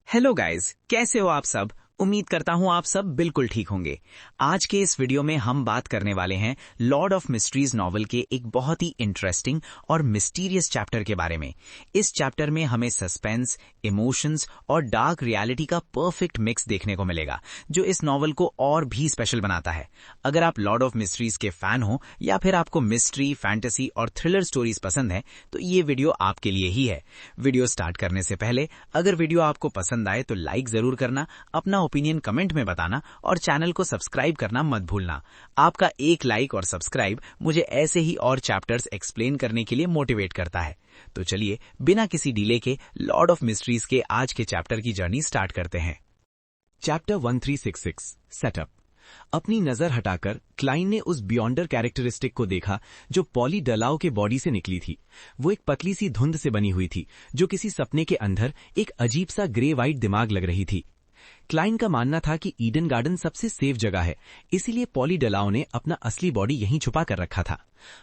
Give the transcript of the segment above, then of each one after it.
Hello guys, कैसे हो आप सब। उम्मीद करता हूं आप सब बिल्कुल ठीक होंगे। आज के इस वीडियो में हम बात करने वाले हैं लॉर्ड ऑफ मिस्ट्रीज नॉवल के एक बहुत ही इंटरेस्टिंग और मिस्टीरियस चैप्टर के बारे में। इस चैप्टर में हमें सस्पेंस, इमोशंस और डार्क रियलिटी का परफेक्ट मिक्स देखने को मिलेगा, जो इस नॉवल को और भी स्पेशल बनाता है। अगर आप लॉर्ड ऑफ मिस्ट्रीज के फैन हो या फिर आपको मिस्ट्री, फैंटेसी और थ्रिलर स्टोरीज पसंद है तो ये वीडियो आपके लिए ही है। वीडियो स्टार्ट करने से पहले अगर वीडियो आपको पसंद आए तो लाइक जरूर करना, अपना ओपिनियन कमेंट में बताना और चैनल को सब्सक्राइब करना मत भूलना। आपका एक लाइक और सब्सक्राइब मुझे ऐसे ही और चैप्टर्स एक्सप्लेन करने के लिए मोटिवेट करता है। तो चलिए बिना किसी डिले के लॉर्ड ऑफ मिस्ट्रीज के आज के चैप्टर की जर्नी स्टार्ट करते हैं। Chapter 1366 setup. अपनी नजर हटाकर क्लाइन ने उस बियॉन्डर कैरेक्टरिस्टिक को देखा जो पॉली डलाओ के बॉडी से निकली थी। वो एक पतली सी धुंध से बनी हुई थी जो किसी सपने के अंदर एक अजीब सा ग्रे वाइट दिमाग लग रही थी। क्लाइन का मानना था कि ईडन गार्डन सबसे सेफ जगह है, इसीलिए पॉली डलाओ ने अपना असली बॉडी यहीं छुपा कर रखा था।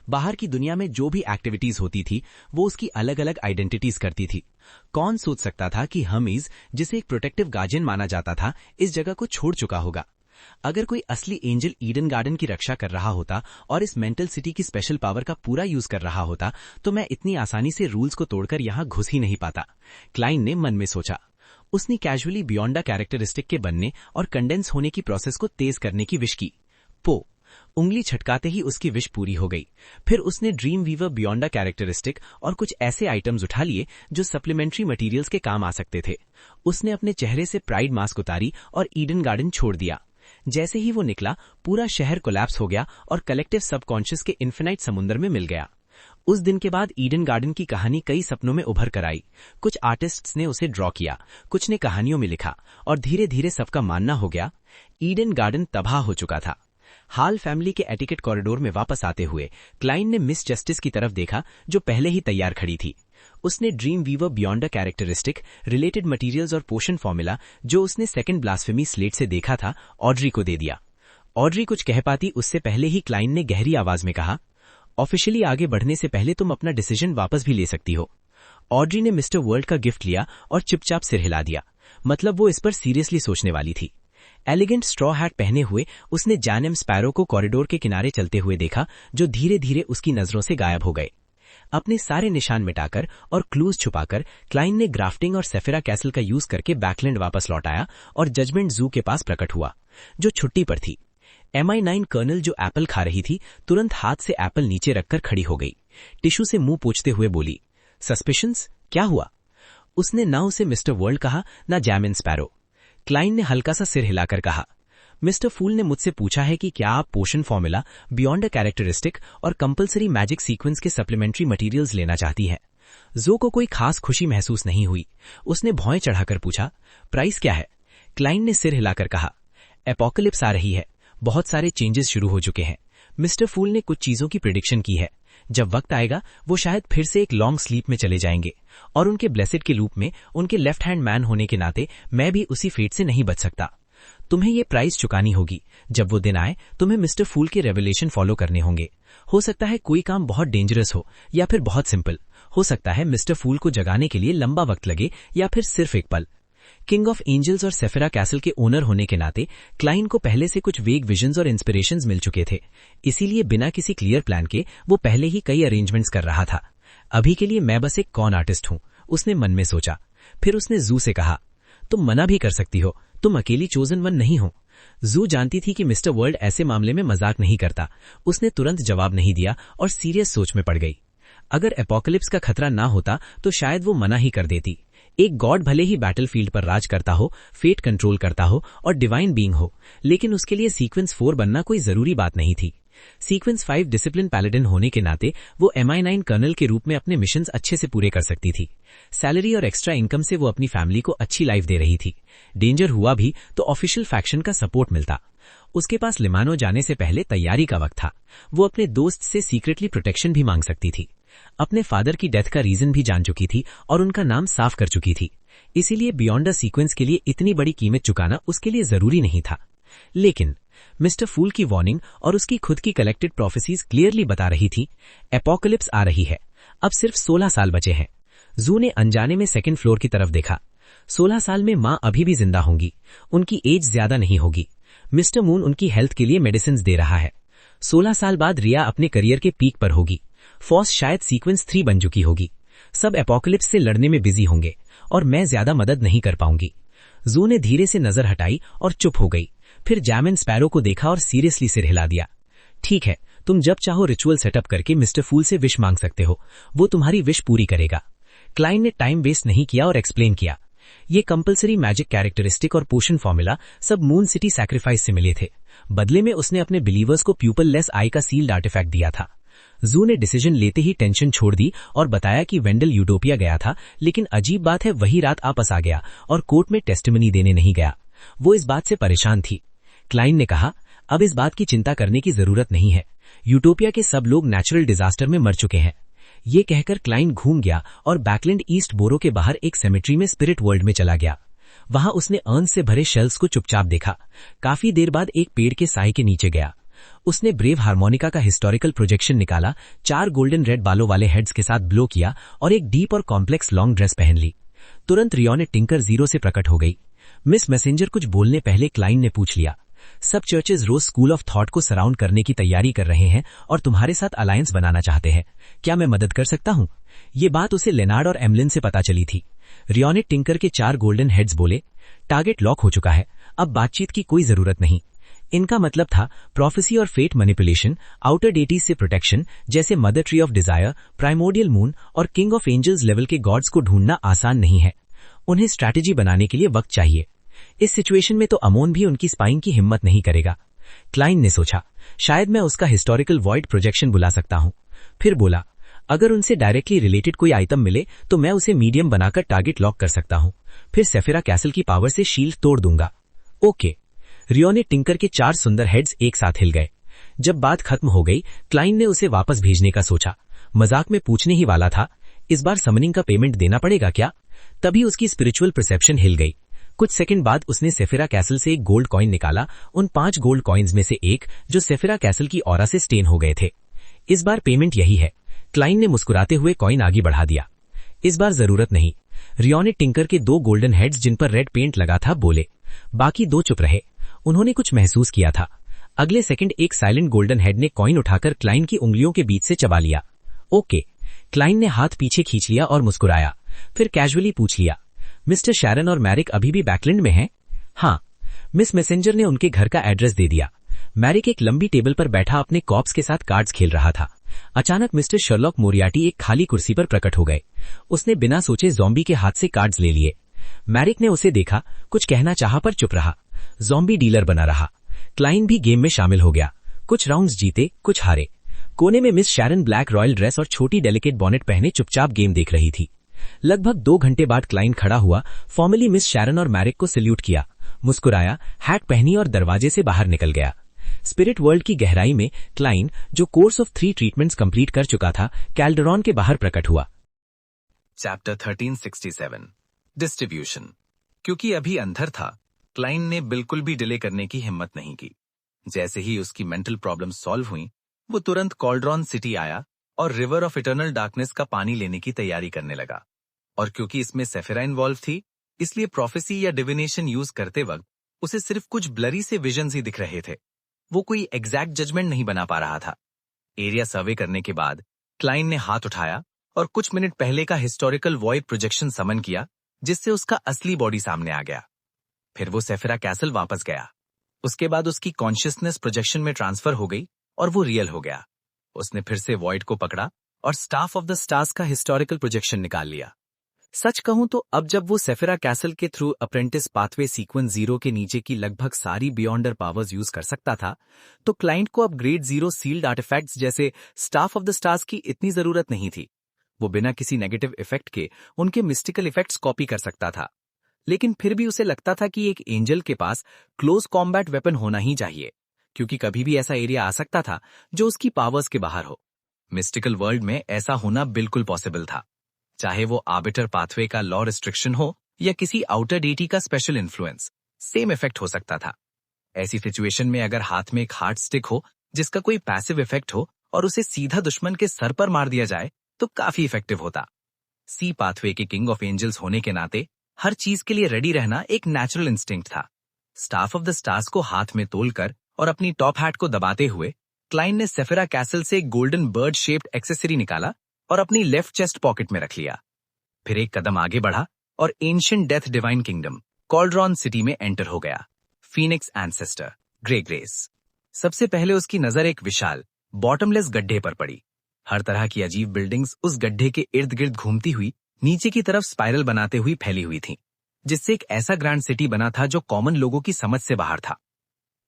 बाहर की दुनिया में जो भी एक्टिविटीज होती थी वो उसकी अलग अलग आइडेंटिटीज करती थी। कौन सोच सकता था कि हमीज, जिसे एक प्रोटेक्टिव गार्जियन माना जाता था, इस जगह को छोड़ चुका होगा। अगर कोई असली एंजल ईडन गार्डन की रक्षा कर रहा होता और इस मेंटल सिटी की स्पेशल पावर का पूरा यूज कर रहा होता तो मैं इतनी आसानी से रूल्स को तोड़कर यहां घुस ही नहीं पाता, क्लाइन ने मन में सोचा। उसने कैजुअली बियॉन्डा कैरेक्टरिस्टिक के बनने और कंडेंस होने की प्रोसेस को तेज करने की विश की। उंगली छटकाते ही उसकी विश पूरी हो गई। फिर उसने ड्रीम वीवर बियॉन्डा कैरेक्टरिस्टिक और कुछ ऐसे आइटम्स उठा लिए जो सप्लीमेंट्री मटेरियल्स के काम आ सकते थे। उसने अपने चेहरे से प्राइड मास्क उतारी और ईडन गार्डन छोड़ दिया। जैसे ही वो निकला, पूरा शहर कोलैप्स हो गया और कलेक्टिव सबकॉन्शियस के इन्फिनाइट समुद्र में मिल गया। उस दिन के बाद ईडन गार्डन की कहानी कई सपनों में उभर कर आई। कुछ आर्टिस्ट्स ने उसे ड्रॉ किया, कुछ ने कहानियों में लिखा और धीरे धीरे सबका मानना हो गया ईडन गार्डन तबाह हो चुका था। हाल फैमिली के एटिकेट कॉरिडोर में वापस आते हुए क्लाइन ने मिस जस्टिस की तरफ देखा जो पहले ही तैयार खड़ी थी। उसने dream weaver beyonder characteristic, related materials और पोशन फॉर्मूला जो उसने सेकंड ब्लास्फेमी स्लेट से देखा था, ऑड्री को दे दिया। ऑड्री कुछ कह पाती उससे पहले ही क्लाइन ने गहरी आवाज में कहा, ऑफिशियली आगे बढ़ने से पहले तुम अपना डिसीजन वापस भी ले सकती हो। ऑड्री ने मिस्टर वर्ल्ड का गिफ्ट लिया और चुपचाप सिर हिला दिया, मतलब वो इस पर सीरियसली सोचने वाली थी। एलिगेंट स्ट्रॉ हैट पहने हुए उसने जैन एम स्पैरो को कॉरिडोर के किनारे चलते हुए देखा जो धीरे धीरे उसकी नजरों से गायब हो गए। अपने सारे निशान मिटाकर और क्लूज छुपाकर क्लाइन ने ग्राफ्टिंग और सेफिरा कैसल का यूज करके बैकलैंड वापस लौटाया और जजमेंट जू के पास प्रकट हुआ, जो छुट्टी पर थी। MI9 कर्नल जो एप्पल खा रही थी तुरंत हाथ से एप्पल नीचे रखकर खड़ी हो गई। टिश्यू से मुंह पोंछते हुए बोली, सस्पिशंस, क्या हुआ? उसने ना उसे मिस्टर वर्ल्ड कहा ना जैम एंड स्पैरो। क्लाइन ने हल्का सा सिर हिलाकर कहा, मिस्टर फूल ने मुझसे पूछा है कि क्या आप पोशन फॉर्मूला, बियॉन्ड अ कैरेक्टरिस्टिक और कंपल्सरी मैजिक सीक्वेंस के सप्लीमेंट्री मटेरियल्स लेना चाहती है। जो को कोई खास खुशी महसूस नहीं हुई। उसने भौएं चढ़ाकर पूछा, प्राइस क्या है? क्लाइन ने सिर हिलाकर कहा, एपोकलिप्स आ रही है, बहुत सारे चेंजेस शुरू हो चुके हैं। मिस्टर फूल ने कुछ चीजों की प्रिडिक्शन की है। जब वक्त आएगा वो शायद फिर से एक लॉन्ग स्लीप में चले जाएंगे और उनके ब्लेसेड के लूप में उनके लेफ्ट हैंड मैन होने के नाते मैं भी उसी फेट से नहीं बच सकता। तुम्हें ये प्राइस चुकानी होगी। जब वो दिन आए तुम्हें मिस्टर फूल के रेवलेशन फॉलो करने होंगे। हो सकता है कोई काम बहुत डेंजरस हो या फिर बहुत सिंपल। हो सकता है मिस्टर फूल को जगाने के लिए लंबा वक्त लगे या फिर सिर्फ एक पल। किंग ऑफ एंजल्स और सेफिरा कैसल के ओनर होने के नाते क्लाइन को पहले से कुछ वेग विजन्स और इंस्पिरेशंस मिल चुके थे, इसीलिए बिना किसी क्लियर प्लान के वो पहले ही कई अरेंजमेंट्स कर रहा था। अभी के लिए मैं बस एक कॉन आर्टिस्ट हूं, उसने मन में सोचा। फिर उसने जू से कहा, तुम मना भी कर सकती हो, तुम अकेली चोजन वन नहीं हो। जू जानती थी कि मिस्टर वर्ल्ड ऐसे मामले में मजाक नहीं करता। उसने तुरंत जवाब नहीं दिया और सीरियस सोच में पड़ गई। अगर एपोकलिप्स का खतरा ना होता तो शायद वो मना ही कर देती। एक गॉड भले ही बैटलफील्ड पर राज करता हो, फेट कंट्रोल करता हो और डिवाइन बीइंग हो, लेकिन उसके लिए सीक्वेंस 4 बनना कोई जरूरी बात नहीं थी। सीक्वेंस 5 डिसिप्लिन पैलेडिन होने के नाते वो MI9 कर्नल के रूप में अपने मिशंस अच्छे से पूरे कर सकती थी। सैलरी और एक्स्ट्रा इनकम से वो अपनी फैमिली को अच्छी लाइफ दे रही थी। डेंजर हुआ भी तो ऑफिशियल फैक्शन का सपोर्ट मिलता। उसके पास लिमानो जाने से पहले तैयारी का वक्त था। वो अपने दोस्त से सीक्रेटली प्रोटेक्शन भी मांग सकती थी। अपने फादर की डेथ का रीजन भी जान चुकी थी और उनका नाम साफ कर चुकी थी, इसीलिए बियॉन्ड द सीक्वेंस के लिए इतनी बड़ी कीमत चुकाना उसके लिए जरूरी नहीं था। लेकिन मिस्टर फूल की वार्निंग और उसकी खुद की कलेक्टेड प्रोफेसीज क्लियरली बता रही थी, एपोकलिप्स आ रही है। अब सिर्फ 16 साल बचे हैं। जू ने अनजाने में सेकंड फ्लोर की तरफ देखा। 16 साल में माँ अभी भी जिंदा होंगी, उनकी एज ज्यादा नहीं होगी। मिस्टर मून उनकी हेल्थ के लिए मेडिसिन दे रहा है। 16 साल बाद रिया अपने करियर के पीक पर होगी। फॉस शायद सीक्वेंस 3 बन चुकी होगी। सब एपोकलिप्स से लड़ने में बिजी होंगे और मैं ज्यादा मदद नहीं कर पाऊंगी। जू ने धीरे से नजर हटाई और चुप हो गई। फिर जैमिन स्पैरो को देखा और सीरियसली सिर हिला दिया। ठीक है, तुम जब चाहो रिचुअल सेटअप करके मिस्टर फूल से विश मांग सकते हो, वो तुम्हारी विश पूरी करेगा। क्लाइन ने टाइम वेस्ट नहीं किया और एक्सप्लेन किया। ये कंपलसरी मैजिक कैरेक्टरिस्टिक और पोशन फॉर्मूला सब मून सिटी सैक्रिफाइस से मिले थे। बदले में उसने अपने बिलीवर्स को प्यूपल लेस आई का सील्ड आर्टिफैक्ट दिया था। जू ने डिसीजन लेते ही टेंशन छोड़ दी और बताया कि वेंडल यूटोपिया गया था, लेकिन अजीब बात है वही रात आपस आ गया और कोर्ट में टेस्टिमनी देने नहीं गया। वो इस बात से परेशान थी। क्लाइन ने कहा, अब इस बात की चिंता करने की जरूरत नहीं है। यूटोपिया के सब लोग नेचुरल डिजास्टर में मर चुके हैं। ये कहकर क्लाइन घूम गया और बैकलैंड ईस्ट बोरो के बाहर एक सेमेट्री में स्पिरिट वर्ल्ड में चला गया। वहां उसने अर्न से भरे शेल्स को चुपचाप देखा। काफी देर बाद एक पेड़ के साए के नीचे गया। उसने ब्रेव हार्मोनिका का हिस्टोरिकल प्रोजेक्शन निकाला, 4 गोल्डन रेड बालों वाले हेड्स के साथ ब्लो किया और एक डीप और कॉम्प्लेक्स लॉन्ग ड्रेस पहन ली। तुरंत रियोनेट टिंकर जीरो से प्रकट हो गई। मिस मैसेंजर कुछ बोलने पहले क्लाइन ने पूछ लिया, सब churches Rose School of Thought को सराउंड करने की तैयारी कर रहे हैं और तुम्हारे साथ अलायंस बनाना चाहते हैं। क्या मैं मदद कर सकता हूं? ये बात उसे लेनार्ड और एमलिन से पता चली थी। रियोनेट टिंकर के 4 गोल्डन हेड्स बोले, टारगेट लॉक हो चुका है, अब बातचीत की कोई जरूरत नहीं। इनका मतलब था प्रोफेसी और फेट मैनिपुलेशन, आउटर डेटीज से प्रोटेक्शन, जैसे mother tree of desire, primordial moon और किंग ऑफ एंजल्स लेवल के गॉड्स को ढूंढना आसान नहीं है। उन्हें स्ट्रैटेजी बनाने के लिए वक्त चाहिए। इस सिचुएशन में तो अमोन भी उनकी स्पाइंग की हिम्मत नहीं करेगा। क्लाइन ने सोचा, शायद मैं उसका हिस्टोरिकल वॉइड प्रोजेक्शन बुला सकता हूं। फिर बोला, अगर उनसे डायरेक्टली रिलेटेड कोई आइटम मिले तो मैं उसे मीडियम बनाकर टारगेट लॉक कर सकता हूं। फिर सेफिरा कैसल की पावर से शील्ड तोड़ दूंगा। ओके। रियोनेट टिंकर के 4 सुंदर हेड्स एक साथ हिल गए। जब बात खत्म हो गई, क्लाइन ने उसे वापस भेजने का सोचा। मजाक में पूछने ही वाला था, इस बार समनिंग का पेमेंट देना पड़ेगा क्या? तभी उसकी स्पिरिचुअल परसेप्शन हिल गई। कुछ सेकंड बाद उसने सेफिरा कैसल से एक गोल्ड कॉइन निकाला, उन 5 गोल्ड कॉइन्स में से एक जो सेफिरा कैसल की ऑरा से स्टेन हो गए थे। इस बार पेमेंट यही है। क्लाइन ने मुस्कुराते हुए कॉइन आगे बढ़ा दिया। इस बार जरूरत नहीं। रियोनेट टिंकर के 2 गोल्डन हेड्स जिन पर रेड पेंट लगा था बोले। बाकी 2 चुप रहे। उन्होंने कुछ महसूस किया था। अगले सेकंड एक साइलेंट गोल्डन हेड ने कॉइन उठाकर क्लाइन की उंगलियों के बीच से चबा लिया। ओके। क्लाइन ने हाथ पीछे खींच लिया और मुस्कुराया। फिर कैजुअली पूछ लिया, मिस्टर शैरन और मैरिक अभी भी बैकलैंड में हैं? हाँ। मिस मैसेंजर ने उनके घर का एड्रेस दे दिया। मैरिक एक लंबी टेबल पर बैठा अपने कॉप्स के साथ कार्ड्स खेल रहा था। अचानक मिस्टर शर्लॉक मोरियार्टी एक खाली कुर्सी पर प्रकट हो गए। उसने बिना सोचे ज़ॉम्बी के हाथ से कार्ड्स ले लिए। मैरिक ने उसे देखा, कुछ कहना चाहा पर चुप रहा। ज़ॉम्बी डीलर बना रहा। क्लाइन भी गेम में शामिल हो गया। कुछ राउंड्स जीते, कुछ हारे। कोने में miss Sharon black royal dress और छोटी डेलिकेट बॉनेट पहने चुपचाप गेम देख रही थी। लगभग 2 घंटे बाद क्लाइन खड़ा हुआ, फॉर्मली मिस शैरन और मैरिक को सल्यूट किया, मुस्कुराया, हैट पहनी और दरवाजे से बाहर निकल गया। स्पिरिट वर्ल्ड की गहराई में क्लाइन, जो कोर्स ऑफ 3 ट्रीटमेंट्स कंप्लीट कर चुका था, कैल्डरॉन के बाहर प्रकट हुआ। Chapter 1367 distribution. क्योंकि अभी अंधर था, क्लाइन ने बिल्कुल भी डिले करने की हिम्मत नहीं की। जैसे ही उसकी मेंटल प्रॉब्लम सॉल्व हुई, वो तुरंत कॉल्ड्रॉन सिटी आया और रिवर ऑफ इटर्नल डार्कनेस का पानी लेने की तैयारी करने लगा। और क्योंकि इसमें सेफिरा इन्वॉल्व थी, इसलिए प्रोफेसी या डिविनेशन यूज करते वक्त उसे सिर्फ कुछ ब्लरी से विजन्स ही दिख रहे थे। वो कोई एग्जैक्ट जजमेंट नहीं बना पा रहा था। एरिया सर्वे करने के बाद क्लाइन ने हाथ उठाया और कुछ मिनट पहले का हिस्टोरिकल वॉइड प्रोजेक्शन समन किया, जिससे उसका असली बॉडी सामने आ गया। फिर वो सेफिरा कैसल वापस गया। उसके बाद उसकी कॉन्शियसनेस प्रोजेक्शन में ट्रांसफर हो गई और वो रियल हो गया। उसने फिर से वॉइड को पकड़ा और स्टाफ ऑफ द स्टार्स का हिस्टोरिकल प्रोजेक्शन निकाल लिया। सच कहूं तो अब जब वो सेफिरा कैसल के थ्रू अप्रेंटिस पाथवे सीक्वेंस 0 के नीचे की लगभग सारी बियॉन्डर पावर्स यूज कर सकता था, तो क्लाइंट को अब ग्रेड 0 सील्ड आर्टिफैक्ट्स जैसे स्टाफ ऑफ द स्टार्स की इतनी जरूरत नहीं थी। वो बिना किसी नेगेटिव इफेक्ट के उनके मिस्टिकल इफेक्ट्स कॉपी कर सकता था। लेकिन फिर भी उसे लगता था कि एक एंजल के पास क्लोज कॉम्बैट वेपन होना ही चाहिए, क्योंकि कभी भी ऐसा एरिया आ सकता था जो उसकी पावर्स के बाहर हो। मिस्टिकल वर्ल्ड में ऐसा होना बिल्कुल पॉसिबल था, चाहे वो आर्बिटर पाथवे का लॉ रिस्ट्रिक्शन हो या किसी आउटर डेटी का स्पेशल इन्फ्लुएंस, सेम इफेक्ट हो सकता था। ऐसी सिचुएशन में अगर हाथ में एक हार्ड स्टिक हो जिसका कोई पैसिव इफेक्ट हो और उसे सीधा दुश्मन के सर पर मार दिया जाए तो काफी इफेक्टिव होता। सी पाथवे के किंग ऑफ एंजल्स होने के नाते हर चीज के लिए रेडी रहना एक नेचुरल इंस्टिंक्ट था। स्टाफ ऑफ द स्टार्स को हाथ में तोलकर और अपनी टॉप हैट को दबाते हुए क्लाइन ने सेफिरा कैसल से एक गोल्डन बर्ड शेप्ड एक्सेसरी निकाला और अपनी लेफ्ट चेस्ट पॉकेट में रख लिया। फिर एक कदम आगे बढ़ा और ancient death divine kingdom cauldron city में एंटर हो गया। Phoenix ancestor grey grace. सबसे पहले उसकी नजर एक विशाल बॉटमलेस गड्ढे पर पड़ी। हर तरह की अजीब बिल्डिंग्स उस गड्ढे के इर्द गिर्द घूमती हुई नीचे की तरफ स्पाइरल बनाते हुई फैली हुई थीं, जिससे एक ऐसा ग्रैंड सिटी बना था जो कॉमन लोगों की समझ से बाहर था।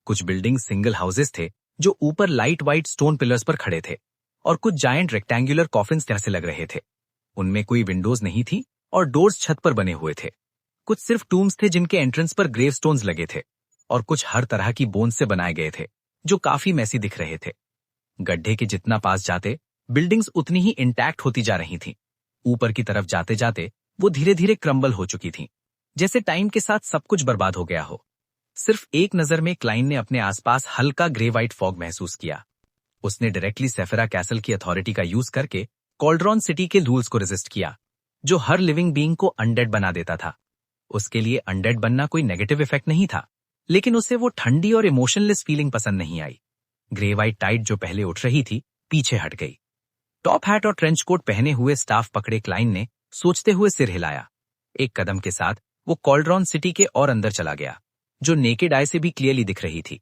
कुछ बिल्डिंग सिंगल हाउसेस थे जो ऊपर लाइट वाइट स्टोन पिलर्स पर खड़े थे और कुछ जायंट रेक्टेंगुलर कॉफिन्स जैसे लग रहे थे। उनमें कोई विंडोज नहीं थी और डोर्स छत पर बने हुए थे। कुछ सिर्फ टूम्स थे जिनके एंट्रेंस पर ग्रेव स्टोन्स लगे थे और कुछ हर तरह की बोन से बनाए गए थे जो काफी मैसी दिख रहे थे। गड्ढे के जितना पास जाते बिल्डिंग्स उतनी ही इंटैक्ट होती जा रही थीं। ऊपर की तरफ जाते जाते वो धीरे धीरे क्रम्बल हो चुकी थीं, जैसे टाइम के साथ सब कुछ बर्बाद हो गया हो। सिर्फ एक नजर में क्लाइन ने अपने आसपास हल्का ग्रे व्हाइट फॉग महसूस किया। उसने डायरेक्टली सेफिरा कैसल की अथॉरिटी का यूज करके कॉल्ड्रॉन सिटी के रूल्स को रेजिस्ट किया, जो हर लिविंग बीइंग को अनडेड बना देता था। उसके लिए अनडेड बनना कोई नेगेटिव इफेक्ट नहीं था, लेकिन उसे वो ठंडी और इमोशनलेस फीलिंग पसंद नहीं आई। ग्रे व्हाइट टाइड जो पहले उठ रही थी पीछे हट गई। टॉप हैट और ट्रेंच कोट पहने हुए स्टाफ पकड़े क्लाइन ने सोचते हुए सिर हिलाया। एक कदम के साथ वो कॉल्ड्रॉन सिटी के और अंदर चला गया, जो नेकेड आई से भी क्लियरली दिख रही थी।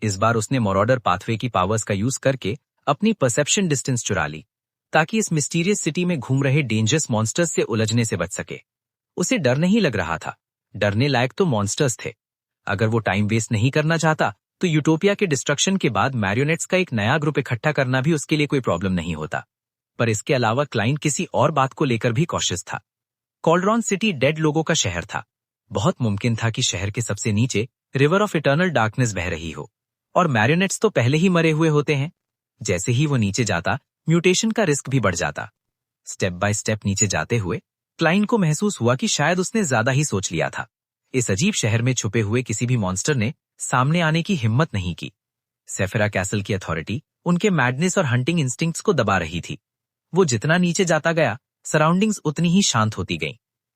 इस बार उसने मॉरॉडर पाथवे की पावर्स का यूज करके अपनी परसेप्शन डिस्टेंस चुरा ली, ताकि इस मिस्टीरियस सिटी में घूम रहे डेंजरस मॉन्स्टर्स से उलझने से बच सके। उसे डर नहीं लग रहा था, डरने लायक तो मॉन्स्टर्स थे। अगर वो टाइम वेस्ट नहीं करना चाहता तो यूटोपिया के डिस्ट्रक्शन के बाद मैरियोनेट्स का एक नया ग्रुप इकट्ठा करना भी उसके लिए कोई प्रॉब्लम नहीं होता। पर इसके अलावा क्लाइन किसी और बात को लेकर भी कॉशियस था। कॉल्ड्रॉन सिटी डेड लोगों का शहर था। बहुत मुमकिन था कि शहर के सबसे नीचे रिवर ऑफ इटर्नल डार्कनेस बह रही हो, और मैरियोनेट्स तो पहले ही मरे हुए होते हैं। जैसे ही वो नीचे जाता म्यूटेशन का रिस्क भी बढ़ जाता। स्टेप बाय स्टेप नीचे जाते हुए क्लाइन को महसूस हुआ कि शायद उसने ज्यादा ही सोच लिया था। इस अजीब शहर में छुपे हुए किसी भी मॉन्स्टर ने सामने आने की हिम्मत नहीं की। सेफिरा कैसल की अथॉरिटी उनके मैडनेस और हंटिंग इंस्टिंक्ट्स को दबा रही थी। वो जितना नीचे जाता गया सराउंडिंग्स उतनी ही शांत होती गईं।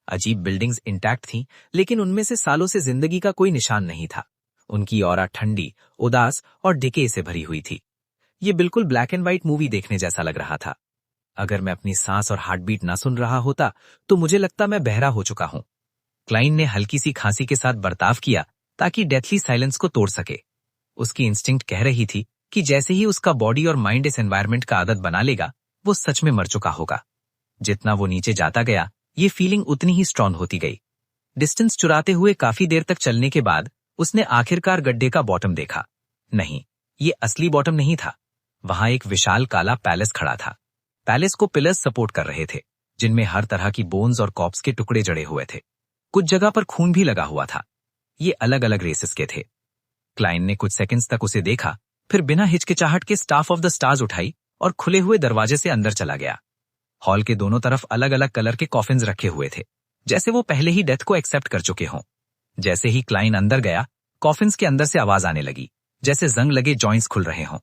अजीब बिल्डिंग्स इंटैक्ट थीं, लेकिन उनमें से सालों से जिंदगी का कोई निशान नहीं था। उनकी ऑरा ठंडी, उदास और डिके से भरी हुई थी। ये बिल्कुल ब्लैक एंड व्हाइट मूवी देखने जैसा लग रहा था। अगर मैं अपनी सांस और हार्टबीट ना सुन रहा होता तो मुझे लगता मैं बहरा हो चुका हूं। क्लाइन ने हल्की सी खांसी के साथ बर्ताव किया ताकि डेथली साइलेंस को तोड़ सके। उसकी इंस्टिंक्ट कह रही थी कि जैसे ही उसका बॉडी और माइंड इस एनवायरनमेंट का आदत बना लेगा वो सच में मर चुका होगा। जितना वो नीचे जाता गया ये फीलिंग उतनी ही स्ट्रॉन्ग होती गई। डिस्टेंस चुराते हुए काफी देर तक चलने के बाद उसने आखिरकार गड्ढे का बॉटम देखा। नहीं, ये असली बॉटम नहीं था। वहां एक विशाल काला पैलेस खड़ा था। पैलेस को पिलर्स सपोर्ट कर रहे थे, जिनमें हर तरह की बोन्स और कॉप्स के टुकड़े जड़े हुए थे। कुछ जगह पर खून भी लगा हुआ था। ये अलग अलग रेसेस के थे। क्लाइन ने कुछ सेकंड्स तक उसे देखा, फिर बिना हिचकिचाहट के स्टाफ ऑफ द स्टार्स उठाई और खुले हुए दरवाजे से अंदर चला गया। हॉल के दोनों तरफ अलग अलग कलर के कॉफिन्स रखे हुए थे, जैसे वो पहले ही डेथ को एक्सेप्ट कर चुके हों। जैसे ही क्लाइन अंदर गया, कॉफिन्स के अंदर से आवाज आने लगी, जैसे जंग लगे जॉइंट्स खुल रहे हों।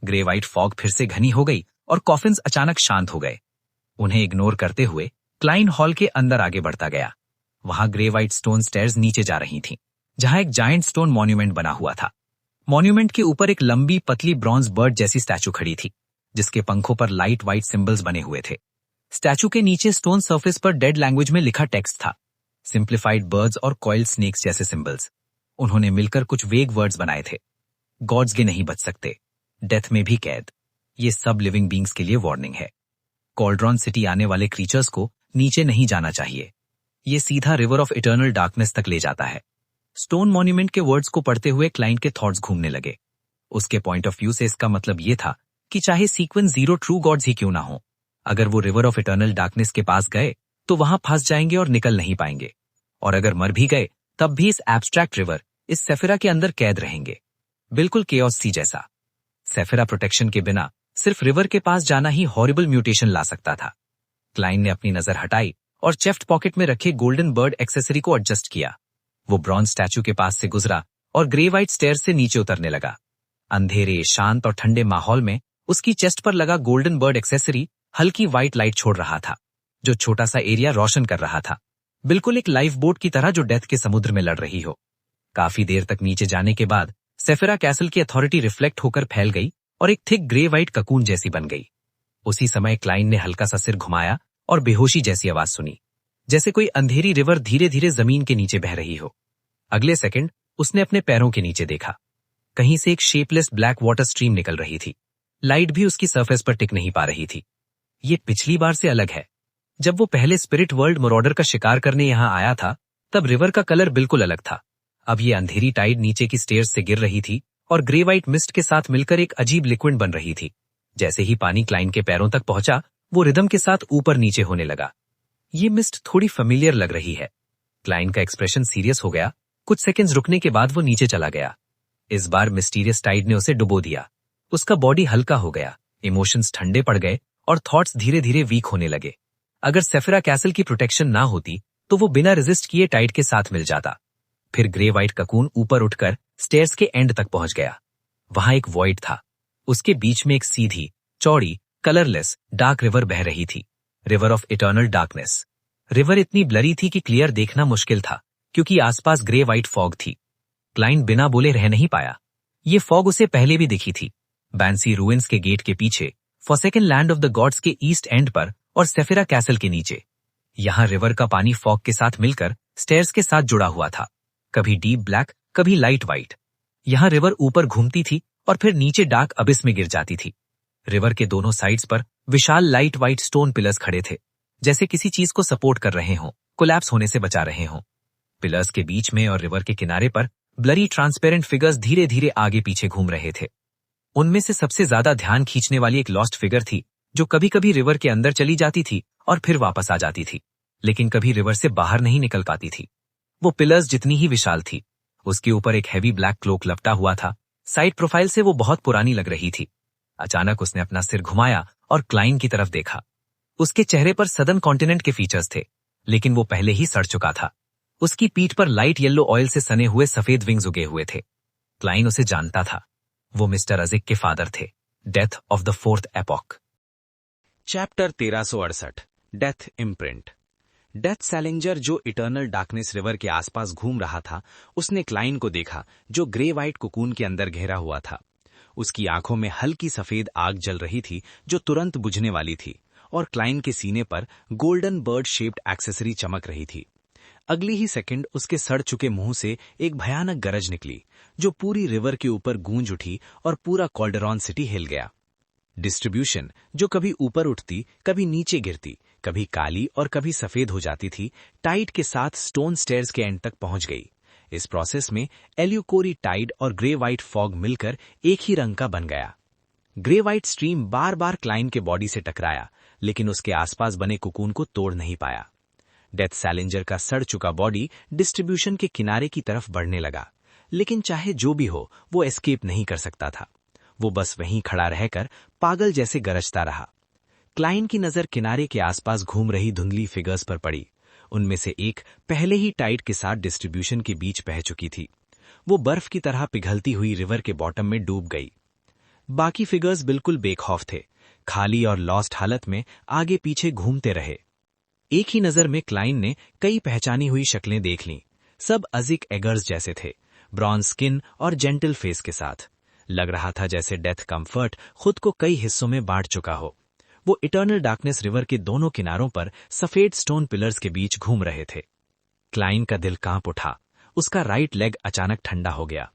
ग्रे व्हाइट फॉग फिर से घनी हो गई और कॉफिन्स अचानक शांत हो गए। उन्हें इग्नोर करते हुए क्लाइन हॉल के अंदर आगे बढ़ता गया। वहां ग्रे व्हाइट स्टोन स्टेयर्स नीचे जा रही थीं, जहां एक जायंट स्टोन मॉन्यूमेंट बना हुआ था। मॉन्यूमेंट के ऊपर एक लंबी पतली ब्रॉन्ज बर्ड जैसी स्टैचू खड़ी थी, जिसके पंखों पर लाइट व्हाइट सिंबल्स बने हुए थे। स्टैचू के नीचे स्टोन सरफेस पर डेड लैंग्वेज में लिखा टेक्स्ट था, सिंप्लीफाइड बर्ड्स और कॉइल्ड स्नेक्स जैसे सिंबल्स। उन्होंने मिलकर कुछ वेग वर्ड्स बनाए थे। गॉड्स के नहीं बच सकते, डेथ में भी कैद। ये सब लिविंग बींग्स के लिए वार्निंग है। कॉल्ड्रॉन सिटी आने वाले क्रीचर्स को नीचे नहीं जाना चाहिए। ये सीधा रिवर ऑफ इटर्नल डार्कनेस तक ले जाता है। स्टोन मॉन्यूमेंट के वर्ड्स को पढ़ते हुए क्लाइंट के थॉट्स घूमने लगे। उसके पॉइंट ऑफ व्यू से इसका मतलब ये था कि चाहे सीक्वेंस 0 ट्रू गॉड्स ही क्यों ना हो, अगर वो रिवर ऑफ इटर्नल डार्कनेस के पास गए तो वहां फंस जाएंगे और निकल नहीं पाएंगे। और अगर मर भी गए तब भी इस एब्स्ट्रैक्ट रिवर, इस सेफिरा के अंदर कैद रहेंगे, बिल्कुल केओस सी जैसा। सेफिरा प्रोटेक्शन के बिना सिर्फ रिवर के पास जाना ही हॉरिबल म्यूटेशन ला सकता था। क्लाइन ने अपनी नजर हटाई और चेस्ट पॉकेट में रखे गोल्डन बर्ड एक्सेसरी को एडजस्ट किया। वो ब्रॉन्ज स्टैचू के पास से गुजरा और ग्रे व्हाइट स्टेयर से नीचे उतरने लगा। अंधेरे, शांत और ठंडे माहौल में उसकी चेस्ट पर लगा गोल्डन बर्ड एक्सेसरी हल्की व्हाइट लाइट छोड़ रहा था, जो छोटा सा एरिया रोशन कर रहा था। बिल्कुल एक लाइफ बोट की तरह जो डेथ के समुद्र में लड़ रही हो। काफी देर तक नीचे जाने के बाद सेफिरा कैसल की अथॉरिटी रिफ्लेक्ट होकर फैल गई और एक थिक ग्रे व्हाइट ककून जैसी बन गई। उसी समय क्लाइन ने हल्का सा सिर घुमाया और बेहोशी जैसी आवाज सुनी, जैसे कोई अंधेरी रिवर धीरे धीरे जमीन के नीचे बह रही हो। अगले सेकंड उसने अपने पैरों के नीचे देखा। कहीं से एक शेपलेस ब्लैक वाटर स्ट्रीम निकल रही थी। लाइट भी उसकी सरफेस पर टिक नहीं पा रही थी। ये पिछली बार से अलग है। जब वो पहले स्पिरिट वर्ल्ड मरॉडर का शिकार करने यहां आया था, तब रिवर का कलर बिल्कुल अलग था। अब ये अंधेरी टाइड नीचे की स्टेयर्स से गिर रही थी और ग्रे व्हाइट मिस्ट के साथ मिलकर एक अजीब लिक्विड बन रही थी। जैसे ही पानी क्लाइन के पैरों तक पहुंचा, वो रिदम के साथ ऊपर नीचे होने लगा। ये मिस्ट थोड़ी फेमिलियर लग रही है। क्लाइन का एक्सप्रेशन सीरियस हो गया। कुछ सेकंड्स रुकने के बाद वो नीचे चला गया। इस बार मिस्टीरियस टाइड ने उसे डुबो दिया। उसका बॉडी हल्का हो गया, इमोशंस ठंडे पड़ गए और थॉट्स धीरे धीरे वीक होने लगे। अगर सेफिरा कैसल की प्रोटेक्शन ना होती तो वो बिना रेजिस्ट किए टाइड के साथ मिल जाता। फिर ग्रे व्हाइट ककून ऊपर उठकर स्टेयर्स के एंड तक पहुंच गया। वहां एक वॉइड था। उसके बीच में एक सीधी, चौड़ी, कलरलेस डार्क रिवर बह रही थी। River of eternal darkness. River इतनी ब्लरी थी कि क्लियर देखना मुश्किल था, क्योंकि आसपास ग्रे व्हाइट फॉग थी। क्लाइन बिना बोले रह नहीं पाया। ये फॉग उसे पहले भी दिखी थी, बैंसी रूइंस के गेट के पीछे, forsaken land of the gods के ईस्ट एंड पर और सेफिरा कैसल के नीचे। यहां रिवर का पानी फॉग के साथ मिलकर स्टेयर्स के साथ जुड़ा हुआ था, कभी डीप ब्लैक, कभी लाइट व्हाइट। यहां रिवर ऊपर घूमती थी और फिर नीचे डार्क अबिस में गिर जाती थी। रिवर के दोनों साइड्स पर विशाल लाइट व्हाइट स्टोन पिलर्स खड़े थे, जैसे किसी चीज को सपोर्ट कर रहे हों, कोलैप्स होने से बचा रहे हों। पिलर्स के बीच में और रिवर के किनारे पर ब्लरी ट्रांसपेरेंट फिगर्स धीरे धीरे आगे पीछे घूम रहे थे। उनमें से सबसे ज्यादा ध्यान खींचने वाली एक लॉस्ट फिगर थी, जो कभी कभी रिवर के अंदर चली जाती थी और फिर वापस आ जाती थी, लेकिन कभी रिवर से बाहर नहीं निकल पाती थी। वो पिलर्स जितनी ही विशाल थी। उसके ऊपर एक हैवी ब्लैक क्लोक लपटा हुआ था। साइड प्रोफाइल से वो बहुत पुरानी लग रही थी। अचानक उसने अपना सिर घुमाया और क्लाइन की तरफ देखा। उसके चेहरे पर सदर्न कॉन्टिनेंट के फीचर्स थे, लेकिन वो पहले ही सड़ चुका था। उसकी पीठ पर लाइट येलो ऑयल से सने हुए सफेद विंग्स उगे हुए थे। क्लाइन उसे जानता था। वो मिस्टर अजिक के फादर थे, death of the fourth epoch. Chapter 1368, death imprint. Death Salinger, जो इटर्नल डार्कनेस रिवर के आसपास घूम रहा था, उसने क्लाइन को देखा, जो ग्रे व्हाइट कुकून के अंदर घेरा हुआ था। उसकी आंखों में हल्की सफेद आग जल रही थी, जो तुरंत बुझने वाली थी, और क्लाइन के सीने पर गोल्डन बर्ड शेप्ड एक्सेसरी चमक रही थी। अगली ही सेकंड उसके सड़ चुके मुंह से एक भयानक गरज निकली, जो पूरी रिवर के ऊपर गूंज उठी और पूरा कॉल्डेरॉन सिटी हिल गया। डिस्ट्रीब्यूशन, जो कभी ऊपर उठती, कभी नीचे गिरती, कभी काली और कभी सफेद हो जाती थी, टाइड के साथ स्टोन स्टेयर्स के एंड तक पहुंच गई। इस प्रोसेस में एल्यूकोरी टाइड और ग्रे व्हाइट फॉग मिलकर एक ही रंग का बन गया। ग्रे व्हाइट स्ट्रीम बार बार क्लाइन के बॉडी से टकराया, लेकिन उसके आसपास बने कुकून को तोड़ नहीं पाया। डेथ सैलिंजर का सड़ चुका बॉडी डिस्ट्रीब्यूशन के किनारे की तरफ बढ़ने लगा, लेकिन चाहे जो भी हो, वो एस्केप नहीं कर सकता था। वो बस वहीं खड़ा रहकर पागल जैसे गरजता रहा। क्लाइन की नजर किनारे के आसपास घूम रही धुंधली फिगर्स पर पड़ी। उनमें से एक पहले ही टाइड के साथ डिस्ट्रीब्यूशन के बीच बह चुकी थी। वो बर्फ की तरह पिघलती हुई रिवर के बॉटम में डूब गई। बाकी फिगर्स बिल्कुल बेखौफ थे, खाली और लॉस्ट हालत में आगे पीछे घूमते रहे। एक ही नजर में क्लाइन ने कई पहचानी हुई शक्लें देख लीं। सब अजिक एगर्स जैसे थे, ब्रॉन्ज स्किन और जेंटल फेस के साथ। लग रहा था जैसे डेथ कम्फर्ट खुद को कई हिस्सों में बांट चुका हो। वो इटर्नल डार्कनेस रिवर के दोनों किनारों पर सफेद स्टोन पिलर्स के बीच घूम रहे थे। क्लाइन का दिल कांप उठा। उसका राइट लेग अचानक ठंडा हो गया।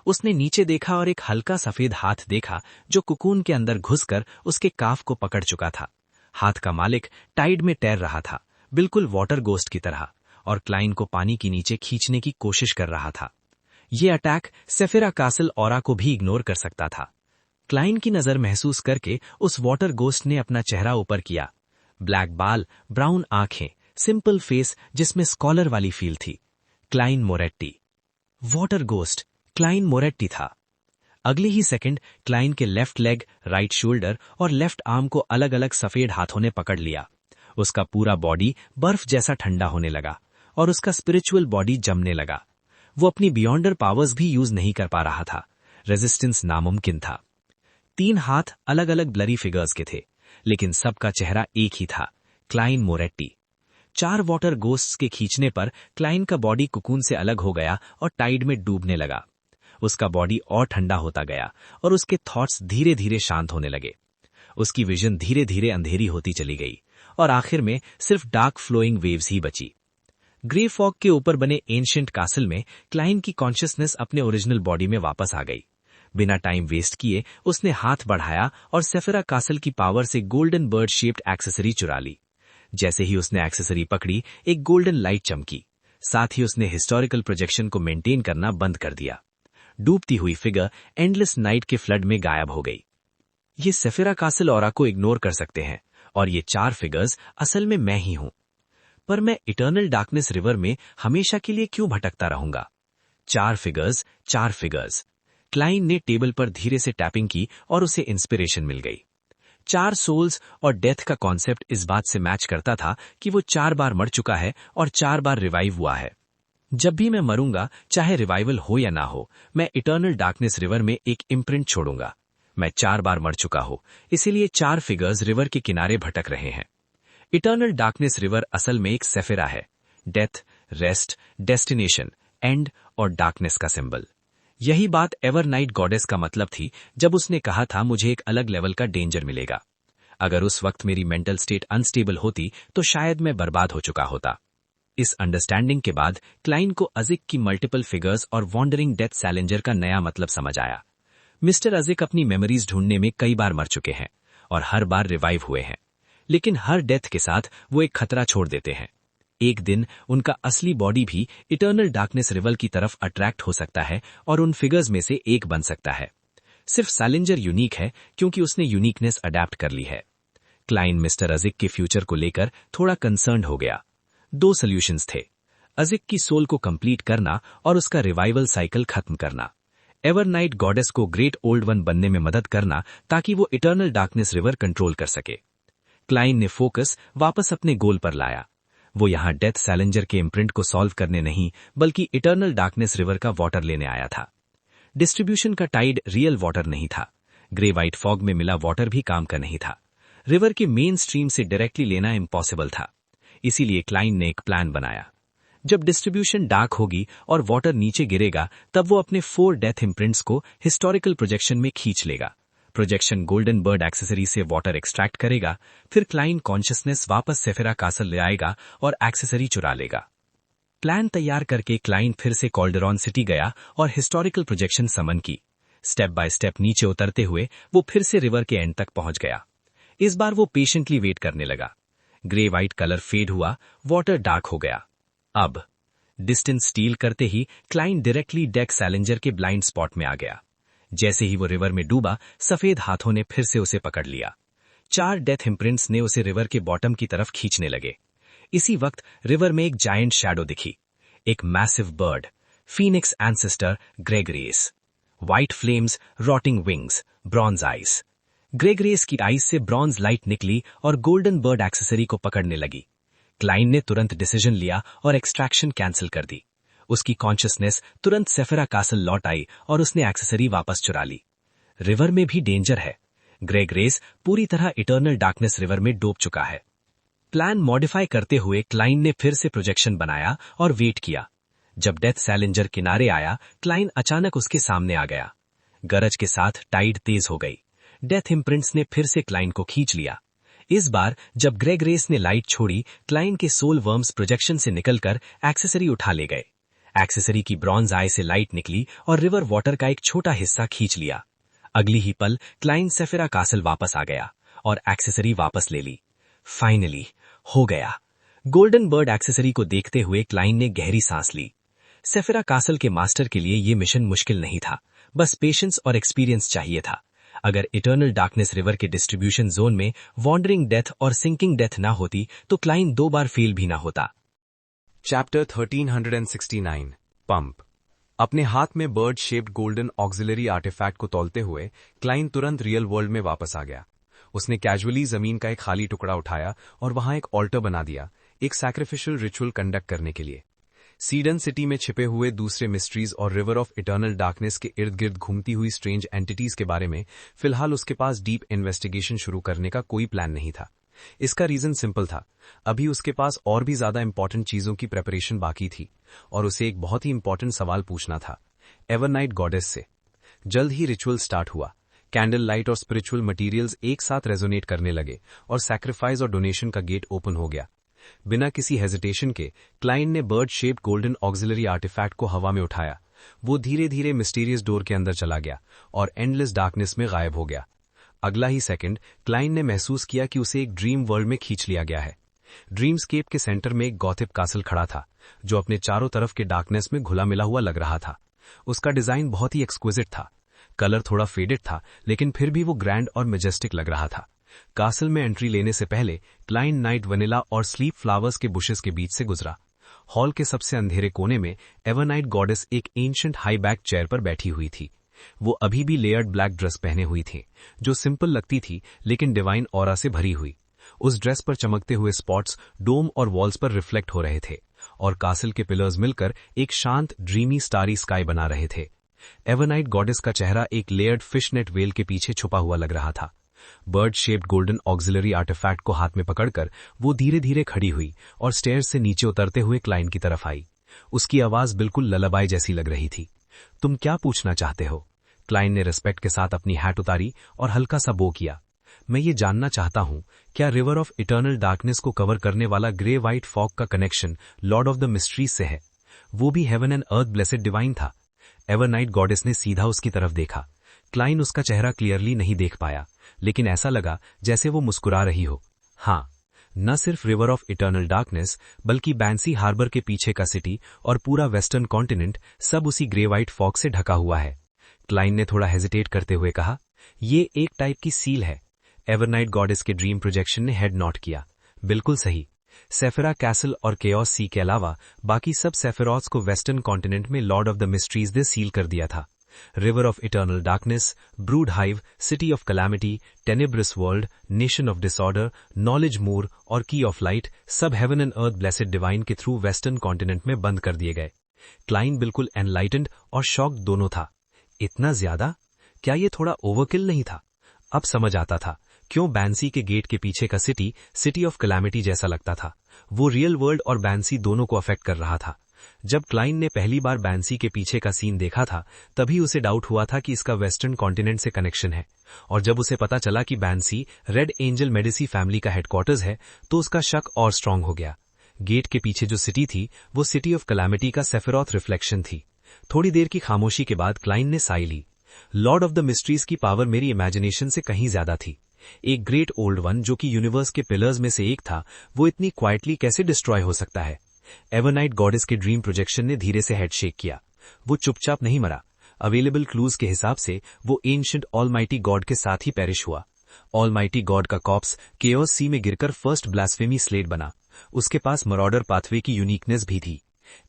उसने नीचे देखा और एक हल्का सफेद हाथ देखा, जो कुकून के अंदर घुसकर उसके काफ को पकड़ चुका था। हाथ का मालिक टाइड में तैर रहा था, बिल्कुल वाटर गोस्ट की तरह, और क्लाइन को पानी के नीचे खींचने की कोशिश कर रहा था। ये अटैक सेफिरा कासल ऑरा को भी इग्नोर कर सकता था। क्लाइन की नजर महसूस करके उस वाटर गोस्ट ने अपना चेहरा ऊपर किया। ब्लैक बाल, ब्राउन आंखें, सिंपल फेस जिसमें स्कॉलर वाली फील थी। क्लाइन मोरेट्टी। वाटर गोस्ट क्लाइन मोरेट्टी था। अगले ही सेकंड क्लाइन के लेफ्ट लेग, राइट शोल्डर और लेफ्ट आर्म को अलग अलग सफेद हाथों ने पकड़ लिया। उसका पूरा बॉडी बर्फ जैसा ठंडा होने लगा और उसका स्पिरिचुअल बॉडी जमने लगा। वो अपनी बियॉन्डर पावर्स भी यूज नहीं कर पा रहा था। रेजिस्टेंस नामुमकिन था। 3 हाथ अलग अलग ब्लरी फिगर्स के थे, लेकिन सबका चेहरा एक ही था, क्लाइन मोरेट्टी। 4 वाटर गोस्ट्स के खींचने पर क्लाइन का बॉडी कुकून से अलग हो गया और टाइड में डूबने लगा। उसका बॉडी और ठंडा होता गया और उसके थॉट्स धीरे धीरे शांत होने लगे। उसकी विजन धीरे धीरे अंधेरी होती चली गई और आखिर में सिर्फ डार्क फ्लोइंग वेव्स ही बची। ग्रे फॉग के ऊपर बने एंशिएंट कासल में क्लाइन की कॉन्शियसनेस अपने ओरिजिनल बॉडी में वापस आ गई। बिना टाइम वेस्ट किए उसने हाथ बढ़ाया और सेफिरा कासल की पावर से गोल्डन बर्ड शेप्ड एक्सेसरी चुरा ली। जैसे ही उसने एक्सेसरी पकड़ी, एक गोल्डन लाइट चमकी। साथ ही उसने हिस्टोरिकल प्रोजेक्शन को मेंटेन करना बंद कर दिया। डूबती हुई फिगर एंडलेस नाइट के फ्लड में गायब हो गई। ये सेफिरा कासल ऑरा को इग्नोर कर सकते हैं और ये 4 फिगर्स असल में मैं ही हूं। पर मैं इटर्नल डार्कनेस रिवर में हमेशा के लिए क्यों भटकता रहूंगा? 4 फिगर्स। क्लाइन ने टेबल पर धीरे से टैपिंग की और उसे इंस्पिरेशन मिल गई। 4 सोल्स और डेथ का कॉन्सेप्ट इस बात से मैच करता था कि वो 4 बार मर चुका है और 4 बार रिवाइव हुआ है। जब भी मैं मरूंगा, चाहे रिवाइवल हो या ना हो, मैं इटर्नल डार्कनेस रिवर में एक इम्प्रिंट छोड़ूंगा। मैं 4 बार मर चुका हूं, इसीलिए 4 फिगर्स रिवर के किनारे भटक रहे हैं। इटर्नल डार्कनेस रिवर असल में एक सेफिरा है। डेथ, रेस्ट, डेस्टिनेशन, एंड और डार्कनेस का सिंबल। यही बात एवरनाइट गॉडेस का मतलब थी जब उसने कहा था मुझे एक अलग लेवल का डेंजर मिलेगा। अगर उस वक्त मेरी मेंटल स्टेट अनस्टेबल होती तो शायद मैं बर्बाद हो चुका होता। इस अंडरस्टैंडिंग के बाद क्लाइन को अजिक की मल्टीपल फिगर्स और वॉन्डरिंग डेथ सैलेंजर का नया मतलब समझ आया। मिस्टर अजिक अपनी मेमोरीज ढूंढने में कई बार मर चुके हैं और हर बार रिवाइव हुए हैं, लेकिन हर डेथ के साथ वो एक खतरा छोड़ देते हैं। एक दिन उनका असली बॉडी भी इटर्नल डार्कनेस रिवर की तरफ अट्रैक्ट हो सकता है और उन फिगर्स में से एक बन सकता है। सिर्फ सैलेंजर यूनिक है क्योंकि उसने यूनिकनेस अडैप्ट कर ली है। क्लाइन मिस्टर अजिक के फ्यूचर को लेकर थोड़ा कंसर्न्ड हो गया। 2 सॉल्यूशंस थे, अजिक की सोल को कंप्लीट करना और उसका रिवाइवल साइकिल खत्म करना। एवरनाइट गॉडेस को ग्रेट ओल्ड वन बनने में मदद करना ताकि वो इटर्नल डार्कनेस रिवर कंट्रोल कर सके। क्लाइन ने फोकस वापस अपने गोल पर लाया। वो यहां डेथ सैलेंजर के इम्प्रिंट को सॉल्व करने नहीं, बल्कि इटर्नल डार्कनेस रिवर का वाटर लेने आया था। डिस्ट्रीब्यूशन का टाइड रियल वाटर नहीं था। ग्रे व्हाइट फॉग में मिला वाटर भी काम का नहीं था। रिवर के मेन स्ट्रीम से डायरेक्टली लेना इम्पॉसिबल था। इसीलिए क्लाइन ने एक प्लान बनाया। जब डिस्ट्रीब्यूशन डार्क होगी और वाटर नीचे गिरेगा, तब वो अपने 4 डेथ इम्प्रिंट्स को हिस्टोरिकल प्रोजेक्शन में खींच लेगा। प्रोजेक्शन गोल्डन बर्ड एक्सेसरी से वाटर एक्सट्रैक्ट करेगा, फिर क्लाइन कॉन्शियसनेस वापस सेफिरा कासल ले आएगा और एक्सेसरी चुरा लेगा। प्लान तैयार करके क्लाइन फिर से कॉल्डरॉन सिटी गया और हिस्टोरिकल प्रोजेक्शन समन की। स्टेप बाय स्टेप नीचे उतरते हुए वो फिर से रिवर के एंड तक पहुंच गया। इस बार वो पेशेंटली वेट करने लगा। ग्रे व्हाइट कलर फेड हुआ, वाटर डार्क हो गया। अब डिस्टेंस स्टील करते ही क्लाइन डायरेक्टली डेक सैलेंजर के ब्लाइंड स्पॉट में आ गया। जैसे ही वो रिवर में डूबा, सफेद हाथों ने फिर से उसे पकड़ लिया। 4 डेथ इम्प्रिंट्स ने उसे रिवर के बॉटम की तरफ खींचने लगे। इसी वक्त रिवर में एक जायंट शैडो दिखी, एक massive bird, phoenix ancestor Gregrace. White flames, rotting wings, bronze eyes. Gregrace की आइज से ब्रॉन्ज लाइट निकली और गोल्डन बर्ड एक्सेसरी को पकड़ने लगी। क्लाइन ने तुरंत डिसीजन लिया और एक्सट्रैक्शन कैंसिल कर दी। उसकी कॉन्शियसनेस तुरंत सेफिरा कासल लौट आई और उसने एक्सेसरी वापस चुरा ली। रिवर में भी डेंजर है। ग्रेगरेस पूरी तरह इटर्नल डार्कनेस रिवर में डूब चुका है। प्लान मॉडिफाई करते हुए क्लाइन ने फिर से प्रोजेक्शन बनाया और वेट किया। जब डेथ सैलेंजर किनारे आया, क्लाइन अचानक उसके सामने आ गया। गरज के साथ टाइड तेज हो गई। डेथ इम्प्रिंट्स ने फिर से क्लाइन को खींच लिया। इस बार जब ग्रेगरेस ने लाइट छोड़ी, क्लाइन के सोल वर्म्स प्रोजेक्शन से निकलकर एक्सेसरी उठा ले गए। एक्सेसरी की ब्रॉन्ज आई से लाइट निकली और रिवर वाटर का एक छोटा हिस्सा खींच लिया। अगली ही पल क्लाइन सेफिरा कासल वापस आ गया और एक्सेसरी वापस ले ली। फाइनली हो गया। गोल्डन बर्ड एक्सेसरी को देखते हुए क्लाइन ने गहरी सांस ली। सेफिरा कासल के मास्टर के लिए ये मिशन मुश्किल नहीं था, बस पेशेंस और एक्सपीरियंस चाहिए था। अगर इटर्नल डार्कनेस रिवर के डिस्ट्रीब्यूशन जोन में वॉन्डरिंग डेथ और सिंकिंग डेथ ना होती तो क्लाइन 2 बार फेल भी ना होता। Chapter 1369 pump. अपने हाथ में bird shaped golden auxiliary artifact को तौलते हुए क्लाइन तुरंत रियल वर्ल्ड में वापस आ गया। उसने कैजुअली जमीन का एक खाली टुकड़ा उठाया और वहां एक ऑल्टर बना दिया, एक सैक्रिफिशियल रिचुअल कंडक्ट करने के लिए। सीडन सिटी में छिपे हुए दूसरे मिस्ट्रीज और रिवर ऑफ इटर्नल डार्कनेस के इर्द गिर्द घूमती हुई स्ट्रेंज एंटिटीज के बारे में फिलहाल उसके पास डीप इन्वेस्टिगेशन शुरू करने का कोई प्लान नहीं था। इसका रीजन सिंपल था, अभी उसके पास और भी ज्यादा इंपॉर्टेंट चीजों की प्रेपरेशन बाकी थी और उसे एक बहुत ही इंपॉर्टेंट सवाल पूछना था एवरनाइट गॉडेस से। जल्द ही रिचुअल स्टार्ट हुआ। कैंडल लाइट और स्पिरिचुअल मटेरियल्स एक साथ रेजोनेट करने लगे और सैक्रिफाइस और डोनेशन का गेट ओपन हो गया। बिना किसी हेजिटेशन के क्लाइन ने bird shaped golden auxiliary artifact को हवा में उठाया। वो धीरे धीरे मिस्टीरियस डोर के अंदर चला गया और एंडलेस डार्कनेस में गायब हो गया। अगला ही सेकंड क्लाइन ने महसूस किया कि उसे एक ड्रीम वर्ल्ड में खींच लिया गया है। ड्रीमस्केप के सेंटर में एक गॉथिक कासल खड़ा था जो अपने चारों तरफ के डार्कनेस में घुला मिला हुआ लग रहा था। उसका डिजाइन बहुत ही एक्सक्विजिट था। कलर थोड़ा फेडेड था लेकिन फिर भी वो ग्रैंड और मेजेस्टिक लग रहा था। कासल में एंट्री लेने से पहले क्लाइन नाइट वनीला और स्लीप फ्लावर्स के बुशेस के बीच से गुजरा। हॉल के सबसे अंधेरे कोने में एवरनाइट गॉडेस एक एंशिएंट हाई बैक चेयर पर बैठी हुई थी। वो अभी भी लेयर्ड ब्लैक ड्रेस पहने हुई थी जो सिंपल लगती थी लेकिन डिवाइन ऑरा से भरी हुई। उस ड्रेस पर चमकते हुए स्पॉट्स डोम और वॉल्स पर रिफ्लेक्ट हो रहे थे और कासल के पिलर्स मिलकर एक शांत ड्रीमी स्टारी स्काई बना रहे थे। एवरनाइट गॉडेस का चेहरा एक लेयर्ड फिश नेट वेल के पीछे छुपा हुआ लग रहा था। Bird shaped golden auxiliary artifact को हाथ में पकड़कर वो धीरे धीरे खड़ी हुई और स्टेयर्स से नीचे उतरते हुए क्लाइन की तरफ आई। उसकी आवाज बिल्कुल ललबाई जैसी लग रही थी। तुम क्या पूछना चाहते हो? क्लाइन ने रिस्पेक्ट के साथ अपनी हैट उतारी और हल्का सा बो किया। मैं ये जानना चाहता हूं, क्या रिवर ऑफ इटर्नल डार्कनेस को कवर करने वाला ग्रे व्हाइट फॉग का connection Lord of the mysteries से है? वो भी haven and earth blessed divine था। एवरनाइट गॉडेस ने सीधा उसकी तरफ देखा। क्लाइन उसका चेहरा क्लियरली नहीं देख पाया लेकिन ऐसा लगा जैसे वो मुस्कुरा रही हो। हाँ, न सिर्फ रिवर ऑफ इटर्नल डार्कनेस बल्कि बैंसी हार्बर के पीछे का सिटी और पूरा वेस्टर्न कॉन्टिनेंट सब उसी ग्रे व्हाइट फॉग से ढका हुआ है। क्लाइन ने थोड़ा हेजिटेट करते हुए कहा, ये एक टाइप की सील है। एवरनाइट गॉडेस के ड्रीम प्रोजेक्शन ने हेड नॉट किया। बिल्कुल सही। सेफिरा कैसल और केओस सी के अलावा बाकी सब सेफिरॉट्स को वेस्टर्न कॉन्टिनेंट में लॉर्ड ऑफ द मिस्ट्रीज ने सील कर दिया था। River of eternal darkness, brood hive, city of calamity, tenebrous world, nation of disorder, knowledge moor और की ऑफ लाइट सब heaven and earth blessed divine के through western continent में बंद कर दिए गए। क्लाइन बिल्कुल एनलाइटेंड और शॉक्ड दोनों था। इतना ज्यादा? क्या ये थोड़ा ओवरकिल नहीं था? अब समझ आता था क्यों बैंसी के गेट के पीछे का सिटी ऑफ कैलामिटी जैसा लगता था। वो रियल वर्ल्ड और बैंसी दोनों को अफेक्ट कर रहा था। जब क्लाइन ने पहली बार बैंसी के पीछे का सीन देखा था तभी उसे डाउट हुआ था कि इसका वेस्टर्न कॉन्टिनेंट से कनेक्शन है, और जब उसे पता चला कि Bansi red angel Medici family का हेडक्वार्टर्स है तो उसका शक और स्ट्रांग हो गया। गेट के पीछे जो सिटी थी वो सिटी ऑफ कैलामिटी का सेफिरॉथ रिफ्लेक्शन थी। थोड़ी देर की खामोशी के बाद क्लाइन ने साई ली। लॉर्ड ऑफ द मिस्ट्रीज की पावर मेरी इमेजिनेशन से कहीं ज्यादा थी। एक ग्रेट ओल्ड वन जो कि यूनिवर्स के पिलर्स में से एक था, वो इतनी क्वाइटली कैसे डिस्ट्रॉय हो सकता है? एवरनाइट गॉडेस के ड्रीम प्रोजेक्शन ने धीरे से हेड शेक किया। वो चुपचाप नहीं मरा। अवेलेबल क्लूज के हिसाब से वो एंशिएंट ऑलमाइटी गॉड के साथ ही पेरिश हुआ। ऑलमाइटी गॉड का कॉप्स केओस सी में गिरकर फर्स्ट ब्लास्फेमी स्लेट बना। उसके पास मरॉडर पाथवे की यूनिकनेस भी थी।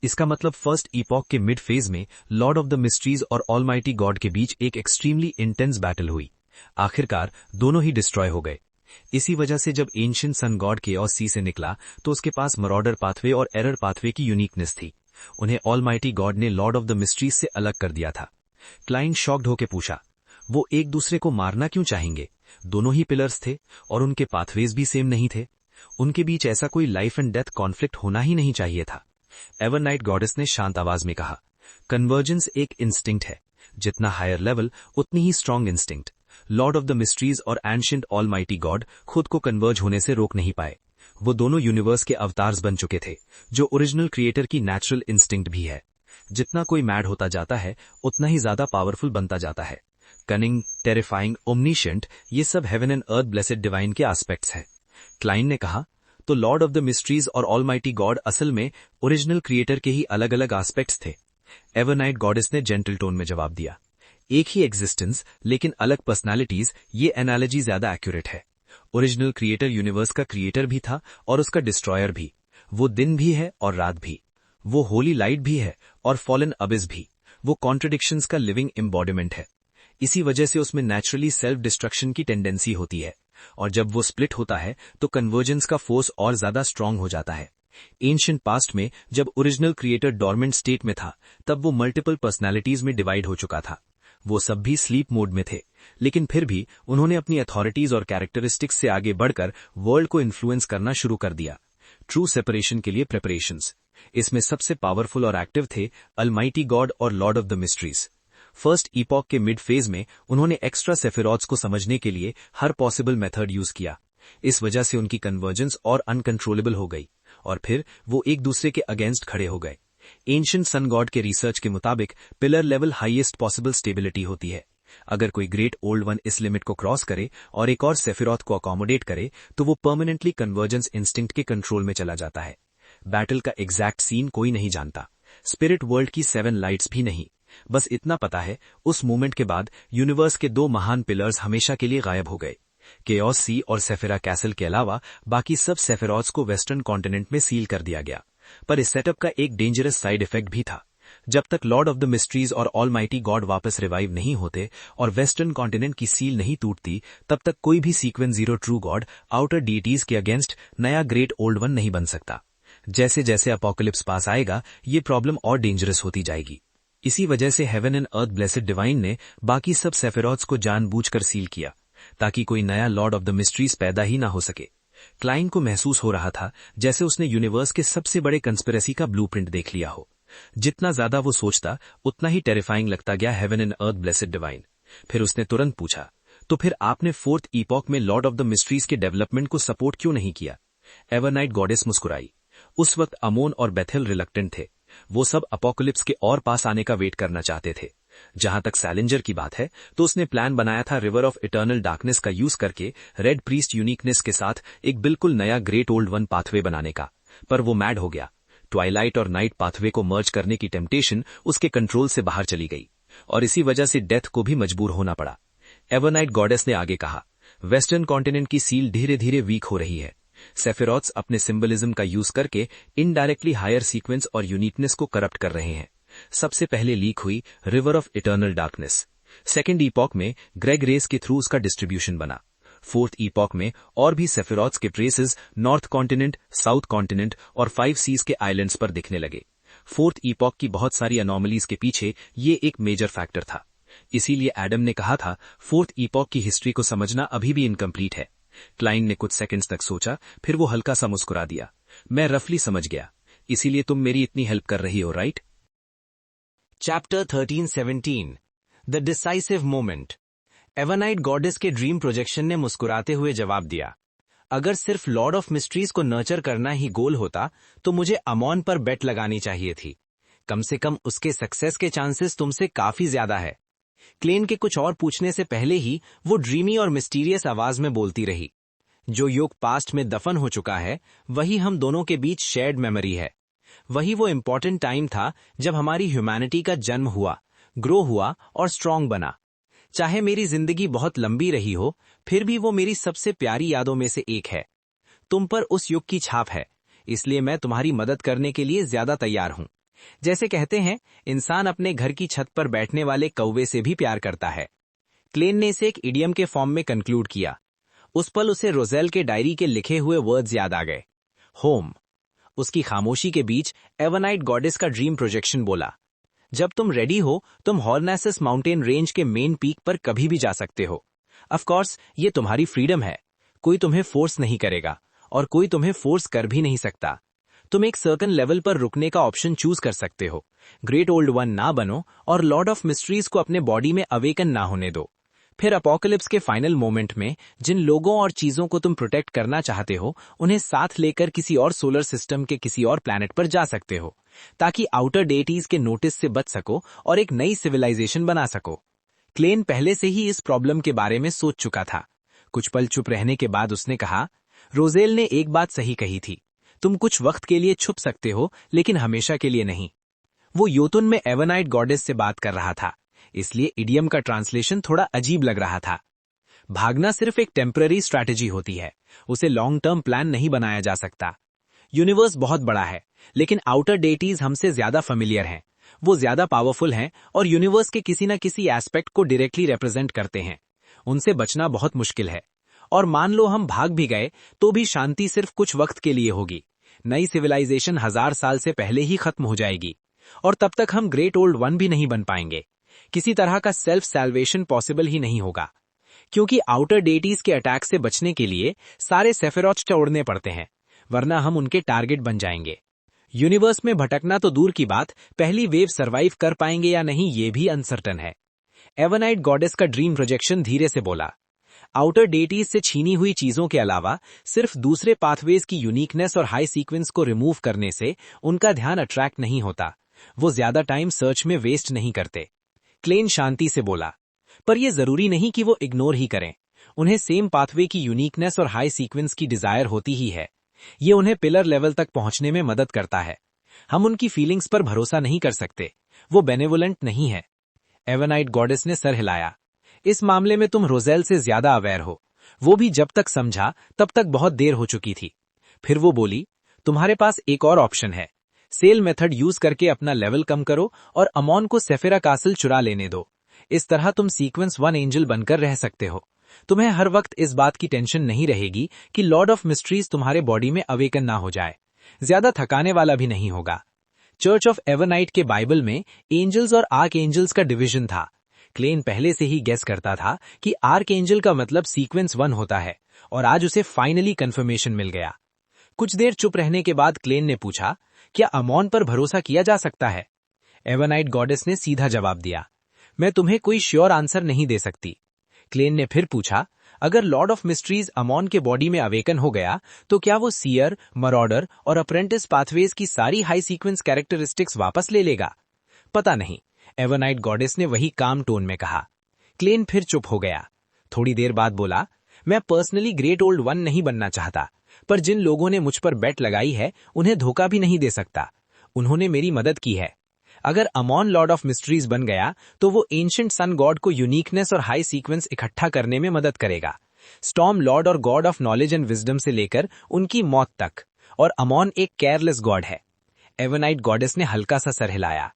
इसका मतलब फर्स्ट ईपॉक के मिड फेज में लॉर्ड ऑफ द मिस्ट्रीज और ऑलमाइटी गॉड के बीच एक एक्सट्रीमली इंटेंस बैटल हुई। आखिरकार दोनों ही डिस्ट्रॉय हो गए। इसी वजह से जब एंशिएंट सन गॉड केओस सी से निकला तो उसके पास मरॉडर पाथवे और एरर पाथवे की यूनिकनेस थी। उन्हें ऑलमाइटी गॉड ने लॉर्ड ऑफ द मिस्ट्रीज से अलग कर दिया था। क्लाइन शॉक्ड होकर पूछा, वो एक दूसरे को मारना क्यों चाहेंगे? दोनों ही पिलर्स थे और उनके पाथवेज भी सेम नहीं थे। उनके बीच ऐसा कोई लाइफ एंड डेथ कॉन्फ्लिक्ट होना ही नहीं चाहिए था। एवरनाइट गॉडेस ने शांत आवाज में कहा, कन्वर्जेंस एक इंस्टिंक्ट है। जितना हायर लेवल उतनी ही strong instinct. Lord of the mysteries और एंशिएंट ऑलमाइटी गॉड खुद को कन्वर्ज होने से रोक नहीं पाए। वो दोनों यूनिवर्स के अवतार्स बन चुके थे, जो ओरिजिनल क्रिएटर की नेचुरल इंस्टिंक्ट भी है। जितना कोई मैड होता जाता है उतना ही ज्यादा पावरफुल बनता जाता है। कनिंग, टेरिफाइंग, ओमनिशेंट, ये सब heaven and earth blessed divine के एस्पेक्ट्स हैं। क्लाइन ने कहा, तो लॉर्ड ऑफ द मिस्ट्रीज और ऑलमाइटी गॉड असल में ओरिजिनल क्रिएटर के ही अलग अलग एस्पेक्ट्स थे। एवरनाइट गॉडेस ने जेंटल टोन में जवाब दिया, एक ही एग्जिस्टेंस लेकिन अलग पर्सनालिटीज, ये एनालॉजी ज्यादा एक्यूरेट है। ओरिजिनल क्रिएटर यूनिवर्स का क्रिएटर भी था और उसका डिस्ट्रॉयर भी। वो दिन भी है और रात भी। वो होली लाइट भी है और फॉलन अबिस भी। वो कॉन्ट्रडिक्शंस का लिविंग एम्बॉडीमेंट है। इसी वजह से उसमें नेचुरली सेल्फ डिस्ट्रक्शन की टेंडेंसी होती है, और जब वो स्प्लिट होता है तो कन्वर्जेंस का फोर्स और ज्यादा स्ट्रांग हो जाता है। एंशिएंट पास्ट में जब ओरिजिनल क्रिएटर डॉर्मेंट स्टेट में था तब वो मल्टीपल पर्सनालिटीज में डिवाइड हो चुका था। वो सब भी स्लीप मोड में थे, लेकिन फिर भी उन्होंने अपनी अथॉरिटीज और कैरेक्टरिस्टिक्स से आगे बढ़कर वर्ल्ड को इन्फ्लुएंस करना शुरू कर दिया। ट्रू सेपरेशन के लिए प्रिपरेशंस। इसमें सबसे पावरफुल और एक्टिव थे अलमाइटी गॉड और Lord of the mysteries. First epoch के मिड फेज में उन्होंने एक्स्ट्रा सेफिरॉट्स को समझने के लिए हर पॉसिबल मेथड यूज किया। इस वजह से उनकी कन्वर्जेंस और अनकंट्रोलेबल हो गई और फिर वो एक दूसरे के अगेंस्ट खड़े हो गए। एंशिएंट सन गॉड के रिसर्च के मुताबिक pillar level highest possible stability होती है। अगर कोई ग्रेट ओल्ड वन इस लिमिट को क्रॉस करे और एक और सेफिरॉथ को अकोमोडेट करे तो वो परमानेंटली कन्वर्जेंस इंस्टिंक्ट के कंट्रोल में चला जाता है। बैटल का एग्जैक्ट सीन कोई नहीं जानता, स्पिरिट वर्ल्ड की 7 लाइट्स भी नहीं। बस इतना पता है उस मूवमेंट के बाद यूनिवर्स के 2 महान पिलर्स हमेशा के लिए गायब हो गए। केओस सी और सेफिरा कैसल के अलावा बाकी सब सेफिरॉथ्स को वेस्टर्न कॉन्टिनेंट में सील कर दिया गया। पर इस सेटअप का एक डेंजरस साइड इफेक्ट भी था। जब तक लॉर्ड ऑफ द मिस्ट्रीज और ऑलमाइटी गॉड वापस रिवाइव नहीं होते और वेस्टर्न कॉन्टिनेंट की सील नहीं टूटती, तब तक कोई भी sequence 0 true God outer deities के अगेंस्ट नया ग्रेट ओल्ड वन नहीं बन सकता। जैसे जैसे अपोकलिप्स पास आएगा ये प्रॉब्लम और डेंजरस होती जाएगी। इसी वजह से haven and earth blessed divine ने बाकी सब सेफिरॉथ्स को जानबूझकर सील किया ताकि कोई नया लॉर्ड ऑफ द मिस्ट्रीज पैदा ही ना हो सके। क्लाइन को महसूस हो रहा था जैसे उसने यूनिवर्स के सबसे बड़े कंस्पिरेसी का ब्लूप्रिंट देख लिया हो। जितना ज्यादा वो सोचता उतना ही टेरिफाइंग लगता गया haven and earth blessed divine. फिर उसने तुरंत पूछा, तो फिर आपने 4th ईपॉक में लॉर्ड ऑफ द मिस्ट्रीज के डेवलपमेंट को सपोर्ट क्यों नहीं किया? एवरनाइट गॉडेस मुस्कुराई। उस वक्त अमोन और बेथेल रिलक्टेंट थे। वो सब अपोकलिप्स के और पास आने का वेट करना चाहते थे। जहां तक सैलेंजर की बात है तो उसने प्लान बनाया था रिवर ऑफ इटर्नल डार्कनेस का यूज करके रेड प्रीस्ट यूनिकनेस के साथ एक बिल्कुल नया ग्रेट ओल्ड वन पाथवे बनाने का, पर वो मैड हो गया। ट्वाइलाइट और नाइट पाथवे को मर्ज करने की टेम्पटेशन उसके कंट्रोल से बाहर चली गई और इसी वजह से डेथ को भी मजबूर होना पड़ा। एवरनाइट गॉडेस ने आगे कहा, वेस्टर्न कॉन्टिनेंट की सील धीरे धीरे वीक हो रही है। सेफिरॉथ्स अपने सिंबलिज्म का यूज करके इनडायरेक्टली हायर सीक्वेंस और यूनिकनेस को करप्ट कर रहे हैं। सबसे पहले लीक हुई river of eternal darkness. 2nd epoch में ग्रेग रेस के थ्रू उसका डिस्ट्रीब्यूशन बना। 4th ईपॉक में और भी सेफिरॉथ्स के traces north continent, south continent और 5 सीज के आइलैंड्स पर दिखने लगे। 4th ईपॉक की बहुत सारी अनोमलीज के पीछे ये एक मेजर फैक्टर था। इसीलिए एडम ने कहा था 4th ईपॉक की हिस्ट्री को समझना अभी भी इनकम्प्लीट है। क्लाइन ने कुछ सेकंड्स तक सोचा, फिर वो हल्का सा मुस्कुरा दिया। मैं रफली समझ गया, इसीलिए तुम मेरी इतनी हेल्प कर रही हो, right? Chapter 13-17 the decisive moment. Evernight goddess के ड्रीम प्रोजेक्शन ने मुस्कुराते हुए जवाब दिया, अगर सिर्फ लॉर्ड ऑफ मिस्ट्रीज को नर्चर करना ही गोल होता तो मुझे अमोन पर बेट लगानी चाहिए थी। कम से कम उसके सक्सेस के चांसेस तुमसे काफी ज्यादा है। क्लेन के कुछ और पूछने से पहले ही वो ड्रीमी और मिस्टीरियस आवाज में बोलती रही, जो युग पास्ट में दफन हो चुका है वही हम दोनों के बीच शेयर्ड मेमोरी है। वही वो इम्पोर्टेंट टाइम था जब हमारी ह्यूमैनिटी का जन्म हुआ, ग्रो हुआ और स्ट्रांग बना। चाहे मेरी जिंदगी बहुत लंबी रही हो, फिर भी वो मेरी सबसे प्यारी यादों में से एक है। तुम पर उस युग की छाप है, इसलिए मैं तुम्हारी मदद करने के लिए ज्यादा तैयार हूं। जैसे कहते हैं, इंसान अपने घर की छत पर बैठने वाले कौवे से भी प्यार करता है। क्लेन ने इसे एक इडियम के फॉर्म में कंक्लूड किया। उस पल उसे रोजेल के डायरी के लिखे हुए वर्ड्स याद आ गए, होम। उसकी खामोशी के बीच एवरनाइट गॉडेस का ड्रीम प्रोजेक्शन बोला, जब तुम रेडी हो तुम हॉर्नेसस माउंटेन रेंज के मेन पीक पर कभी भी जा सकते हो। ऑफ कोर्स ये तुम्हारी फ्रीडम है, कोई तुम्हें फोर्स नहीं करेगा और कोई तुम्हें फोर्स कर भी नहीं सकता। तुम एक सर्टेन लेवल पर रुकने का ऑप्शन चूज कर सकते हो। ग्रेट ओल्ड वन ना बनो और लॉर्ड ऑफ मिस्ट्रीज को अपने बॉडी में अवेकन ना होने दो। फिर अपोकलिप्स के फाइनल मोमेंट में जिन लोगों और चीजों को तुम प्रोटेक्ट करना चाहते हो उन्हें साथ लेकर किसी और सोलर सिस्टम के किसी और प्लैनेट पर जा सकते हो, ताकि आउटर डेटीज के नोटिस से बच सको और एक नई सिविलाइजेशन बना सको। क्लेन पहले से ही इस प्रॉब्लम के बारे में सोच चुका था। कुछ पल चुप रहने के बाद उसने कहा, रोजेल ने एक बात सही कही थी, तुम कुछ वक्त के लिए छुप सकते हो लेकिन हमेशा के लिए नहीं। वो योतुन में एवरनाइट गॉडेस से बात कर रहा था, इसलिए इडियम का ट्रांसलेशन थोड़ा अजीब लग रहा था। भागना सिर्फ एक टेम्पररी स्ट्रैटेजी होती है, उसे लॉन्ग टर्म प्लान नहीं बनाया जा सकता। यूनिवर्स बहुत बड़ा है, लेकिन आउटर डेटीज हमसे ज्यादा फेमिलियर हैं। वो ज्यादा पावरफुल हैं और यूनिवर्स के किसी न किसी एस्पेक्ट को डायरेक्टली रिप्रेजेंट करते हैं। उनसे बचना बहुत मुश्किल है, और मान लो हम भाग भी गए तो भी शांति सिर्फ कुछ वक्त के लिए होगी। नई सिविलाइजेशन 1000 साल से पहले ही खत्म हो जाएगी और तब तक हम ग्रेट ओल्ड वन भी नहीं बन पाएंगे। किसी तरह का सेल्फ सैल्वेशन पॉसिबल ही नहीं होगा। क्योंकि आउटर डेटीज के अटैक से बचने के लिए सारे सेफिरॉथ छोड़ने पड़ते हैं, वरना हम उनके टारगेट बन जाएंगे। यूनिवर्स में भटकना तो दूर की बात, पहली वेव सरवाइव कर पाएंगे या नहीं ये भी अनसर्टन है। एवनाइट गॉडेस का ड्रीम प्रोजेक्शन धीरे से बोला। आउटर डेटीज से छीनी हुई चीजों के अलावा सिर्फ दूसरे पाथवेज की यूनिकनेस और हाई सीक्वेंस को रिमूव करने से उनका ध्यान अट्रैक्ट नहीं होता, वो ज्यादा टाइम सर्च में वेस्ट नहीं करते। क्लेन शांति से बोला, पर यह जरूरी नहीं कि वो इग्नोर ही करें। उन्हें सेम पाथवे की यूनिकनेस और हाई सीक्वेंस की डिजायर होती ही है। ये उन्हें पिलर लेवल तक पहुंचने में मदद करता है। हम उनकी फीलिंग्स पर भरोसा नहीं कर सकते, वो बेनेवोलेंट नहीं है। एवनाइट गॉडेस ने सर हिलाया। इस मामले में तुम रोजेल से ज्यादा अवेयर हो। वो भी जब तक समझा तब तक बहुत देर हो चुकी थी। फिर वो बोली, तुम्हारे पास एक और ऑप्शन है। सेल मेथड यूज करके अपना लेवल कम करो और अमॉन को सेफिरा कासल चुरा लेने दो। इस तरह तुम सीक्वेंस 1 एंजल बनकर रह सकते हो। तुम्हें हर वक्त इस बात की टेंशन नहीं रहेगी कि लॉर्ड ऑफ मिस्ट्रीज तुम्हारे बॉडी में अवेकन ना हो जाए। ज्यादा थकाने वाला भी नहीं होगा। चर्च ऑफ एवनाइट के बाइबल में एंजल्स और आर्क एंजल्स का डिवीजन था। क्लेन पहले से ही गेस करता था कि आर्क एंजल का मतलब सीक्वेंस 1 होता है, और आज उसे फाइनली कंफर्मेशन मिल गया। कुछ देर चुप रहने के बाद क्लेन ने पूछा, क्या अमॉन पर भरोसा किया जा सकता है? एवनाइट गॉडेस ने सीधा जवाब दिया, मैं तुम्हें कोई श्योर आंसर नहीं दे सकती। क्लेन ने फिर पूछा, अगर लॉर्ड ऑफ मिस्ट्रीज अमॉन के बॉडी में अवेकन हो गया तो क्या वो सीयर, मरॉडर और अप्रेंटिस पाथवेज की सारी हाई सीक्वेंस कैरेक्टरिस्टिक्स वापस ले लेगा? पता नहीं, एवनाइट गॉडेस ने वही काम टोन में कहा। क्लेन फिर चुप हो गया। थोड़ी देर बाद बोला, मैं पर्सनली ग्रेट ओल्ड वन नहीं बनना चाहता, पर जिन लोगों ने मुझ पर बेट लगाई है उन्हें धोखा भी नहीं दे सकता। उन्होंने मेरी मदद की है। अगर अमॉन लॉर्ड ऑफ मिस्ट्रीज बन गया तो वो एंशिएंट सन गॉड को यूनिकनेस और हाई सीक्वेंस इकट्ठा करने में मदद करेगा। स्टॉर्म लॉर्ड और god of knowledge and wisdom से लेकर उनकी मौत तक। और अमॉन एक केयरलेस गॉड है। एवनाइट गॉडेस ने हल्का सा सर हिलाया।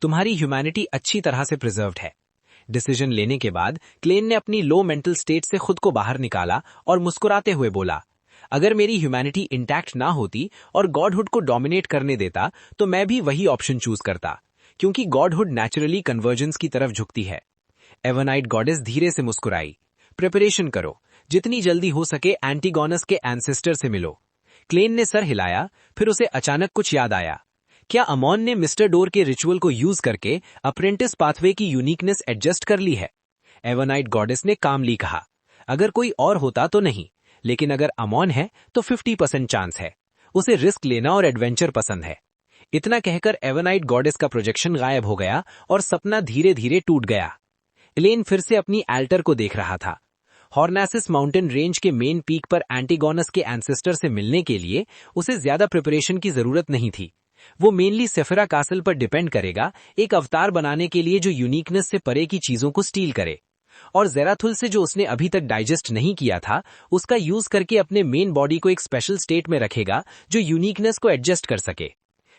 तुम्हारी ह्यूमैनिटी अच्छी तरह से प्रिजर्व्ड है। डिसीजन लेने के बाद क्लेन ने अपनी लो मेंटल स्टेट से खुद को बाहर निकाला और मुस्कुराते हुए बोला, अगर मेरी ह्यूमैनिटी इंटैक्ट ना होती और गॉडहुड को डोमिनेट करने देता तो मैं भी वही ऑप्शन चूज करता, क्योंकि गॉडहुड नेचुरली कन्वर्जेंस की तरफ झुकती है। एवनाइट गॉडेस धीरे से मुस्कुराई। प्रिपरेशन करो, जितनी जल्दी हो सके एंटीगोनस के एंसेस्टर से मिलो। क्लेन ने सर हिलाया। फिर उसे अचानक कुछ याद आया। क्या अमॉन ने मिस्टर डोर के रिचुअल को यूज करके अप्रेंटिस पाथवे की यूनिकनेस एडजस्ट कर ली है? एवनाइट गॉडेस ने कामली कहा, अगर कोई और होता तो नहीं, लेकिन अगर अमॉन है तो 50% चांस है। उसे रिस्क लेना और एडवेंचर पसंद है। इतना कहकर एवनाइट गॉडेस का प्रोजेक्शन गायब हो गया और सपना धीरे धीरे टूट गया। एलेन फिर से अपनी एल्टर को देख रहा था। हॉर्नासिस माउंटेन रेंज के मेन पीक पर एंटीगोनस के एंसेस्टर से मिलने के लिए उसे ज्यादा प्रिपरेशन की जरूरत नहीं थी। वो मेनली सेफिरा कासल पर डिपेंड करेगा, एक अवतार बनाने के लिए जो यूनिकनेस से परे की चीजों को स्टील करे, और जेराथुल से जो उसने अभी तक डाइजेस्ट नहीं किया था उसका यूज करके अपने मेन बॉडी को एक स्पेशल स्टेट में रखेगा जो यूनिकनेस को एडजस्ट कर सके।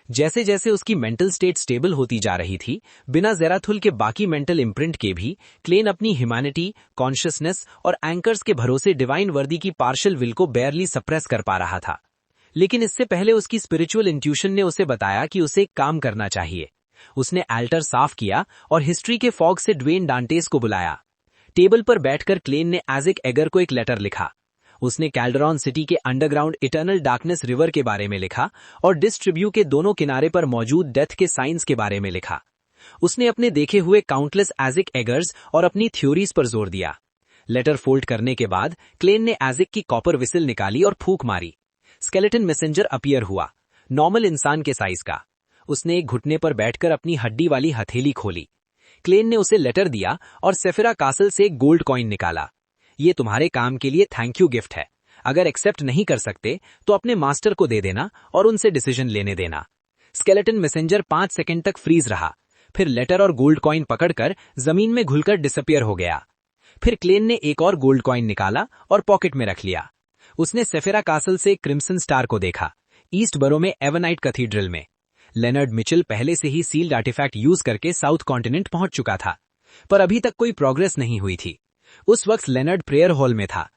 जैसे जैसे उसकी मेंटल स्टेट स्टेबल होती जा रही थी, बिना जेराथुल के बाकी मेंटल इम्प्रिंट के भी क्लेन अपनी ह्यूमैनिटी, कॉन्शियसनेस और एंकर्स के भरोसे डिवाइन वर्दी की पार्शियल विल को बेयरली सप्रेस कर पा रहा था। लेकिन इससे पहले उसकी स्पिरिचुअल इंट्यूशन ने उसे बताया कि उसे एक काम करना चाहिए। उसने एल्टर साफ किया और हिस्ट्री के फॉग से ड्वेन डांटेस को बुलाया। टेबल पर बैठकर क्लेन ने एजिक एगर को एक लेटर लिखा। उसने कैल्डरॉन सिटी के अंडरग्राउंड इटर्नल डार्कनेस रिवर के बारे में लिखा और डिस्ट्रीब्यू के दोनों किनारे पर मौजूद डेथ के साइंस के बारे में लिखा। उसने अपने देखे हुए काउंटलेस एजिक एगर्स और अपनी थ्योरीज पर जोर दिया। लेटर फोल्ड करने के बाद क्लेन ने एजिक की कॉपर विसिल निकाली और फूंक मारी। स्केलेटन मैसेंजर अपीयर हुआ, नॉर्मल इंसान के साइज का। उसने एक घुटने पर बैठकर अपनी हड्डी वाली हथेली खोली। क्लेन ने उसे लेटर दिया और सेफिरा कासल से एक गोल्ड कॉइन निकाला। ये तुम्हारे काम के लिए थैंक यू गिफ्ट है। अगर एक्सेप्ट नहीं कर सकते तो अपने मास्टर को दे देना और उनसे डिसीजन लेने देना। स्केलेटन मैसेंजर 5 सेकंड तक फ्रीज रहा, फिर लेटर और गोल्ड कॉइन पकड़कर जमीन में घुलकर डिसअपियर हो गया। फिर क्लेन ने एक और गोल्ड कॉइन निकाला और पॉकेट में रख लिया। उसने सेफिरा कासल से क्रिम्सन स्टार को देखा, ईस्ट बरो में एवनाइट कैथीड्रल में। लेनर्ड मिचेल पहले से ही सील्ड आर्टिफैक्ट यूज करके साउथ कॉन्टिनेंट पहुंच चुका था, पर अभी तक कोई प्रोग्रेस नहीं हुई थी। उस वक्त लेनर्ड प्रेयर हॉल में था।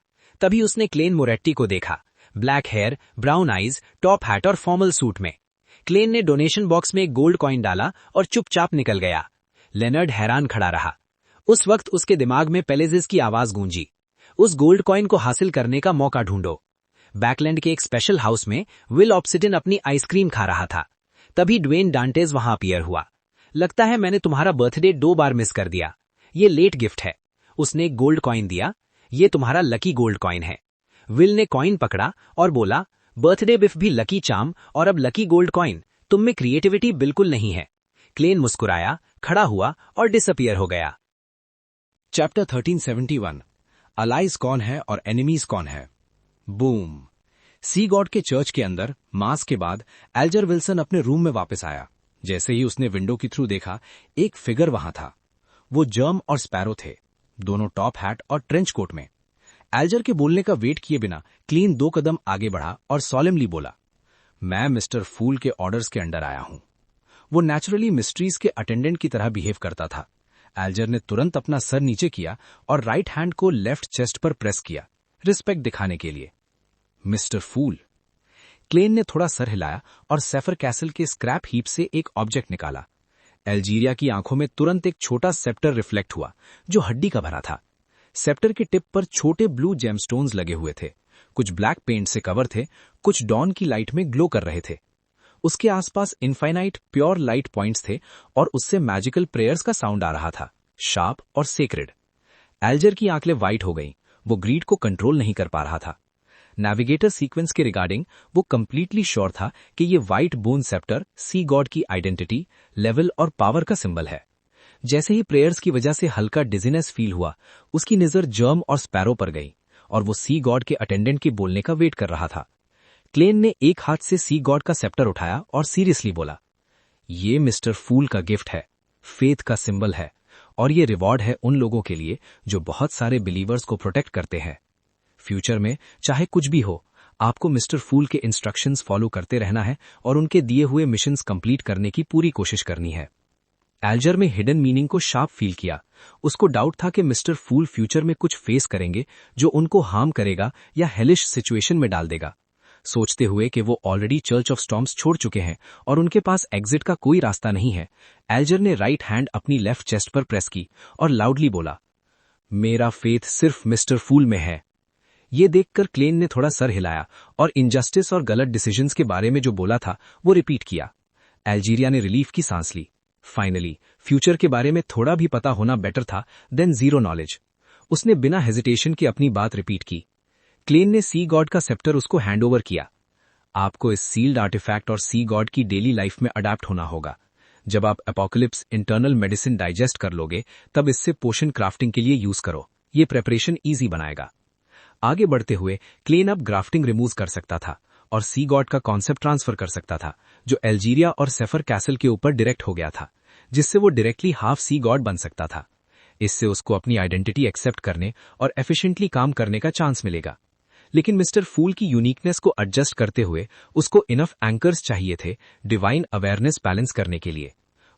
तभी उसने क्लेन मोरेट्टी को देखा, black hair, brown eyes, top hat और फॉर्मल सूट में। क्लेन ने डोनेशन बॉक्स में एक गोल्ड कॉइन डाला और चुपचाप निकल गया। लेनर्ड हैरान खड़ा रहा। उस वक्त उसके दिमाग में पेलेजिस की आवाज गूंजी, उस गोल्ड कॉइन को हासिल करने का मौका ढूंढो। बैकलैंड के एक स्पेशल हाउस में विल ऑब्सिडिन अपनी आइसक्रीम खा रहा था। तभी ड्वेन डांटेज वहां अपीयर हुआ। लगता है मैंने तुम्हारा बर्थडे 2 बार मिस कर दिया। ये लेट गिफ्ट है। उसने एक गोल्ड कॉइन दिया। ये तुम्हारा लकी गोल्ड कॉइन है। विल ने कॉइन पकड़ा और बोला, बर्थडे बिफ भी लकी चार्म और अब लकी गोल्ड कॉइन। तुम में क्रिएटिविटी बिल्कुल नहीं है। क्लेन मुस्कुराया, खड़ा हुआ और डिसअपीयर हो गया। चैप्टर 1371 अलाइज कौन है और एनिमीज कौन है। बूम। सी गॉड के चर्च के अंदर मास के बाद एल्जर विल्सन अपने रूम में वापस आया। जैसे ही उसने विंडो के थ्रू देखा, एक फिगर वहां था। वो जर्म और स्पैरो थे, दोनों टॉप हैट और ट्रेंच कोट में। एल्जर के बोलने का वेट किए बिना क्लीन 2 कदम आगे बढ़ा और सॉलेमली बोला, मैं मिस्टर फूल के ऑर्डर्स के अंडर आया हूं। वो नेचुरली मिस्ट्रीज के अटेंडेंट की तरह बिहेव करता था। एल्जर ने तुरंत अपना सर नीचे किया और राइट हैंड को लेफ्ट चेस्ट पर प्रेस किया, रिस्पेक्ट दिखाने के लिए। मिस्टर फूल। क्लेन ने थोड़ा सर हिलाया और सेफर कैसल के स्क्रैप हीप से एक ऑब्जेक्ट निकाला। एल्जीरिया की आंखों में तुरंत एक छोटा सेप्टर रिफ्लेक्ट हुआ, जो हड्डी का भरा था। सेप्टर के टिप पर छोटे ब्लू जेमस्टोन्स लगे हुए थे। कुछ ब्लैक पेंट से कवर थे, कुछ डॉन की लाइट में ग्लो कर रहे थे। उसके आसपास इनफाइनाइट प्योर लाइट पॉइंट्स थे और उससे मैजिकल प्रेयर्स का साउंड आ रहा था, शार्प और सेक्रेड। एल्जर की आंखें वाइट हो गईं। वो ग्रीड को कंट्रोल नहीं कर पा रहा था। नेविगेटर सीक्वेंस के रिगार्डिंग वो कंप्लीटली श्योर था कि ये व्हाइट बोन सेप्टर सी गॉड की आइडेंटिटी, लेवल और पावर का सिंबल है। जैसे ही प्रेयर्स की वजह से हल्का डिजीनेस फील हुआ, उसकी नजर जर्म और स्पैरो पर गई और वो सी गॉड के अटेंडेंट के बोलने का वेट कर रहा था। क्लेन ने एक हाथ से सी गॉड का सेप्टर उठाया और सीरियसली बोला, ये मिस्टर फूल का गिफ्ट है, फेथ का सिंबल है और ये रिवॉर्ड है उन लोगों के लिए जो बहुत सारे बिलीवर्स को प्रोटेक्ट करते हैं। फ्यूचर में चाहे कुछ भी हो, आपको मिस्टर फूल के इंस्ट्रक्शंस फॉलो करते रहना है और उनके दिए हुए मिशंस कंप्लीट करने की पूरी कोशिश करनी है। एल्जर में हिडन मीनिंग को शार्प फील किया। उसको डाउट था कि मिस्टर फूल फ्यूचर में कुछ फेस करेंगे जो उनको हार्म करेगा या हेलिश सिचुएशन में डाल देगा। सोचते हुए कि वो ऑलरेडी चर्च ऑफ स्टॉर्म्स छोड़ चुके हैं और उनके पास एग्जिट का कोई रास्ता नहीं है, एल्जर ने राइट हैंड अपनी लेफ्ट चेस्ट पर प्रेस की और लाउडली बोला, मेरा फेथ सिर्फ मिस्टर फूल में है। ये देखकर क्लेन ने थोड़ा सर हिलाया और इनजस्टिस और गलत डिसीजंस के बारे में जो बोला था वो रिपीट किया। एल्जीरिया ने रिलीफ की सांस ली। फाइनली फ्यूचर के बारे में थोड़ा भी पता होना बेटर था देन जीरो नॉलेज। उसने बिना हेजिटेशन के अपनी बात रिपीट की। क्लेन ने सी गॉड का सेप्टर उसको हैंडओवर किया। आपको इस सील्ड आर्टिफैक्ट और सी गॉड की डेली लाइफ में अडैप्ट होना होगा। जब आप एपोकलिप्स इंटरनल मेडिसिन डाइजेस्ट कर लोगे, तब इससे पोशन क्राफ्टिंग के लिए यूज करो। ये प्रेपरेशन ईजी बनाएगा। आगे बढ़ते हुए क्लेन अब ग्राफ्टिंग रिमूव कर सकता था और सी गॉड का कॉन्सेप्ट ट्रांसफर कर सकता था, जो एल्जीरिया और सेफर कैसल के ऊपर डायरेक्ट हो गया था, जिससे वो डायरेक्टली हाफ सी गॉड बन सकता था। इससे उसको अपनी आइडेंटिटी एक्सेप्ट करने और एफिशिएंटली काम करने का चांस मिलेगा। लेकिन मिस्टर फूल की यूनिकनेस को एडजस्ट करते हुए उसको इनफ एंकर्स चाहिए थे डिवाइन अवेयरनेस बैलेंस करने के लिए।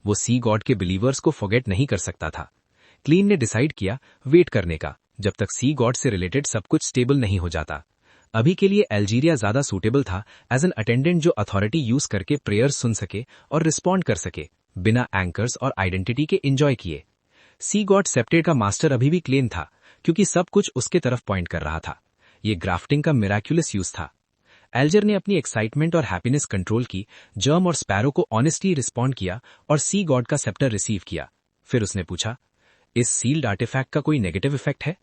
वो सी गॉड के बिलीवर्स को फॉरगेट नहीं कर सकता था। क्लीन ने डिसाइड किया वेट करने का, जब तक सी गॉड से रिलेटेड सब कुछ स्टेबल नहीं हो जाता। अभी के लिए एल्जीरिया ज्यादा सूटेबल था एज एन अटेंडेंट जो अथॉरिटी यूज करके प्रेयर्स सुन सके और रिस्पॉन्ड कर सके, बिना एंकर्स और आइडेंटिटी के एंजॉय किए। सी गॉड सेप्टेड का मास्टर अभी भी क्लेन था, क्योंकि सब कुछ उसके तरफ पॉइंट कर रहा था। ये ग्राफ्टिंग का मिराक्युलस यूज था। एल्जर ने अपनी एक्साइटमेंट और हैप्पीनेस कंट्रोल की, जर्म और स्पैरो को ऑनेस्टली रिस्पॉन्ड किया और सी गॉड का सेप्टर रिसीव किया। फिर उसने पूछा, इस सील्ड आर्टिफैक्ट का कोई नेगेटिव इफेक्ट है?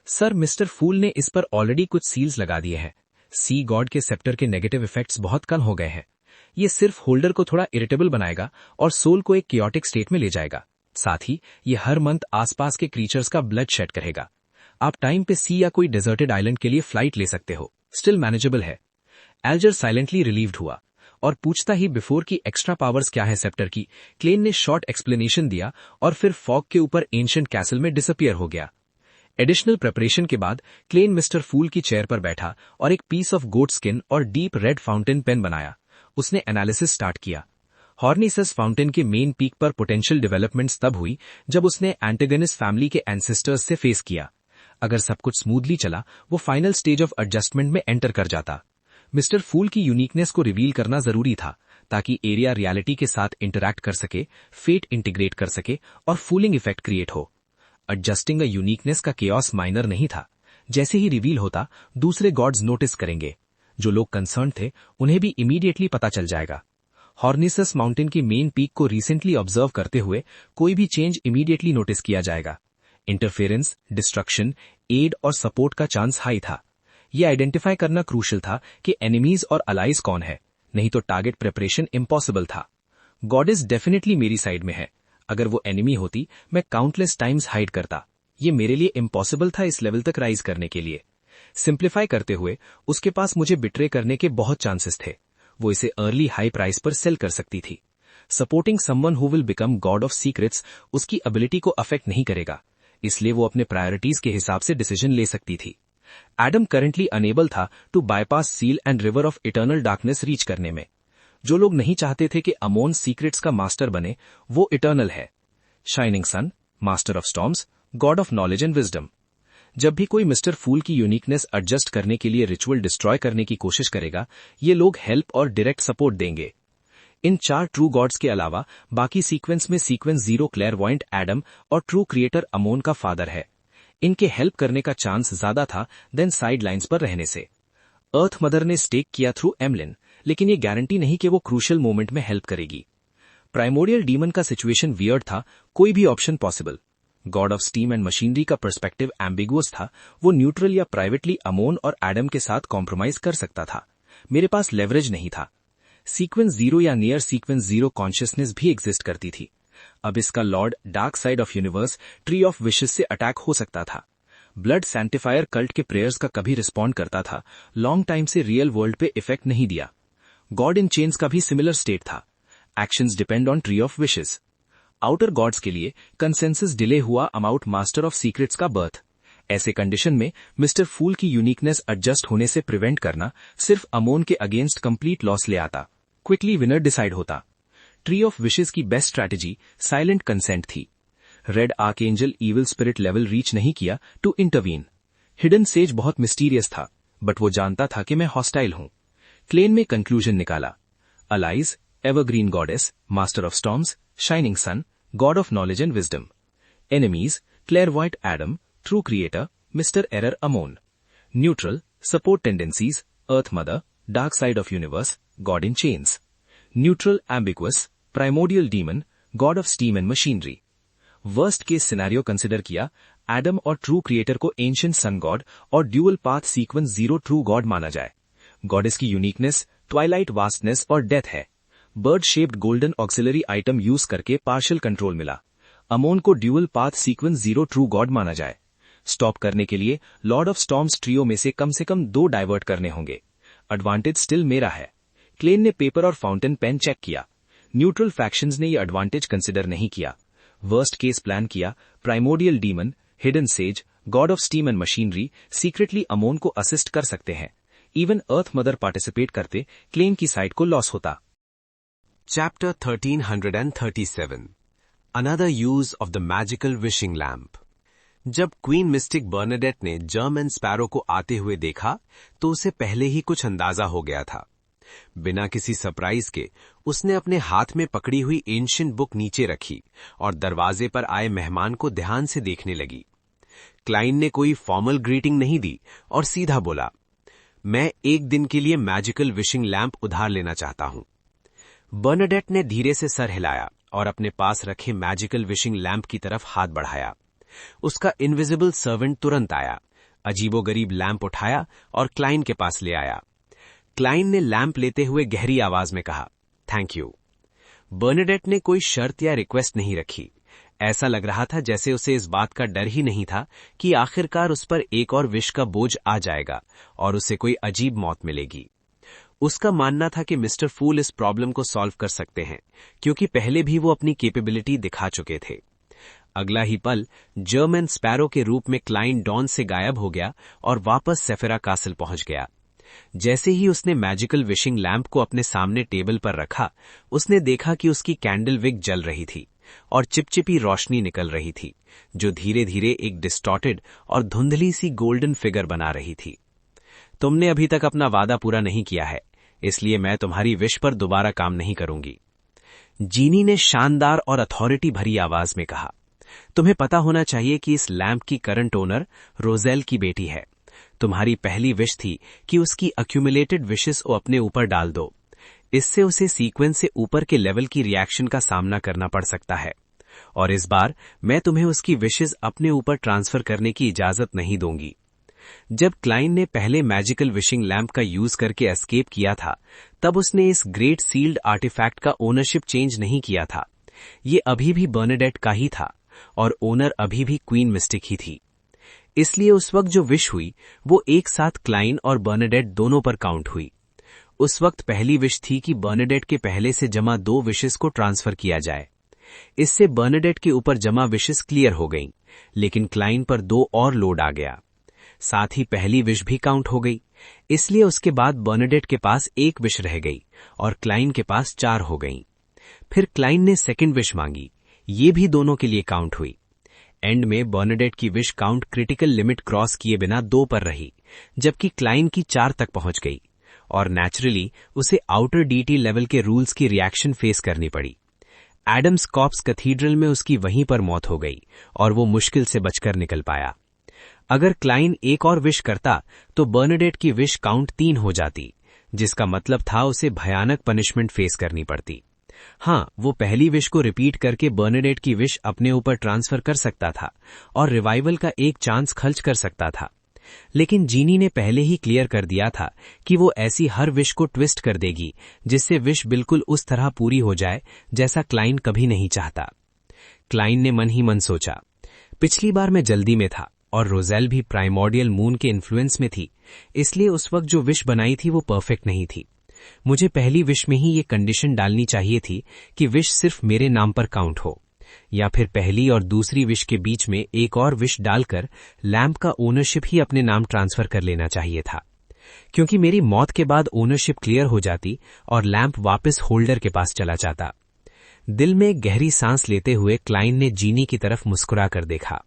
सर, मिस्टर फूल ने इस पर ऑलरेडी कुछ सील्स लगा दिए हैं। सी गॉड के सेप्टर के नेगेटिव इफेक्ट्स बहुत कम हो गए हैं। ये सिर्फ होल्डर को थोड़ा इरिटेबल बनाएगा और सोल को एक कियोटिक स्टेट में ले जाएगा। साथ ही ये हर मंथ आसपास के क्रीचर्स का ब्लड शेड करेगा। आप टाइम पे सी या कोई डेजर्टेड आइलैंड के लिए फ्लाइट ले सकते हो, स्टिल मैनेजेबल है। एल्जर साइलेंटली रिलीव्ड हुआ और पूछता ही बिफोर की एक्स्ट्रा पावर्स क्या है सेप्टर की, क्लेन ने शॉर्ट एक्सप्लेनेशन दिया और फिर फॉग के ऊपर एंशिएंट कैसल में डिसअपियर हो गया। एडिशनल प्रिपरेशन के बाद क्लेन मिस्टर फूल की चेयर पर बैठा और एक पीस ऑफ गोट स्किन और डीप रेड फाउंटेन पेन बनाया। उसने एनालिसिस स्टार्ट किया। हॉर्निसस फाउंटेन के मेन पीक पर पोटेंशियल डेवलपमेंट्स तब हुई जब उसने एंटेगनिस्ट फैमिली के एंसेस्टर्स से फेस किया। अगर सब कुछ स्मूथली चला, वो फाइनल स्टेज ऑफ एडजस्टमेंट में एंटर कर जाता। मिस्टर फूल की यूनिकनेस को रिवील करना जरूरी था ताकि एरिया रियलिटी के साथ इंटरैक्ट कर सके, फेट इंटीग्रेट कर सके और फूलिंग इफेक्ट क्रिएट हो। एडजस्टिंग अ यूनिकनेस का केओस माइनर नहीं था, जैसे ही रिवील होता दूसरे गॉड्स नोटिस करेंगे। जो लोग कंसर्न थे उन्हें भी इमीडिएटली पता चल जाएगा। हॉर्निसस माउंटेन की मेन पीक को रिसेंटली ऑब्जर्व करते हुए कोई भी चेंज इमीडिएटली नोटिस किया जाएगा। इंटरफेरेंस, डिस्ट्रक्शन, एड और सपोर्ट का चांस हाई था। यह आइडेंटिफाई करना क्रूशियल था कि एनिमीज और अलाइज कौन है, नहीं तो टारगेट प्रिपरेशन इम्पॉसिबल था। गॉडेस डेफिनेटली मेरी साइड में है। अगर वो एनिमी होती मैं काउंटलेस टाइम्स हाइड करता। ये मेरे लिए इम्पॉसिबल था इस लेवल तक राइज करने के लिए। सिंप्लीफाई करते हुए उसके पास मुझे बिट्रे करने के बहुत चांसेस थे। वो इसे अर्ली हाई प्राइस पर सेल कर सकती थी। Supporting someone who will become God of secrets उसकी एबिलिटी को अफेक्ट नहीं करेगा, इसलिए वो अपने प्रायोरिटीज के हिसाब से डिसीजन ले सकती थी। एडम करंटली अनेबल था to bypass seal and river of eternal darkness reach करने में। जो लोग नहीं चाहते थे कि अमोन सीक्रेट्स का मास्टर बने, वो इटर्नल है। Shining sun, master of storms, god of knowledge and wisdom. जब भी कोई मिस्टर फूल की यूनिकनेस एडजस्ट करने के लिए रिचुअल डिस्ट्रॉय करने की कोशिश करेगा, ये लोग हेल्प और डायरेक्ट सपोर्ट देंगे। इन 4 ट्रू गॉड्स के अलावा बाकी सीक्वेंस में सीक्वेंस 0 क्लेयरवॉयंट एडम और ट्रू क्रिएटर अमोन का फादर है। इनके हेल्प करने का चांस ज्यादा था देन साइड लाइन्स पर रहने से। अर्थ मदर ने स्टेक किया थ्रू एमलिन, लेकिन ये गारंटी नहीं कि वो क्रूशियल मोमेंट में हेल्प करेगी। प्राइमोरियल डीमन का सिचुएशन वियर्ड था, कोई भी option possible. God of steam and machinery का पर्सपेक्टिव एम्बिगुअस था। वो न्यूट्रल या प्राइवेटली अमोन और एडम के साथ कॉम्प्रोमाइज कर सकता था। मेरे पास लेवरेज नहीं था। सीक्वेंस 0 या नियर सीक्वेंस 0 कॉन्शियसनेस भी एग्जिस्ट करती थी। अब इसका lord dark side of universe tree of wishes से अटैक हो सकता था। ब्लड सैंटिफायर कल्ट के प्रेयर्स का कभी रिस्पॉन्ड करता था, लॉन्ग टाइम से रियल वर्ल्ड पे इफेक्ट नहीं दिया। गॉड इन चेन्स का भी सिमिलर स्टेट था। Actions depend on tree of wishes. Outer gods के लिए कंसेंसस डिले हुआ अमाउंट मास्टर ऑफ सीक्रेट्स का बर्थ। ऐसे कंडीशन में मिस्टर फूल की यूनिकनेस एडजस्ट होने से प्रिवेंट करना सिर्फ अमोन के अगेंस्ट कंप्लीट लॉस ले आता। क्विकली विनर डिसाइड होता। ट्री ऑफ विशेस की बेस्ट स्ट्रैटेजी साइलेंट कंसेंट थी। Red archangel evil spirit level reach नहीं किया टू इंटरवीन। हिडन सेज बहुत मिस्टीरियस था, बट वो जानता था कि मैं हॉस्टाइल हूं। क्लेन में कंक्लूजन निकाला। Allies, evergreen goddess, master of storms, shining sun, god of knowledge and wisdom. Enemies, clairvoyant Adam, true creator, mister error Amon. Neutral, support tendencies, earth mother, dark side of universe, god in chains. Neutral, ambiguous, primordial demon, god of steam and machinery. Worst case scenario consider किया, Adam और true creator को ancient sun god और dual path sequence 0 true god माना जाए। Goddess की uniqueness Twilight vastness और death है। Bird shaped golden auxiliary item use करके पार्शियल कंट्रोल मिला। अमोन को dual path sequence 0 true god माना जाए। स्टॉप करने के लिए लॉर्ड ऑफ स्टॉर्म्स ट्रियो में से कम 2 डाइवर्ट करने होंगे। एडवांटेज स्टिल मेरा है। क्लेन ने पेपर और फाउंटेन पेन चेक किया। न्यूट्रल फैक्शंस ने यह एडवांटेज कंसिडर नहीं किया। वर्स्ट केस प्लान किया, primordial demon, hidden sage, god of steam and machinery secretly Amon को असिस्ट कर सकते हैं। इवन अर्थ मदर पार्टिसिपेट करते, क्लेन की साइड को लॉस होता। Chapter 1337 Another use of the magical wishing lamp। जब क्वीन मिस्टिक बर्नाडेट ने जर्म एंड स्पैरो को आते हुए देखा तो उसे पहले ही कुछ अंदाजा हो गया था। बिना किसी सरप्राइज के उसने अपने हाथ में पकड़ी हुई एंशिएंट बुक नीचे रखी और दरवाजे पर आए मेहमान को ध्यान से देखने लगी। क्लाइन ने कोई फॉर्मल ग्रीटिंग नहीं दी और सीधा बोला, मैं एक दिन के लिए मैजिकल विशिंग लैंप उधार लेना चाहता हूं। बर्नाडेट ने धीरे से सर हिलाया और अपने पास रखे मैजिकल विशिंग लैंप की तरफ हाथ बढ़ाया। उसका इनविजिबल सर्वेंट तुरंत आया, अजीबोगरीब लैंप उठाया और क्लाइन के पास ले आया। क्लाइन ने लैंप लेते हुए गहरी आवाज में कहा, थैंक यू। बर्नाडेट ने कोई शर्त या रिक्वेस्ट नहीं रखी। ऐसा लग रहा था जैसे उसे इस बात का डर ही नहीं था कि आखिरकार उस पर एक और विश का बोझ आ जाएगा और उसे कोई अजीब मौत मिलेगी। उसका मानना था कि मिस्टर फूल इस प्रॉब्लम को सॉल्व कर सकते हैं, क्योंकि पहले भी वो अपनी कैपेबिलिटी दिखा चुके थे। अगला ही पल जर्मन स्पैरो के रूप में क्लाइन डॉन से गायब हो गया और वापस सेफेरा कासल पहुंच गया। जैसे ही उसने मैजिकल विशिंग लैंप को अपने सामने टेबल पर रखा, उसने देखा कि उसकी कैंडल विक जल रही थी और चिपचिपी रोशनी निकल रही थी, जो धीरे धीरे एक डिस्टॉर्टेड और धुंधली सी गोल्डन फिगर बना रही थी। तुमने अभी तक अपना वादा पूरा नहीं किया है, इसलिए मैं तुम्हारी विश पर दोबारा काम नहीं करूंगी, जीनी ने शानदार और अथॉरिटी भरी आवाज में कहा। तुम्हें पता होना चाहिए कि इस लैंप की करंट ओनर रोजेल की बेटी है। तुम्हारी पहली विश थी कि उसकी अक्यूमुलेटेड विशेस वो अपने ऊपर डाल दो। इससे उसे सीक्वेंस से ऊपर के लेवल की रिएक्शन का सामना करना पड़ सकता है, और इस बार मैं तुम्हें उसकी विशेस अपने ऊपर ट्रांसफर करने की इजाजत नहीं दूंगी। जब क्लाइन ने पहले मैजिकल विशिंग लैंप का यूज करके एस्केप किया था, तब उसने इस ग्रेट सील्ड आर्टिफैक्ट का ओनरशिप चेंज नहीं किया था। ये अभी भी बर्नाडेट का ही था और ओनर अभी भी क्वीन मिस्टिक ही थी। इसलिए उस वक्त जो विश हुई वो एक साथ क्लाइन और बर्नाडेट दोनों पर काउंट हुई। उस वक्त पहली विश थी कि बर्नाडेट के पहले से जमा 2 विशेस को ट्रांसफर किया जाए। इससे बर्नाडेट के ऊपर जमा विशेस क्लियर हो गईं, लेकिन क्लाइन पर 2 और लोड आ गया। साथ ही पहली विश भी काउंट हो गई। इसलिए उसके बाद बर्नाडेट के पास 1 विश रह गई और क्लाइन के पास 4 हो गईं। फिर क्लाइन ने सेकंड विश मांगी, ये भी दोनों के लिए काउंट हुई। एंड में बर्नाडेट की wish count critical limit cross किए बिना 2 पर रही, जबकि क्लाइन की 4 तक पहुंच गई और नेचुरली उसे आउटर डीटी लेवल के रूल्स की रिएक्शन फेस करनी पड़ी। एडम्स कॉर्प्स कैथीड्रल में उसकी वहीं पर मौत हो गई और वो मुश्किल से बचकर निकल पाया। अगर क्लाइन एक और विश करता तो बर्नाडेट की विश काउंट 3 हो जाती, जिसका मतलब था उसे भयानक पनिशमेंट फेस करनी पड़ती। हाँ, वो पहली विश को रिपीट करके बर्नाडेट की विश अपने ऊपर ट्रांसफर कर सकता था और रिवाइवल का एक चांस खर्च कर सकता था, लेकिन जीनी ने पहले ही क्लियर कर दिया था कि वो ऐसी हर विश को ट्विस्ट कर देगी जिससे विश बिल्कुल उस तरह पूरी हो जाए जैसा क्लाइन कभी नहीं चाहता। क्लाइन ने मन ही मन सोचा, पिछली बार मैं जल्दी में था और रोजेल भी प्राइमोर्डियल मून के इन्फ्लुएंस में थी, इसलिए उस वक्त जो विश बनाई थी वो परफेक्ट नहीं थी। मुझे पहली विश में ही ये कंडीशन डालनी चाहिए थी कि विश सिर्फ मेरे नाम पर काउंट हो, या फिर पहली और दूसरी विश के बीच में एक और विश डालकर लैंप का ओनरशिप ही अपने नाम ट्रांसफर कर लेना चाहिए था, क्योंकि मेरी मौत के बाद ओनरशिप क्लियर हो जाती और लैंप वापस होल्डर के पास चला जाता। दिल में गहरी सांस लेते हुए क्लाइन ने जीनी की तरफ मुस्कुरा कर देखा।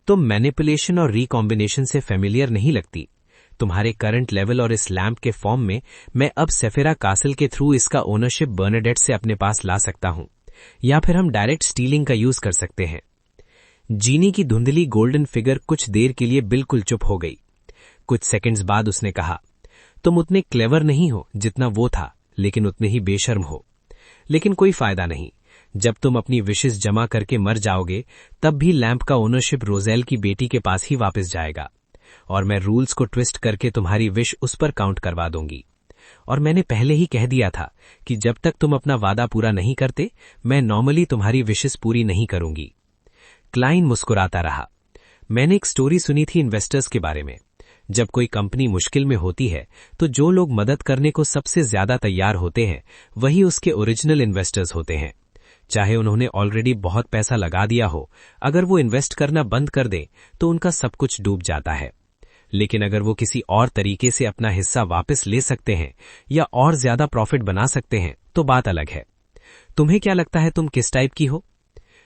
तुम मैनिपुलेशन और रिकॉम्बिनेशन से फेमिलियर नहीं लगती। तुम्हारे करंट लेवल और इस लैंप के फॉर्म में मैं अब सेफेरा कासल के थ्रू इसका ओनरशिप बर्नाडेट से अपने पास ला सकता हूं, या फिर हम डायरेक्ट स्टीलिंग का यूज कर सकते हैं। जीनी की धुंधली गोल्डन फिगर कुछ देर के लिए बिल्कुल चुप हो गई। कुछ सेकंड्स बाद उसने कहा, तुम उतने क्लेवर नहीं हो जितना वो था, लेकिन उतने ही बेशर्म हो। लेकिन कोई फायदा नहीं, जब तुम अपनी विशेस जमा करके मर जाओगे तब भी लैंप का ओनरशिप रोजेल की बेटी के पास ही वापस जाएगा और मैं रूल्स को ट्विस्ट करके तुम्हारी विश उस पर काउंट करवा दूंगी। और मैंने पहले ही कह दिया था कि जब तक तुम अपना वादा पूरा नहीं करते मैं नॉर्मली तुम्हारी विशेस पूरी नहीं करूंगी। क्लाइन मुस्कुराता रहा। मैंने एक स्टोरी सुनी थी इन्वेस्टर्स के बारे में। जब कोई कंपनी मुश्किल में होती है तो जो लोग मदद करने को सबसे ज्यादा तैयार होते हैं वही उसके ओरिजिनल इन्वेस्टर्स होते हैं। चाहे उन्होंने ऑलरेडी बहुत पैसा लगा दिया हो, अगर वो इन्वेस्ट करना बंद कर दें तो उनका सब कुछ डूब जाता है। लेकिन अगर वो किसी और तरीके से अपना हिस्सा वापस ले सकते हैं या और ज्यादा प्रॉफिट बना सकते हैं तो बात अलग है। तुम्हें क्या लगता है तुम किस टाइप की हो?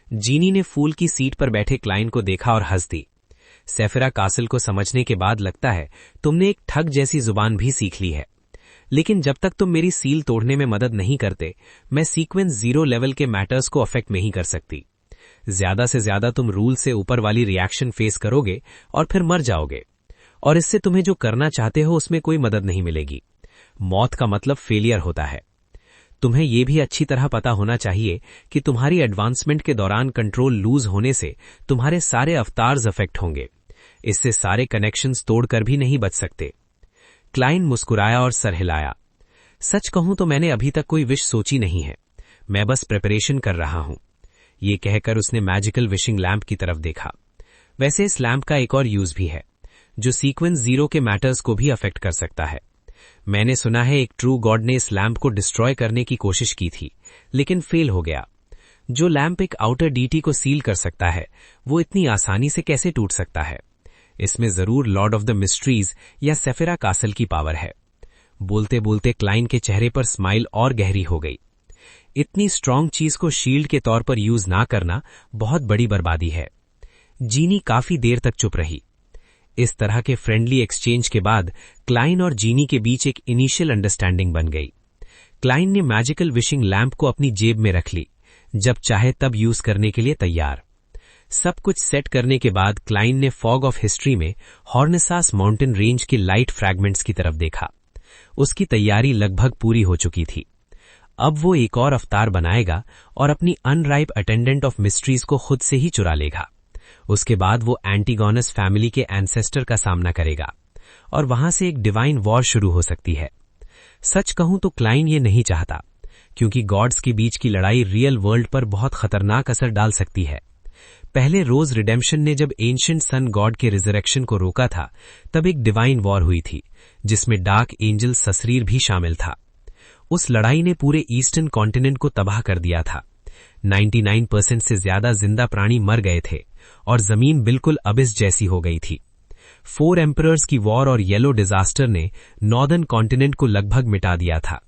जीनी ने फूल की सीट पर बैठे क्लाइन को देखा और हंस दी। सेफेरा कासल को समझने के बाद लगता है तुमने एक ठग जैसी जुबान भी सीख ली है, लेकिन जब तक तुम मेरी सील तोड़ने में मदद नहीं करते मैं सीक्वेंस 0 लेवल के मैटर्स को अफेक्ट नहीं कर सकती। ज्यादा से ज्यादा तुम रूल से ऊपर वाली रिएक्शन फेस करोगे और फिर मर जाओगे, और इससे तुम्हें जो करना चाहते हो उसमें कोई मदद नहीं मिलेगी। मौत का मतलब फेलियर होता है। तुम्हें यह भी अच्छी तरह पता होना चाहिए कि तुम्हारी एडवांसमेंट के दौरान कंट्रोल लूज होने से तुम्हारे सारे अवतार्स अफेक्ट होंगे। इससे सारे कनेक्शंस तोड़कर भी नहीं बच सकते। क्लाइन मुस्कुराया और सर हिलाया। सच कहूं तो मैंने अभी तक कोई विश सोची नहीं है, मैं बस प्रिपरेशन कर रहा हूं। ये कहकर उसने मैजिकल विशिंग लैंप की तरफ देखा। वैसे इस लैंप का एक और यूज भी है जो सीक्वेंस 0 के मैटर्स को भी अफेक्ट कर सकता है। मैंने सुना है एक ट्रू गॉड ने इस लैंप को डिस्ट्रॉय करने की कोशिश की थी, लेकिन फेल हो गया। जो लैंप एक आउटर डीटी को सील कर सकता है वो इतनी आसानी से कैसे टूट सकता है? इसमें जरूर लॉर्ड ऑफ द मिस्ट्रीज या सेफेरा कासल की पावर है। बोलते बोलते क्लाइन के चेहरे पर स्माइल और गहरी हो गई। इतनी स्ट्रांग चीज को शील्ड के तौर पर यूज ना करना बहुत बड़ी बर्बादी है। जीनी काफी देर तक चुप रही। इस तरह के फ्रेंडली एक्सचेंज के बाद क्लाइन और जीनी के बीच एक इनिशियल अंडरस्टैंडिंग बन गई। क्लाइन ने मैजिकल विशिंग लैंप को अपनी जेब में रख ली, जब चाहे तब यूज करने के लिए तैयार। सब कुछ सेट करने के बाद क्लाइन ने फॉग ऑफ हिस्ट्री में हॉर्नेसास माउंटेन रेंज के लाइट फ्रैगमेंट्स की तरफ देखा। उसकी तैयारी लगभग पूरी हो चुकी थी। अब वो एक और अवतार बनाएगा और अपनी अनराइप अटेंडेंट ऑफ मिस्ट्रीज को खुद से ही चुरा लेगा। उसके बाद वो एंटीगोनस फैमिली के एंसेस्टर का सामना करेगा और वहां से एक डिवाइन वॉर शुरू हो सकती है। सच कहूं तो क्लाइन ये नहीं चाहता, क्योंकि गॉड्स के बीच की लड़ाई रियल वर्ल्ड पर बहुत खतरनाक असर डाल सकती है। पहले रोज रिडेम्पशन ने जब एंशिएंट सन गॉड के रिजरेक्शन को रोका था, तब एक डिवाइन वॉर हुई थी जिसमें डार्क एंजल ससरीर भी शामिल था। उस लड़ाई ने पूरे ईस्टर्न कॉन्टिनेंट को तबाह कर दिया था। 99% से ज्यादा जिंदा प्राणी मर गए थे और जमीन बिल्कुल अबिस जैसी हो गई थी। 4 एम्परर्स की वॉर और येलो डिजास्टर ने नॉर्दर्न कॉन्टिनेंट को लगभग मिटा दिया था।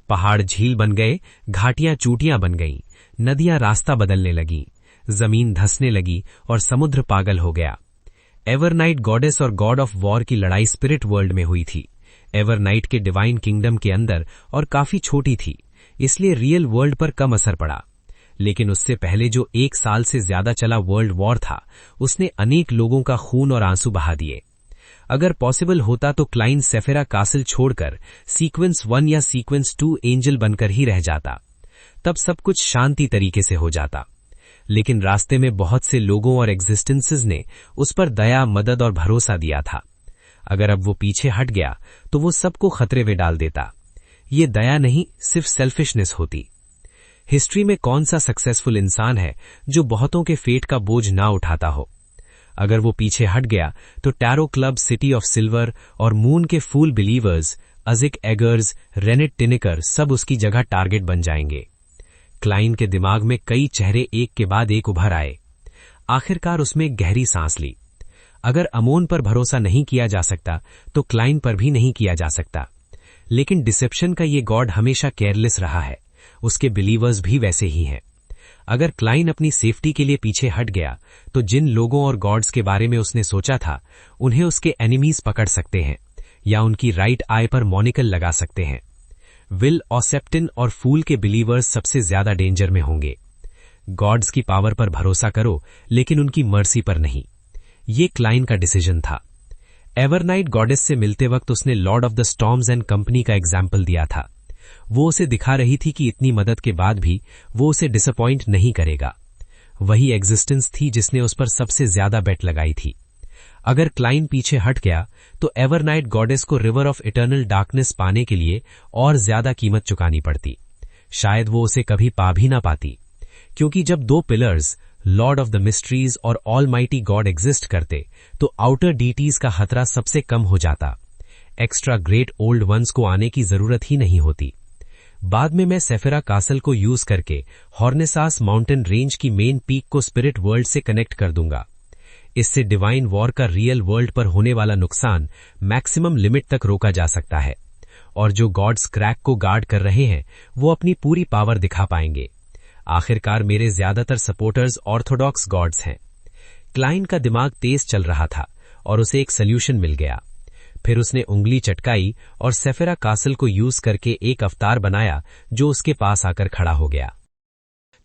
पहाड़ झील बन गए, घाटियां चूटियां बन गईं, नदियां रास्ता बदलने लगीं, जमीन धंसने लगी और समुद्र पागल हो गया। एवरनाइट गॉडेस और गॉड ऑफ वॉर की लड़ाई स्पिरिट वर्ल्ड में हुई थी। एवरनाइट के डिवाइन किंगडम के अंदर और काफी छोटी थी, इसलिए रियल वर्ल्ड पर कम असर पड़ा। लेकिन उससे पहले जो 1 साल से ज्यादा चला वर्ल्ड वॉर था, उसने अनेक लोगों का खून और आंसू बहा दिए। अगर पॉसिबल होता तो क्लाइन सेफेरा कासल छोड़कर सीक्वेंस 1 या सीक्वेंस 2 एंजल बनकर ही रह जाता। तब सब कुछ शांति तरीके से हो जाता। लेकिन रास्ते में बहुत से लोगों और एग्जिस्टेंसेस ने उस पर दया, मदद और भरोसा दिया था। अगर अब वो पीछे हट गया तो वो सबको खतरे में डाल देता। ये दया नहीं, सिर्फ सेल्फिशनेस होती। हिस्ट्री में कौन सा सक्सेसफुल इंसान है जो बहुतों के फेट का बोझ ना उठाता हो? अगर वो पीछे हट गया तो tarot club, city of silver और मून के फूल बिलीवर्स, अजिक एगर्स, रेनेट टिनेकर सब उसकी जगह टारगेट बन जाएंगे। क्लाइन के दिमाग में कई चेहरे एक के बाद एक उभर आए। आखिरकार उसमें एक गहरी सांस ली। अगर अमोन पर भरोसा नहीं किया जा सकता तो क्लाइन पर भी नहीं किया जा सकता। लेकिन डिसेप्शन का ये गॉड हमेशा केयरलेस रहा है। उसके बिलीवर्स भी वैसे ही हैं। अगर क्लाइन अपनी सेफ्टी के लिए पीछे हट गया तो जिन लोगों और गॉड्स के बारे में उसने सोचा था, उन्हें उसके एनिमीज पकड़ सकते हैं या उनकी राइट आई पर मॉनिकल लगा सकते हैं। विल, ऑसेप्टिन और फूल के बिलीवर्स सबसे ज्यादा डेंजर में होंगे। गॉड्स की पावर पर भरोसा करो, लेकिन उनकी मर्सी पर नहीं। ये क्लाइन का डिसीजन था। एवरनाइट गॉडेस से मिलते वक्त उसने Lord of the storms and company का एग्जाम्पल दिया था। वो उसे दिखा रही थी कि इतनी मदद के बाद भी वो उसे डिसअपॉइंट नहीं करेगा। वही एग्जिस्टेंस थी जिसने उस पर सबसे ज्यादा बेट लगाई थी। अगर क्लाइन पीछे हट गया तो एवरनाइट गॉडेस को रिवर ऑफ इटर्नल डार्कनेस पाने के लिए और ज्यादा कीमत चुकानी पड़ती। शायद वो उसे कभी पा भी ना पाती, क्योंकि जब 2 pillars, Lord of the mysteries और ऑलमाइटी गॉड एग्जिस्ट करते तो आउटर डीटीज का खतरा सबसे कम हो जाता। एक्स्ट्रा ग्रेट ओल्ड वंस को आने की जरूरत ही नहीं होती। बाद में मैं सेफेरा कासल को यूज करके हॉर्नेसास माउंटेन रेंज की मेन पीक को स्पिरिट वर्ल्ड से कनेक्ट कर दूंगा। इससे डिवाइन वॉर का रियल वर्ल्ड पर होने वाला नुकसान मैक्सिमम लिमिट तक रोका जा सकता है और जो गॉड्स क्रैक को गार्ड कर रहे हैं वो अपनी पूरी पावर दिखा पाएंगे। आखिरकार मेरे ज्यादातर सपोर्टर्स ऑर्थोडॉक्स गॉड्स हैं। क्लाइन का दिमाग तेज चल रहा था और उसे एक सोल्यूशन मिल गया। फिर उसने उंगली चटकाई और सेफेरा कासल को यूज करके एक अवतार बनाया जो उसके पास आकर खड़ा हो गया।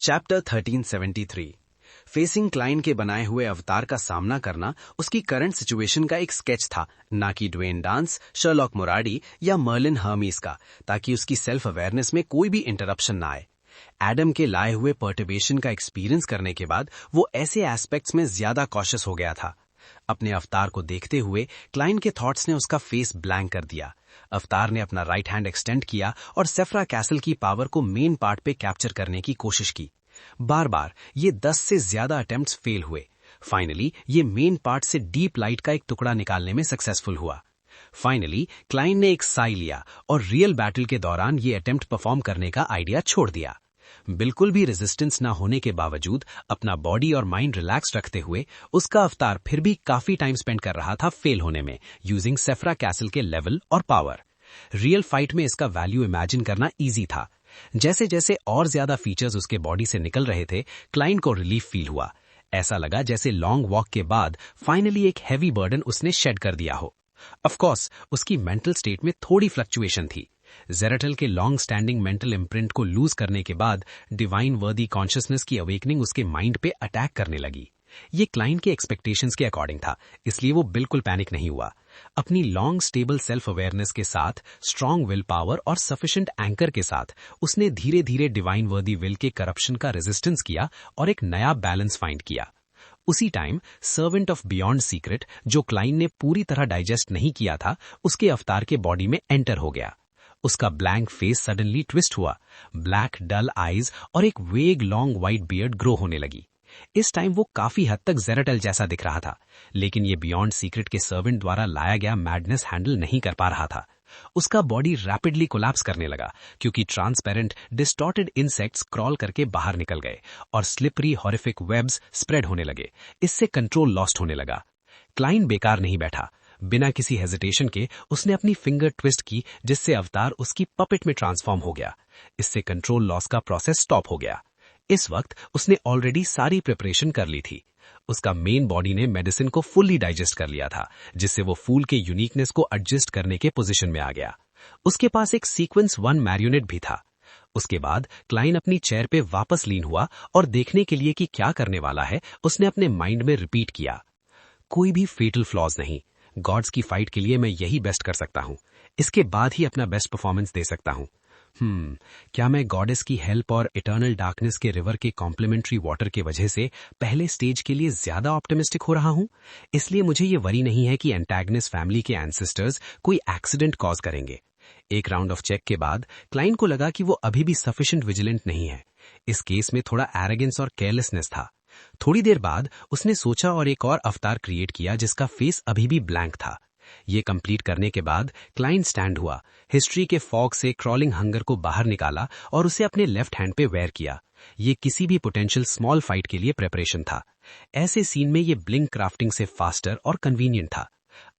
चैप्टर 1373 फेसिंग क्लाइन के बनाए हुए अवतार का सामना करना उसकी करंट सिचुएशन का एक स्केच था, ना कि ड्वेन डांस, शर्लॉक मोराडी या मर्लिन हर्मीज का, ताकि उसकी सेल्फ अवेयरनेस में कोई भी इंटरप्शन ना आए। एडम के लाए हुए पर्टर्बेशन का एक्सपीरियंस करने के बाद वो ऐसे एस्पेक्ट्स में ज्यादा कॉशियस हो गया था। अपने अवतार को देखते हुए क्लाइन के थॉट्स ने उसका फेस ब्लैंक कर दिया। अवतार ने अपना राइट हैंड एक्सटेंड किया और सेफरा कैसल की पावर को मेन पार्ट पे कैप्चर करने की कोशिश की। बार बार ये 10 से ज्यादा अटेम्प्ट्स फेल हुए। फाइनली ये मेन पार्ट से डीप लाइट का एक टुकड़ा निकालने में सक्सेसफुल हुआ। फाइनली क्लाइन ने एक साई लिया और रियल बैटल के दौरान ये अटेम्प्ट परफॉर्म करने का आइडिया छोड़ दिया। बिल्कुल भी रेजिस्टेंस ना होने के बावजूद अपना बॉडी और माइंड रिलैक्स रखते हुए उसका अवतार फिर भी काफी टाइम स्पेंड कर रहा था फेल होने में, यूजिंग सेफरा कैसल के लेवल और पावर। रियल फाइट में इसका वैल्यू इमेजिन करना इजी था। जैसे जैसे और ज्यादा फीचर्स उसके बॉडी से निकल रहे थे, क्लाइन को रिलीफ फील हुआ। ऐसा लगा जैसे लॉन्ग वॉक के बाद फाइनली एक हैवी बर्डन उसने शेड कर दिया हो। ऑफ कोर्स उसकी मेंटल स्टेट में थोड़ी फ्लक्चुएशन थी। जेरेटल के लॉन्ग स्टैंडिंग मेंटल इम्प्रिंट को लूज करने के बाद डिवाइन वर्दी कॉन्शियसनेस की अवेकनिंग उसके माइंड पे अटैक करने लगी। ये क्लाइंट के एक्सपेक्टेशंस के अकॉर्डिंग था, इसलिए वो बिल्कुल पैनिक नहीं हुआ। अपनी लॉन्ग स्टेबल सेल्फ अवेयरनेस के साथ, स्ट्रॉन्ग विल पावर और सफिशिएंट एंकर के साथ उसने धीरे धीरे डिवाइन वर्दी विल के करप्शन का रेजिस्टेंस किया और एक नया बैलेंस फाइंड किया। उसी time servant of beyond secret, जो क्लाइंट ने पूरी तरह डाइजेस्ट नहीं किया था, उसके अवतार के बॉडी में एंटर हो गया। उसका ब्लैंक फेस सडनली ट्विस्ट हुआ, ब्लैक डल आईज और एक वेग लॉन्ग व्हाइट बियर्ड ग्रो होने लगी। इस टाइम वो काफी हद तक जेराटल जैसा दिख रहा था, लेकिन ये बियॉन्ड सीक्रेट के सर्वेंट द्वारा लाया गया मैडनेस हैंडल नहीं कर पा रहा था। उसका बॉडी रैपिडली कोलैप्स करने लगा क्योंकि ट्रांसपेरेंट डिस्टॉर्टेड इंसेक्ट्स क्रॉल करके बाहर निकल गए और स्लिपरी हॉरिफिक वेब्स स्प्रेड होने लगे। इससे कंट्रोल लॉस्ट होने लगा। क्लाइंट बेकार नहीं बैठा। बिना किसी हेजिटेशन के उसने अपनी फिंगर ट्विस्ट की, जिससे अवतार उसकी पपेट में ट्रांसफॉर्म हो गया। इससे कंट्रोल लॉस का प्रोसेस स्टॉप हो गया। इस वक्त उसने ऑलरेडी सारी प्रिपरेशन कर ली थी। उसका मेन बॉडी ने मेडिसिन को फुल्ली डाइजेस्ट कर लिया था, जिससे वो फूल के यूनिकनेस को एडजस्ट करने के पोजीशन में आ गया। उसके पास एक सीक्वेंस 1 मैरियोनेट भी था। उसके बाद क्लाइंट अपनी चेयर पे वापस लीन हुआ और देखने के लिए कि क्या करने वाला है, उसने अपने माइंड में रिपीट किया, कोई भी फेटल फ्लॉज नहीं। गॉड्स की फाइट के लिए मैं यही बेस्ट कर सकता हूं। इसके बाद ही अपना बेस्ट परफॉर्मेंस दे सकता हूं। क्या मैं गॉडेस की हेल्प और इटर्नल डार्कनेस के रिवर के कॉम्प्लीमेंट्री वाटर के वजह से पहले स्टेज के लिए ज्यादा ऑप्टिमिस्टिक हो रहा हूं? इसलिए मुझे ये वरी नहीं है कि एंटैगनिस्ट फैमिली के एंसेस्टर्स कोई एक्सीडेंट कॉज करेंगे। एक राउंड ऑफ चेक के बाद क्लाइंट को लगा कि वो अभी भी सफिशिएंट विजिलेंट नहीं है। इस केस में थोड़ा एरोगेंस और केयरलेसनेस था। थोड़ी देर बाद उसने सोचा और एक और अवतार क्रिएट किया जिसका फेस अभी भी ब्लैंक था। ये कंप्लीट करने के बाद क्लाइंट स्टैंड हुआ, हिस्ट्री के फॉग से क्रॉलिंग हंगर को बाहर निकाला और उसे अपने लेफ्ट हैंड पे वेयर किया। ये किसी भी पोटेंशियल स्मॉल फाइट के लिए प्रेपरेशन था। ऐसे सीन में ये ब्लिंक क्राफ्टिंग से फास्टर और कन्वीनियंट था।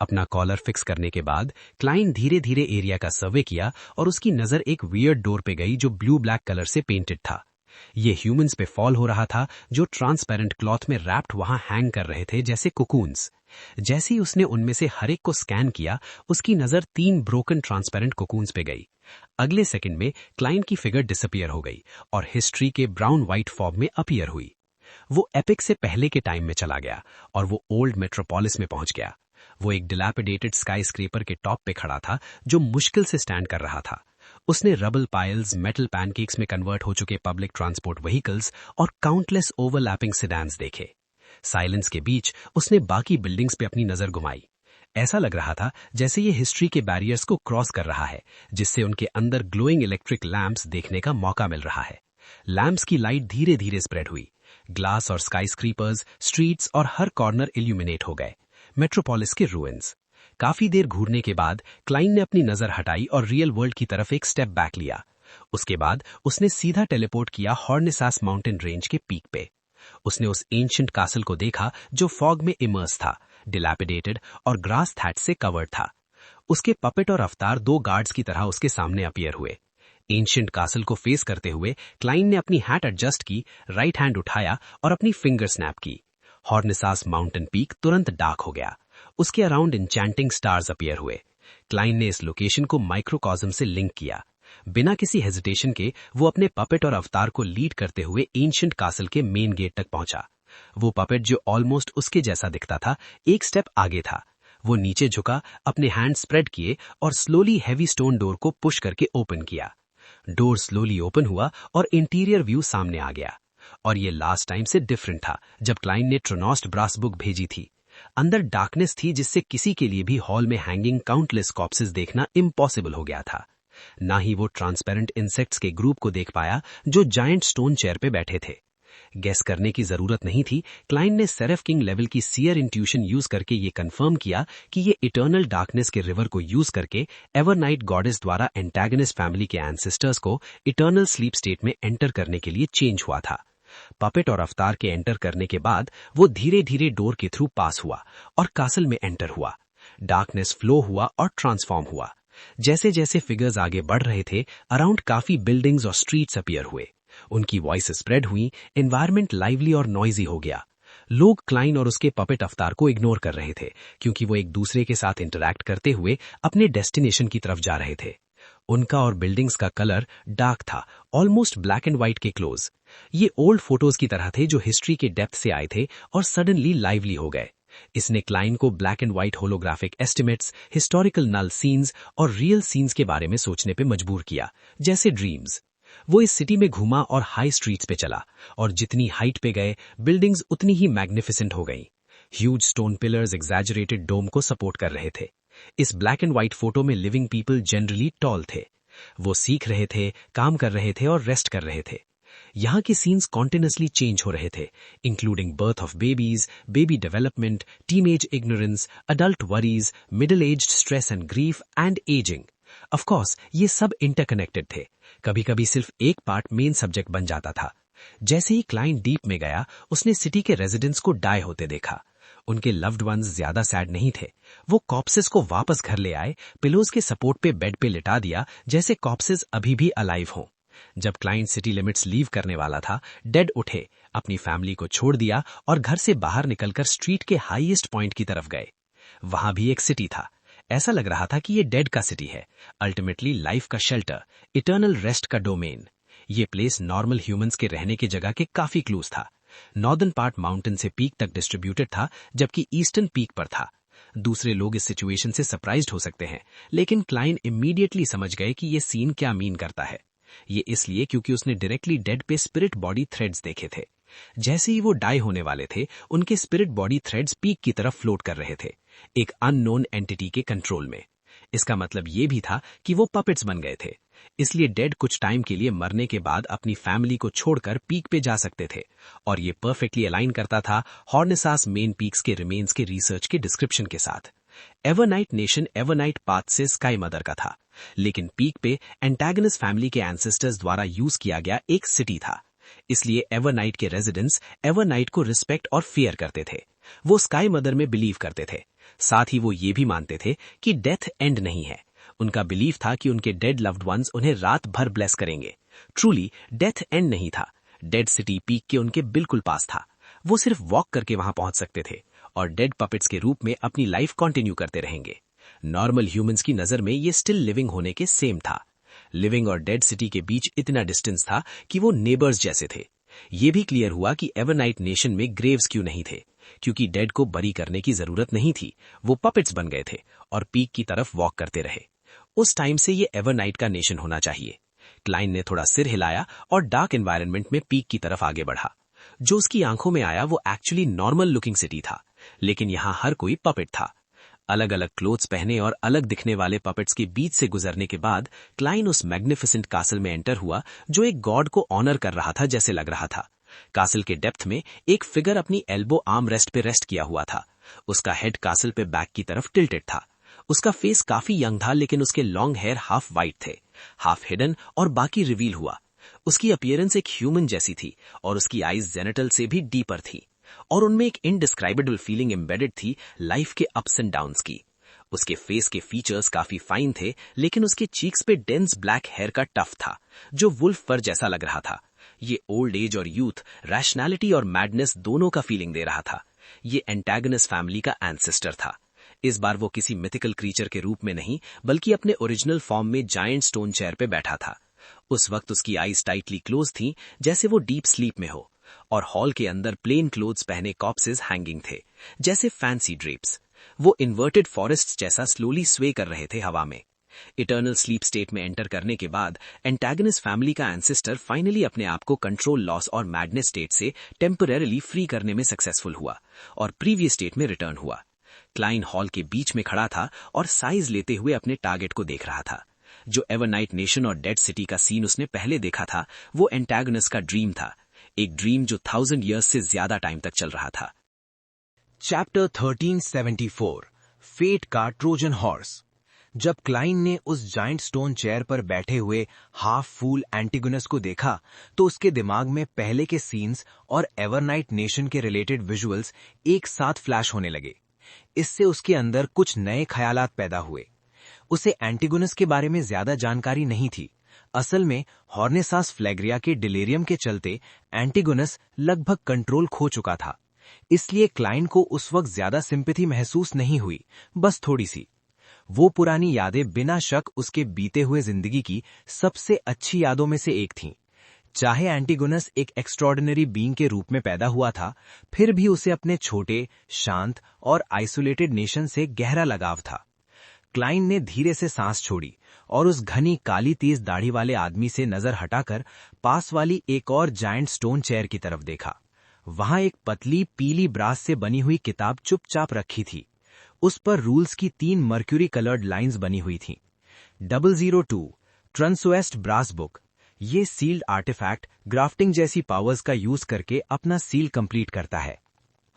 अपना कॉलर फिक्स करने के बाद क्लाइंट धीरे धीरे एरिया का सर्वे किया और उसकी नजर एक वियर्ड डोर पे गई जो ब्लू ब्लैक कलर से पेंटेड था। ये ह्यूमंस पे फॉल हो रहा था, जो ट्रांसपेरेंट क्लॉथ में रैप्ड वहां हैंग कर रहे थे जैसे कुकून्स। जैसे ही उसने उनमें से हर एक को स्कैन किया, उसकी नजर 3 ब्रोकन ट्रांसपेरेंट कुकून्स पे गई। अगले सेकंड में क्लाइंट की फिगर डिसअपियर हो गई और हिस्ट्री के ब्राउन व्हाइट फॉग में अपीयर हुई। वो एपिक से पहले के टाइम में चला गया और वो ओल्ड मेट्रोपोलिस में पहुंच गया। वो एक डिलैपिडेटेड स्काई स्क्रेपर के टॉप पे खड़ा था जो मुश्किल से स्टैंड कर रहा था। उसने रबल पाइल्स, मेटल पैनकेक्स में कन्वर्ट हो चुके पब्लिक ट्रांसपोर्ट व्हीकल्स और काउंटलेस ओवरलैपिंग सिडान्स देखे। साइलेंस के बीच उसने बाकी बिल्डिंग्स पे अपनी नजर घुमाई। ऐसा लग रहा था जैसे ये हिस्ट्री के बैरियर्स को क्रॉस कर रहा है, जिससे उनके अंदर ग्लोइंग इलेक्ट्रिक लैंप्स देखने का मौका मिल रहा है। लैंप्स की लाइट धीरे धीरे स्प्रेड हुई। ग्लास और स्काई स्क्रीपर्स, स्ट्रीट्स और हर कॉर्नर इल्यूमिनेट हो गए। मेट्रोपोलिस के रूइंस। काफी देर घूरने के बाद क्लाइंट ने अपनी नजर हटाई और रियल वर्ल्ड की तरफ एक स्टेप बैक लिया। उसके बाद उसने सीधा टेलीपोर्ट किया हॉर्नेसास माउंटेन रेंज के पीक पे। उसने उस एंशिएंट कासल को देखा जो फॉग में इमर्स था, डिलैपिडेटेड और ग्रास थैट से कवर्ड था। उसके पपेट और अवतार 2 गार्ड्स की तरह उसके सामने अपीयर हुए। एंशिएंट कासल को फेस करते हुए क्लाइंट ने अपनी हैट एडजस्ट की, राइट हैंड उठाया और अपनी फिंगर स्नैप की। हॉर्नेसास माउंटेन पीक तुरंत डार्क हो गया। उसके अराउंड इंचैंटिंग स्टार्स अपीयर हुए। क्लाइंट ने इस लोकेशन को माइक्रोकॉस्म से लिंक किया। बिना किसी हेजिटेशन के वो अपने पपेट और अवतार को लीड करते हुए एंशिएंट कासल के मेन गेट तक पहुंचा। वो पपेट जो ऑलमोस्ट उसके जैसा दिखता था, एक स्टेप आगे था। वो नीचे झुका, अपने हैंड स्प्रेड किए और स्लोली हैवी स्टोन डोर को पुश करके ओपन किया। डोर स्लोली ओपन हुआ और इंटीरियर व्यू सामने आ गया। और ये लास्ट टाइम से डिफरेंट था जब क्लाइंट ने ट्रोनोस्ट ब्रास बुक भेजी थी। अंदर डार्कनेस थी जिससे किसी के लिए भी हॉल में हैंगिंग काउंटलेस कॉप्सेस देखना इम्पॉसिबल हो गया था। ना ही वो ट्रांसपेरेंट इंसेक्ट्स के ग्रुप को देख पाया जो जायंट स्टोन चेयर पे बैठे थे। गेस करने की जरूरत नहीं थी। क्लाइंट ने सेरेफ किंग लेवल की सीयर इंट्यूशन यूज करके ये कंफर्म किया कि ये इटर्नल डार्कनेस के रिवर को यूज करके एवरनाइट गॉडेस द्वारा एंटैगनिस्ट फैमिली के एंसेस्टर्स को इटर्नल स्लीप स्टेट में एंटर करने के लिए चेंज हुआ था। पपेट और अवतार के एंटर करने के बाद वो धीरे धीरे डोर के थ्रू पास हुआ और कासल में एंटर हुआ। डार्कनेस फ्लो हुआ और ट्रांसफॉर्म हुआ। जैसे जैसे फिगर्स आगे बढ़ रहे थे, अराउंड काफी बिल्डिंग्स और स्ट्रीट्स अपीयर हुए। उनकी वॉइस स्प्रेड हुई, एनवायरनमेंट लाइवली और नॉइजी हो गया। लोग क्लाइंट और उसके पपेट अवतार को इग्नोर कर रहे थे क्योंकि वो एक दूसरे के साथ इंटरैक्ट करते हुए अपने डेस्टिनेशन की तरफ जा रहे थे। उनका और बिल्डिंग्स का कलर डार्क था, ऑलमोस्ट ब्लैक एंड व्हाइट के क्लोज। ये ओल्ड फोटोज की तरह थे जो हिस्ट्री के डेप्थ से आए थे और सडनली लाइवली हो गए। इसने क्लाइन को black and white holographic estimates, historical null scenes और रियल सीन्स के बारे में सोचने पे मजबूर किया, जैसे ड्रीम्स। वो इस सिटी में घूमा और हाई स्ट्रीट्स पे चला, और जितनी हाइट पे गए बिल्डिंग्स उतनी ही मैग्निफिसेंट हो गईं। ह्यूज स्टोन पिलर्स एग्जैजरेटेड डोम को सपोर्ट कर रहे थे। इस ब्लैक एंड व्हाइट फोटो में लिविंग पीपल जनरली टॉल थे। वो सीख रहे थे, काम कर रहे थे और रेस्ट कर रहे थे। यहाँ के सीन्स कॉन्टिन्यूसली चेंज हो रहे थे, including birth of babies, baby development, teenage ignorance, adult worries, middle aged stress and grief and ageing. Of course ये सब इंटरकनेक्टेड थे। कभी कभी सिर्फ एक पार्ट मेन सब्जेक्ट बन जाता था। जैसे ही क्लाइंट डीप में गया, उसने सिटी के रेजिडेंट्स को डाई होते देखा। उनके लव्ड वंस ज्यादा सैड नहीं थे। वो कॉप्सेस को वापस घर ले आए, पिलोज के सपोर्ट पे बेड पे लिटा दिया, जैसे कॉप्सेस अभी भी अलाइव हों। जब क्लाइंट सिटी लिमिट्स लीव करने वाला था, डेड उठे, अपनी फैमिली को छोड़ दिया और घर से बाहर निकलकर स्ट्रीट के हाईएस्ट पॉइंट की तरफ गए। वहां भी एक सिटी था। ऐसा लग रहा था कि ये डेड का सिटी है, अल्टीमेटली लाइफ का शेल्टर, इटर्नल रेस्ट का डोमेन। ये प्लेस नॉर्मल ह्यूमंस के रहने की जगह के काफी क्लूज था। नॉर्दर्न पार्ट माउंटेन से पीक तक डिस्ट्रीब्यूटेड था, जबकि ईस्टर्न पीक पर था। दूसरे लोग इस सिचुएशन से सरप्राइज्ड हो सकते हैं, लेकिन क्लाइन इमीडिएटली समझ गए कि ये सीन क्या मीन करता है। ये इसलिए क्योंकि उसने डायरेक्टली डेड पे स्पिरिट बॉडी थ्रेड्स देखे थे। जैसे ही वो डाई होने वाले थे, उनके स्पिरिट बॉडी थ्रेड्स पीक की तरफ फ्लोट कर रहे थे, एक अननोन एंटिटी के कंट्रोल में। इसका मतलब ये भी था कि वो पपेट्स बन गए थे। इसलिए डेड कुछ टाइम के लिए मरने के बाद अपनी फैमिली को छोड़कर पीक पे जा सकते थे, और ये परफेक्टली अलाइन करता था हॉर्नेसास मेन पीक्स के रिमेन्स के रिसर्च के डिस्क्रिप्शन के साथ। एवरनाइट नेशन एवरनाइट पाथ से स्काई मदर का था, लेकिन पीक पे एंटागनिस्ट फैमिली के एंसेस्टर्स द्वारा यूज किया गया एक सिटी था। इसलिए एवरनाइट के रेजिडेंट्स एवरनाइट को रिस्पेक्ट और फियर करते थे। वो स्काई मदर में बिलीव करते थे। साथ ही वो ये भी मानते थे कि डेथ एंड नहीं है। उनका बिलीफ था कि उनके डेड लव्ड वंस उन्हें रात भर ब्लेस करेंगे। ट्रूली डेथ एंड नहीं था। डेड सिटी पीक के उनके बिल्कुल पास था। वो सिर्फ वॉक करके वहां पहुंच सकते थे और डेड पपेट्स के रूप में अपनी लाइफ कंटिन्यू करते रहेंगे। नॉर्मल ह्यूमंस की नजर में ये स्टिल लिविंग होने के सेम था। लिविंग और डेड सिटी के बीच इतना डिस्टेंस था कि वो नेबर्स जैसे थे। ये भी क्लियर हुआ कि एवरनाइट नेशन में ग्रेव्स क्यों नहीं थे, क्योंकि डेड को बरी करने की जरूरत नहीं थी। वो पपेट्स बन गए थे और पीक की तरफ वॉक करते रहे। उस टाइम से ये एवरनाइट का नेशन होना चाहिए। क्लाइन ने थोड़ा सिर हिलाया और डार्क एनवायरनमेंट में पीक की तरफ आगे बढ़ा। जो उसकी आंखों में आया वो एक्चुअली नॉर्मल लुकिंग सिटी था, लेकिन यहाँ हर कोई पपेट था। अलग अलग क्लोथ्स पहने और अलग दिखने वाले पपेट्स के बीच से गुजरने के बाद क्लाइन उस मैग्निफिसेंट कासल में एंटर हुआ, जो एक गॉड को ऑनर कर रहा था जैसे लग रहा था। कासल के डेप्थ में एक फिगर अपनी एल्बो आर्म रेस्ट पे रेस्ट किया हुआ था। उसका हेड कासल पे बैक की तरफ टिल्टेड था। उसका फेस काफी यंग था, लेकिन उसके लॉन्ग हेयर हाफ वाइट थे, हाफ हिडन और बाकी रिवील हुआ। उसकी अपीयरेंस एक ह्यूमन जैसी थी और उसकी आईज जेनेटल से भी डीपर थी, और उनमें एक इनडिस्क्राइबेबल फीलिंग एम्बेडेड थी लाइफ के अप्स एंड डाउन्स की। उसके फेस के फीचर्स काफी फाइन थे, लेकिन उसके चीक्स पे डेंस ब्लैक हेयर का टफ था, जो वुल्फ फर जैसा लग रहा था। ये ओल्ड एज और यूथ, रैशनैलिटी और मैडनेस दोनों का फीलिंग दे रहा था। ये एंटागनिस्ट फैमिली का एंसेस्टर था। इस बार वो किसी मिथिकल क्रीचर के रूप में नहीं, बल्कि अपने ओरिजिनल फॉर्म में जायंट स्टोन चेयर पे बैठा था। उस वक्त उसकी आईज टाइटली क्लोज थी, जैसे वो डीप स्लीप में हो, और हॉल के अंदर प्लेन क्लोथ्स पहने कॉप्सेस हैंगिंग थे, जैसे फैंसी ड्रेप्स। वो इन्वर्टेड फॉरेस्ट जैसा स्लोली स्वे कर रहे थे हवा में। इटर्नल स्लीप स्टेट में एंटर करने के बाद एंटागनिस्ट फैमिली का एंसेस्टर फाइनली अपने आप को कंट्रोल लॉस और मैडनेस स्टेट से टेम्परेरीली फ्री करने में सक्सेसफुल हुआ और प्रीवियस स्टेट में रिटर्न हुआ। क्लाइन हॉल के बीच में खड़ा था और साइज लेते हुए अपने टारगेट को देख रहा था। जो एवरनाइट नेशन और डेड सिटी का सीन उसने पहले देखा था, वो एंटागनिस्ट का ड्रीम था, एक ड्रीम जो 1000 ईयर्स से ज्यादा टाइम तक चल रहा था। चैप्टर 1374 फेट का ट्रोजन हॉर्स। जब क्लाइन ने उस जाइंट स्टोन चेयर पर बैठे हुए हाफ फूल एंटिगोनस को देखा, तो उसके दिमाग में पहले के सीन्स और एवरनाइट नेशन के रिलेटेड विजुअल्स एक साथ फ्लैश होने लगे। इससे उसके अंदर कुछ नए ख्यालात पैदा हुए। उसे एंटिगोनस के बारे में ज्यादा जानकारी नहीं थी। असल में हॉर्नेसास फ्लैग्रिया के डिलेरियम के चलते एंटिगोनस लगभग कंट्रोल खो चुका था। इसलिए क्लाइन को उस वक्त ज्यादा सिंपैथी महसूस नहीं हुई, बस थोड़ी सी। वो पुरानी यादें बिना शक उसके बीते हुए जिंदगी की सबसे अच्छी यादों में से एक थीं। चाहे एंटीगोनस एक एक्स्ट्रॉर्डिनरी बीइंग के रूप में पैदा हुआ था, फिर भी उसे अपने छोटे, शांत और आइसोलेटेड नेशन से गहरा लगाव था। क्लाइन ने धीरे से सांस छोड़ी और उस घनी काली तेज दाढ़ी वाले आदमी से नजर हटाकर पास वाली एक और जायंट स्टोन चेयर की तरफ देखा। वहां एक पतली पीली ब्रास से बनी हुई किताब चुपचाप रखी थी। उस पर रूल्स की 3 मर्क्यूरी कलर्ड लाइंस बनी हुई थीं। 002 ट्रांसवेस्ट ब्रास बुक। ये सील्ड आर्टिफैक्ट ग्राफ्टिंग जैसी पावर्स का यूज करके अपना सील कंप्लीट करता है।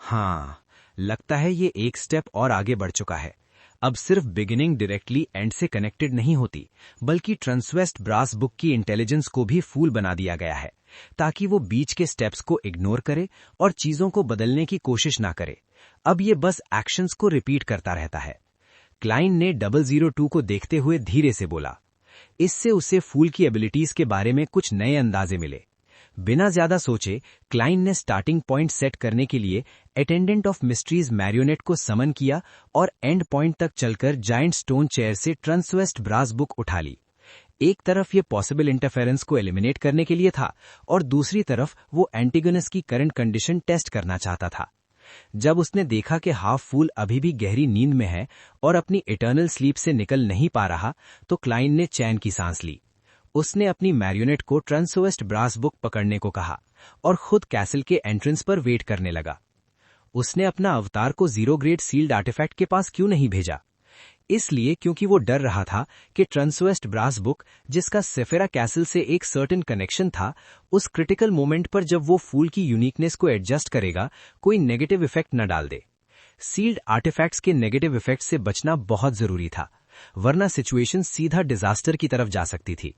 हाँ, लगता है ये एक स्टेप और आगे बढ़ चुका है। अब सिर्फ बिगिनिंग डायरेक्टली एंड से कनेक्टेड नहीं होती, बल्कि ट्रांसवेस्ट ब्रास बुक की इंटेलिजेंस को भी फूल बना दिया गया है, ताकि वो बीच के स्टेप्स को इग्नोर करे और चीजों को बदलने की कोशिश ना करे। अब ये बस एक्शंस को रिपीट करता रहता है। क्लाइन ने 002 को देखते हुए धीरे से बोला। इससे उसे फूल की एबिलिटीज के बारे में कुछ नए अंदाजे मिले। बिना ज्यादा सोचे क्लाइन ने स्टार्टिंग पॉइंट सेट करने के लिए अटेंडेंट ऑफ मिस्ट्रीज मैरियोनेट को समन किया और एंड पॉइंट तक चलकर जायंट स्टोन चेयर से ट्रांसवेस्ट ब्रास बुक उठा ली। एक तरफ ये पॉसिबल इंटरफेरेंस को एलिमिनेट करने के लिए था और दूसरी तरफ वो एंटीगोनस की करंट कंडीशन टेस्ट करना चाहता था। जब उसने देखा कि हाफ फूल अभी भी गहरी नींद में है और अपनी इटर्नल स्लीप से निकल नहीं पा रहा, तो क्लाइन ने चैन की सांस ली। उसने अपनी मैरियोनेट को ट्रांसवेस्ट ब्रास बुक पकड़ने को कहा और खुद कैसल के एंट्रेंस पर वेट करने लगा। उसने अपना अवतार को 0 ग्रेड सील्ड आर्टिफैक्ट के पास क्यों नहीं भेजा? इसलिए क्योंकि वो डर रहा था कि ट्रांसवेस्ट ब्रास बुक, जिसका सेफेरा कैसल से एक सर्टेन कनेक्शन था, उस क्रिटिकल मोमेंट पर जब वो फूल की यूनिकनेस को एडजस्ट करेगा, कोई नेगेटिव इफेक्ट न डाल दे। सील्ड आर्टिफैक्ट्स के नेगेटिव इफेक्ट से बचना बहुत जरूरी था, वरना सिचुएशन सीधा डिजास्टर की तरफ जा सकती थी।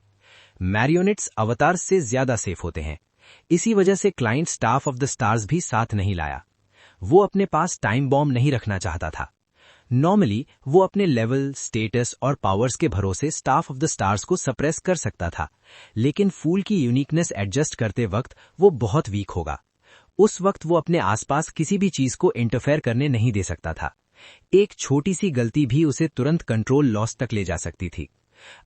मैरियोनेट्स अवतार से ज्यादा सेफ होते हैं। इसी वजह से client staff of the stars भी साथ नहीं लाया। वो अपने पास टाइम बॉम्ब नहीं रखना चाहता था। नॉर्मली वो अपने लेवल, स्टेटस और पावर्स के भरोसे स्टाफ ऑफ द स्टार्स को सप्रेस कर सकता था, लेकिन फूल की यूनिकनेस एडजस्ट करते वक्त वो बहुत वीक होगा। उस वक्त वो अपने आसपास किसी भी चीज को इंटरफेयर करने नहीं दे सकता था। एक छोटी सी गलती भी उसे तुरंत कंट्रोल लॉस तक ले जा सकती थी।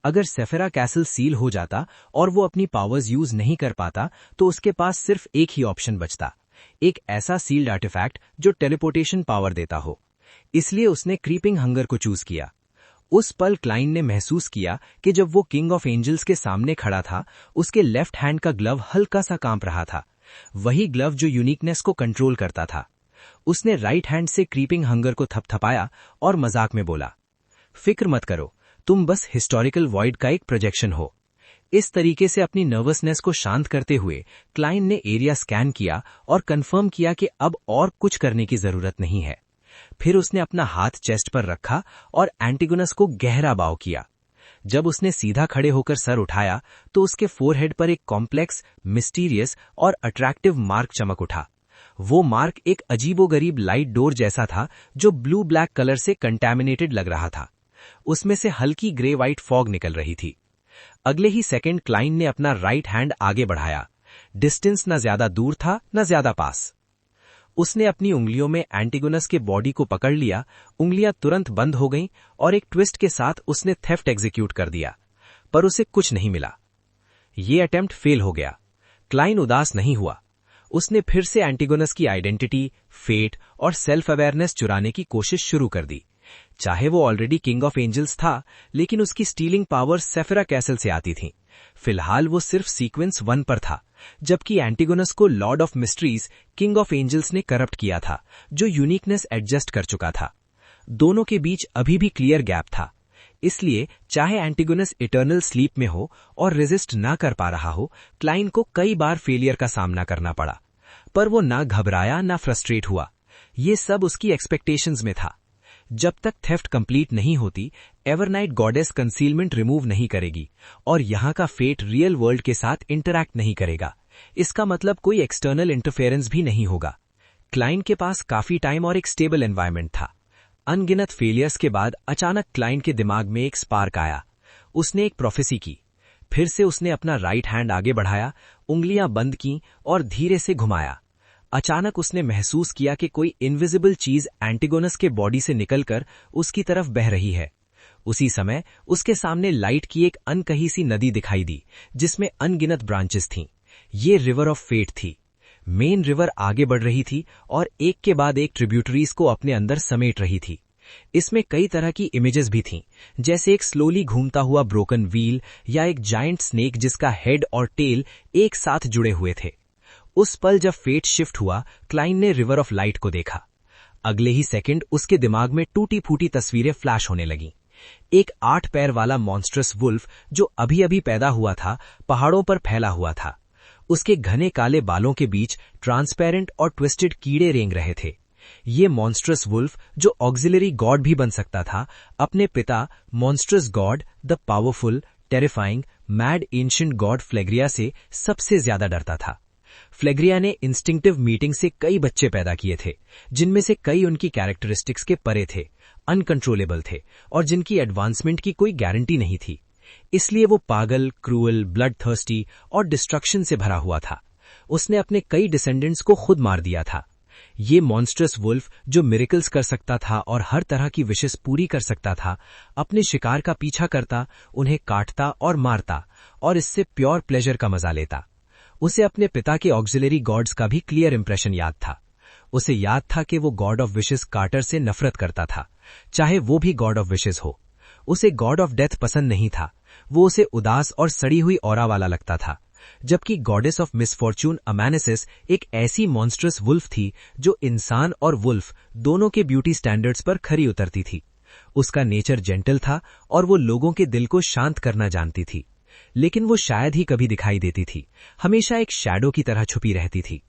अगर सेफेरा कैसल सील हो जाता और वो अपनी पावर्स यूज नहीं कर पाता, तो उसके पास सिर्फ एक ही ऑप्शन बचता, एक ऐसा सील्ड आर्टिफैक्ट जो टेलीपोर्टेशन पावर देता हो। इसलिए उसने क्रीपिंग हंगर को चूज किया। उस पल क्लाइन ने महसूस किया कि जब वो किंग ऑफ एंजल्स के सामने खड़ा था, उसके लेफ्ट हैंड का ग्लव हल्का सा कांप रहा था, वही ग्लव जो यूनिकनेस को कंट्रोल करता था। उसने राइट हैंड से क्रीपिंग हंगर को थपथपाया और मजाक में बोला, फिक्र मत करो, तुम बस हिस्टोरिकल वॉइड का एक प्रोजेक्शन हो। इस तरीके से अपनी नर्वसनेस को शांत करते हुए क्लाइन ने एरिया स्कैन किया और कंफर्म किया कि अब और कुछ करने की जरूरत नहीं है। फिर उसने अपना हाथ चेस्ट पर रखा और एंटीगोनस को गहरा बाव किया। जब उसने सीधा खड़े होकर सर उठाया, तो उसके फोरहेड पर एक कॉम्प्लेक्स, मिस्टीरियस और अट्रैक्टिव मार्क चमक उठा। वो मार्क एक अजीबोगरीब लाइट डोर जैसा था, जो ब्लू ब्लैक कलर से कंटैमिनेटेड लग रहा था। उसमें से हल्की ग्रे व्हाइट फॉग निकल रही थी। अगले ही सेकंड क्लाइन ने अपना राइट हैंड आगे बढ़ाया। डिस्टेंस न ज्यादा दूर था न ज्यादा पास। उसने अपनी उंगलियों में एंटीगोनस के बॉडी को पकड़ लिया। उंगलियां तुरंत बंद हो गईं और एक ट्विस्ट के साथ उसने थेफ्ट एग्जीक्यूट कर दिया, पर उसे कुछ नहीं मिला। ये अटेम्प्ट फेल हो गया। क्लाइन उदास नहीं हुआ। उसने फिर से एंटीगोनस की आइडेंटिटी, फेट और सेल्फ अवेयरनेस चुराने की कोशिश शुरू कर दी। चाहे वो ऑलरेडी किंग ऑफ एंजल्स था, लेकिन उसकी स्टीलिंग पावर सेफेरा कैसल से आती थी। फिलहाल वो सिर्फ सीक्वेंस 1 पर था, जबकि एंटीगोनस को lord of mysteries, king of angels ने करप्ट किया था, जो यूनिकनेस एडजस्ट कर चुका था। दोनों के बीच अभी भी क्लियर गैप था। इसलिए चाहे एंटीगोनस इटर्नल स्लीप में हो और रेजिस्ट ना कर पा रहा हो, क्लाइन को कई बार फेलियर का सामना करना पड़ा, पर वो ना घबराया ना फ्रस्ट्रेट हुआ। ये सब उसकी एक्सपेक्टेशंस में था। जब तक थेफ्ट कंप्लीट नहीं होती, एवरनाइट गॉडेस कंसीलमेंट रिमूव नहीं करेगी और यहाँ का फेट रियल वर्ल्ड के साथ इंटरैक्ट नहीं करेगा। इसका मतलब कोई एक्सटर्नल इंटरफेरेंस भी नहीं होगा। क्लाइन के पास काफी टाइम और एक स्टेबल एनवायरनमेंट था। अनगिनत फेलियर्स के बाद अचानक क्लाइन के दिमाग में एक स्पार्क आया। उसने एक प्रोफेसी की। फिर से उसने अपना राइट हैंड आगे बढ़ाया, उंगलियां बंद की और धीरे से घुमाया। अचानक उसने महसूस किया कि कोई इनविजिबल चीज एंटीगोनस के बॉडी से निकलकर उसकी तरफ बह रही है। उसी समय उसके सामने लाइट की एक अनकही सी नदी दिखाई दी, जिसमें अनगिनत ब्रांचेस थीं। ये रिवर ऑफ फेट थी। मेन रिवर आगे बढ़ रही थी और एक के बाद एक ट्रिब्यूटरीज को अपने अंदर समेट रही थी। इसमें कई तरह की इमेजेस भी थीं, जैसे एक स्लोली घूमता हुआ ब्रोकन व्हील या एक जायंट स्नेक जिसका हेड और टेल एक साथ जुड़े हुए थे। उस पल जब फेट शिफ्ट हुआ, क्लाइन ने रिवर ऑफ लाइट को देखा। अगले ही सेकंड उसके दिमाग में टूटी फूटी तस्वीरें फ्लैश होने लगीं। एक 8 पैर वाला मॉन्स्ट्रस वुल्फ जो अभी अभी पैदा हुआ था, पहाड़ों पर फैला हुआ था। उसके घने काले बालों के बीच ट्रांसपेरेंट और ट्विस्टेड कीड़े रेंग रहे थे। ये मॉन्स्ट्रस वुल्फ, जो ऑक्सिलरी गॉड भी बन सकता था, अपने पिता monstrous god the powerful, terrifying, mad ancient god Flegrea से सबसे ज्यादा डरता था। फ्लेग्रिया ने इंस्टिंक्टिव मीटिंग से कई बच्चे पैदा किए थे, जिनमें से कई उनकी कैरेक्टरिस्टिक्स के परे थे, अनकंट्रोलेबल थे और जिनकी एडवांसमेंट की कोई गारंटी नहीं थी। इसलिए वो पागल, क्रूअल, ब्लड थर्स्टी और डिस्ट्रक्शन से भरा हुआ था। उसने अपने कई डिसेंडेंट्स को खुद मार दिया था। ये मॉन्स्ट्रस वुल्फ, जो मिरेकल्स कर सकता था और हर तरह की विशेस पूरी कर सकता था, अपने शिकार का पीछा करता, उन्हें काटता और मारता और इससे प्योर प्लेजर का मजा लेता। उसे अपने पिता के ऑक्सिलरी गॉड्स का भी क्लियर इंप्रेशन याद था। उसे याद था कि वो गॉड ऑफ विशेस कार्टर से नफरत करता था, चाहे वो भी गॉड ऑफ विशेस हो। उसे गॉड ऑफ डेथ पसंद नहीं था, वो उसे उदास और सड़ी हुई ऑरा वाला लगता था। जबकि गॉडेस ऑफ मिसफॉर्चून अमानेसिस एक ऐसी मॉन्स्ट्रस वुल्फ थी जो इंसान और वुल्फ दोनों के ब्यूटी स्टैंडर्ड्स पर खरी उतरती थी। उसका नेचर जेंटल था और वो लोगों के दिल को शांत करना जानती थी, लेकिन वो शायद ही कभी दिखाई देती थी, हमेशा एक शैडो की तरह छुपी रहती थी।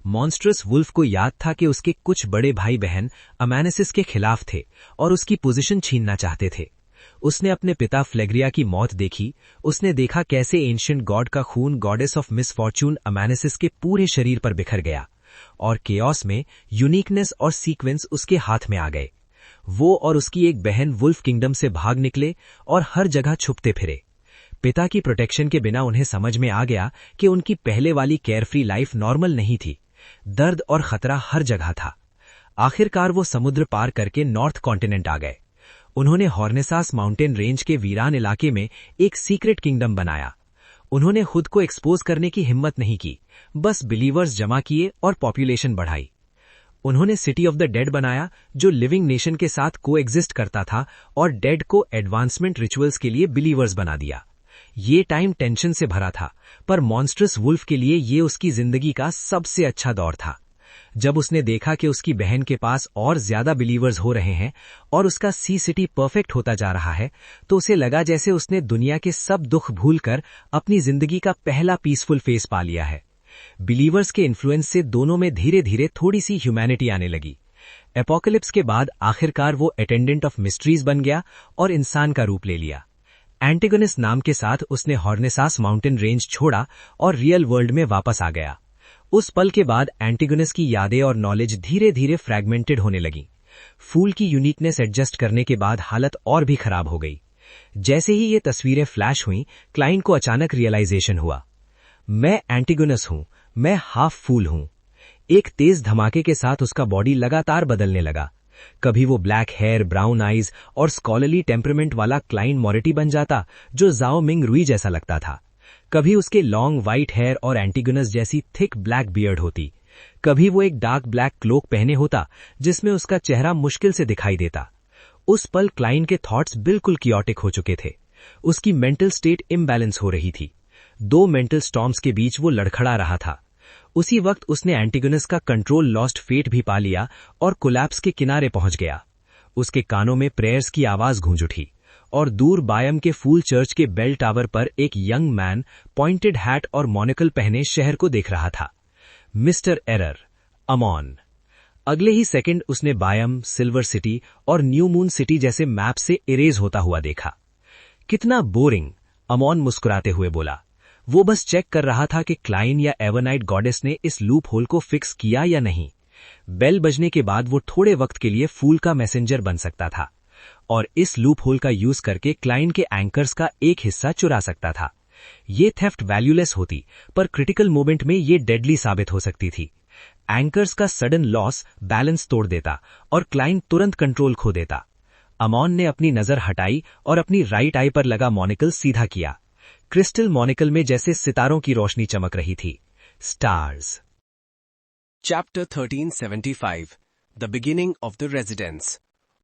मॉन्स्ट्रस वुल्फ को याद था कि उसके कुछ बड़े भाई बहन अमानेसिस के खिलाफ थे और उसकी पोजीशन छीनना चाहते थे। उसने अपने पिता फ्लेग्रिया की मौत देखी। उसने देखा कैसे एंशिएंट गॉड का खून गॉडेस ऑफ मिसफॉर्चून अमानेसिस के पूरे शरीर पर बिखर गया और केओस में यूनिकनेस और सीक्वेंस उसके हाथ में आ गए। वो और उसकी एक बहन वुल्फ किंगडम से भाग निकले और हर जगह छुपते फिरे। पिता की प्रोटेक्शन के बिना उन्हें समझ में आ गया कि उनकी पहले वाली केयरफ्री लाइफ नॉर्मल नहीं थी। दर्द और खतरा हर जगह था। आखिरकार वो समुद्र पार करके नॉर्थ कॉन्टिनेंट आ गए। उन्होंने हॉर्नेसास माउंटेन रेंज के वीरान इलाके में एक सीक्रेट किंगडम बनाया। उन्होंने खुद को एक्सपोज करने की हिम्मत नहीं की, बस बिलीवर्स जमा किए और पॉपुलेशन बढ़ाई। उन्होंने सिटी ऑफ द डेड बनाया, जो लिविंग नेशन के साथ कोएग्जिस्ट करता था, और डेड को एडवांसमेंट रिचुअल्स के लिए बिलीवर्स बना दिया। ये टाइम टेंशन से भरा था, पर मॉन्स्ट्रस वुल्फ के लिए ये उसकी जिंदगी का सबसे अच्छा दौर था। जब उसने देखा कि उसकी बहन के पास और ज्यादा बिलीवर्स हो रहे हैं और उसका सी सिटी परफेक्ट होता जा रहा है, तो उसे लगा जैसे उसने दुनिया के सब दुख भूलकर अपनी जिंदगी का पहला पीसफुल फेस पा लिया है। बिलीवर्स के इन्फ्लुएंस से दोनों में धीरे धीरे थोड़ी सी ह्यूमैनिटी आने लगी। एपोकलिप्स के बाद आखिरकार वो अटेंडेंट ऑफ मिस्ट्रीज बन गया और इंसान का रूप ले लिया। एंटिगोनस नाम के साथ उसने हॉर्नेसास माउंटेन रेंज छोड़ा और रियल वर्ल्ड में वापस आ गया। उस पल के बाद एंटिगोनस की यादें और नॉलेज धीरे धीरे फ्रैगमेंटेड होने लगी। फूल की यूनिकनेस एडजस्ट करने के बाद हालत और भी खराब हो गई। जैसे ही ये तस्वीरें फ्लैश हुईं, क्लाइन को अचानक रियलाइजेशन हुआ, मैं एंटिगोनस हूं, मैं हाफ फूल हूं। एक तेज धमाके के साथ उसका बॉडी लगातार बदलने लगा। कभी वो ब्लैक हेयर, ब्राउन आईज और स्कॉलरली टेम्परमेंट वाला क्लाइन मोरेटी बन जाता, जो जाओ मिंग रुई जैसा लगता था। कभी उसके लॉन्ग व्हाइट हेयर और एंटिगोनस जैसी थिक ब्लैक बियर्ड होती। कभी वो एक डार्क ब्लैक क्लोक पहने होता, जिसमें उसका चेहरा मुश्किल से दिखाई देता। उस पल क्लाइन के थॉट्स बिल्कुल कियोटिक हो चुके थे। उसकी मेंटल स्टेट इम्बैलेंस हो रही थी। 2 मेंटल स्टॉर्म्स के बीच वो लड़खड़ा रहा था। उसी वक्त उसने एंटिगोनस का कंट्रोल लॉस्ट फेट भी पा लिया और कोलैप्स के किनारे पहुंच गया। उसके कानों में प्रेयर्स की आवाज गूंज उठी और दूर बायम के फूल चर्च के बेल टावर पर एक यंग मैन पॉइंटेड हैट और मोनोकल पहने शहर को देख रहा था। Mister error, Amon. अगले ही सेकंड उसने बायम, सिल्वर सिटी और न्यू मून सिटी जैसे मैप से इरेज होता हुआ देखा। कितना बोरिंग, अमॉन मुस्कुराते हुए बोला। वो बस चेक कर रहा था कि क्लाइन या एवरनाइट गॉडेस ने इस लूप होल को फिक्स किया या नहीं। बेल बजने के बाद वो थोड़े वक्त के लिए फूल का मैसेंजर बन सकता था और इस लूप होल का यूज करके क्लाइन के एंकर्स का एक हिस्सा चुरा सकता था। ये थेफ्ट वैल्यूलेस होती, पर क्रिटिकल मोमेंट में ये डेडली साबित हो सकती थी। एंकर्स का सडन लॉस बैलेंस तोड़ देता और क्लाइन तुरंत कंट्रोल खो देता। अमॉन ने अपनी नजर हटाई और अपनी राइट आई पर लगा मोनिकल सीधा किया। क्रिस्टल मोनिकल में जैसे सितारों की रोशनी चमक रही थी। Stars. Chapter 1375. The beginning of the residence.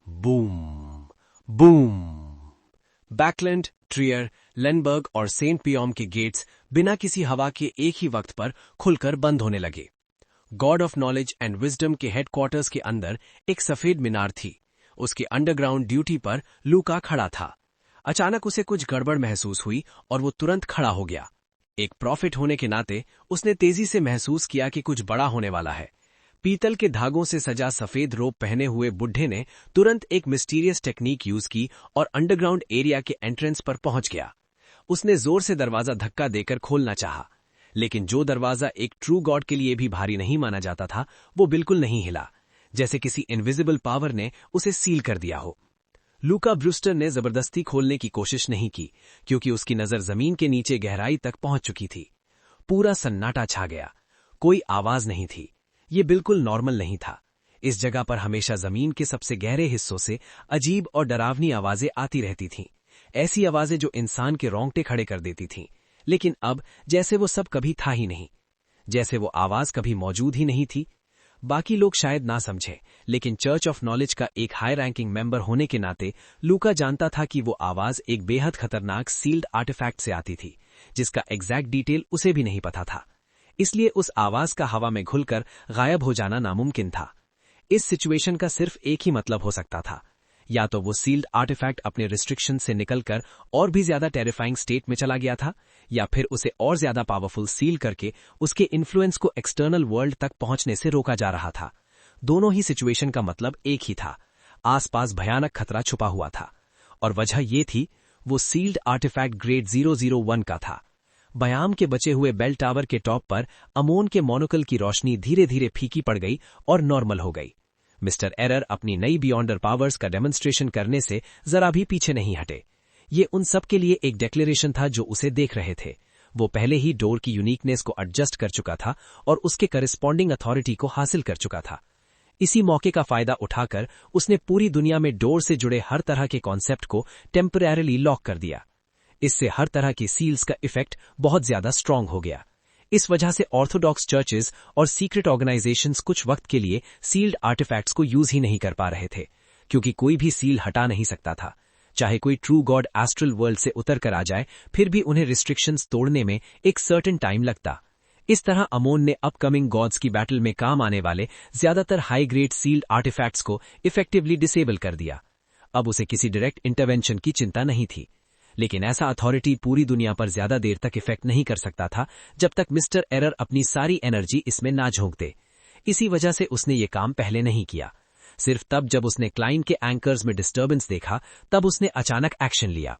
Boom. Boom. Backlund, Trier, Lenburg और सेंट पियोम के गेट्स बिना किसी हवा के एक ही वक्त पर खुलकर बंद होने लगे। God of knowledge and wisdom के हेडक्वार्टर्स के अंदर एक सफेद मीनार थी। उसके अंडरग्राउंड ड्यूटी पर लूका खड़ा था। अचानक उसे कुछ गड़बड़ महसूस हुई और वो तुरंत खड़ा हो गया। एक प्रॉफिट होने के नाते उसने तेजी से महसूस किया कि कुछ बड़ा होने वाला है। पीतल के धागों से सजा सफेद रोब पहने हुए बुढ़े ने तुरंत एक मिस्टीरियस टेक्निक यूज की और अंडरग्राउंड एरिया के एंट्रेंस पर पहुंच गया। उसने जोर से दरवाजा धक्का देकर खोलना चाहा, लेकिन जो दरवाजा एक ट्रू गॉड के लिए भी भारी नहीं माना जाता था, वो बिल्कुल नहीं हिला, जैसे किसी इनविजिबल पावर ने उसे सील कर दिया हो। लूका ब्रूस्टर ने जबरदस्ती खोलने की कोशिश नहीं की, क्योंकि उसकी नजर जमीन के नीचे गहराई तक पहुंच चुकी थी। पूरा सन्नाटा छा गया, कोई आवाज नहीं थी। ये बिल्कुल नॉर्मल नहीं था। इस जगह पर हमेशा जमीन के सबसे गहरे हिस्सों से अजीब और डरावनी आवाजें आती रहती थीं, ऐसी आवाजें जो इंसान के रोंगटे खड़े कर देती थीं। लेकिन अब जैसे वो सब कभी था ही नहीं, जैसे वो आवाज कभी मौजूद ही नहीं थी। बाकी लोग शायद ना समझे, लेकिन चर्च ऑफ नॉलेज का एक हाई रैंकिंग मेंबर होने के नाते लूका जानता था कि वो आवाज एक बेहद खतरनाक सील्ड आर्टिफैक्ट से आती थी, जिसका एग्जैक्ट डिटेल उसे भी नहीं पता था। इसलिए उस आवाज का हवा में घुलकर गायब हो जाना नामुमकिन था। इस सिचुएशन का सिर्फ एक ही मतलब हो सकता था, या तो वो सील्ड आर्टिफैक्ट अपने रिस्ट्रिक्शन से निकलकर और भी ज्यादा टेरिफाइंग स्टेट में चला गया था, या फिर उसे और ज्यादा पावरफुल सील करके उसके इन्फ्लुएंस को एक्सटर्नल वर्ल्ड तक पहुंचने से रोका जा रहा था। दोनों ही सिचुएशन का मतलब एक ही था, आसपास भयानक खतरा छुपा हुआ था, और वजह ये थी वो सील्ड आर्टिफैक्ट ग्रेड 001 का था। बयाम के बचे हुए बेल टावर के टॉप पर अमोन के मोनोकल की रोशनी धीरे धीरे फीकी पड़ गई और नॉर्मल हो गई। मिस्टर एरर अपनी नई बियॉन्डर पावर्स का डेमोन्स्ट्रेशन करने से जरा भी पीछे नहीं हटे। ये उन सब के लिए एक डिक्लेरेशन था जो उसे देख रहे थे। वो पहले ही डोर की यूनिकनेस को एडजस्ट कर चुका था और उसके करिस्पॉन्डिंग अथॉरिटी को हासिल कर चुका था। इसी मौके का फायदा उठाकर उसने पूरी दुनिया में डोर से जुड़े हर तरह के कॉन्सेप्ट को टेम्परेरीली लॉक कर दिया। इससे हर तरह की सील्स का इफेक्ट बहुत ज्यादा स्ट्रांग हो गया। इस वजह से ऑर्थोडॉक्स चर्चेज और सीक्रेट ऑर्गेनाइजेशंस कुछ वक्त के लिए सील्ड आर्टिफैक्ट्स को यूज ही नहीं कर पा रहे थे, क्योंकि कोई भी सील हटा नहीं सकता था। चाहे कोई ट्रू गॉड एस्ट्रल वर्ल्ड से उतर कर आ जाए, फिर भी उन्हें रिस्ट्रिक्शंस तोड़ने में एक सर्टेन टाइम लगता। इस तरह अमोन ने अपकमिंग गॉड्स की बैटल में काम आने वाले ज्यादातर हाई ग्रेड सील्ड आर्टिफैक्ट्स को इफेक्टिवली डिसेबल कर दिया। अब उसे किसी डायरेक्ट इंटरवेंशन की चिंता नहीं थी, लेकिन ऐसा अथॉरिटी पूरी दुनिया पर ज्यादा देर तक इफेक्ट नहीं कर सकता था जब तक मिस्टर एरर अपनी सारी एनर्जी इसमें ना झोंक दे। इसी वजह से उसने ये काम पहले नहीं किया। सिर्फ तब जब उसने क्लाइन के एंकर्स में डिस्टर्बेंस देखा, तब उसने अचानक एक्शन लिया।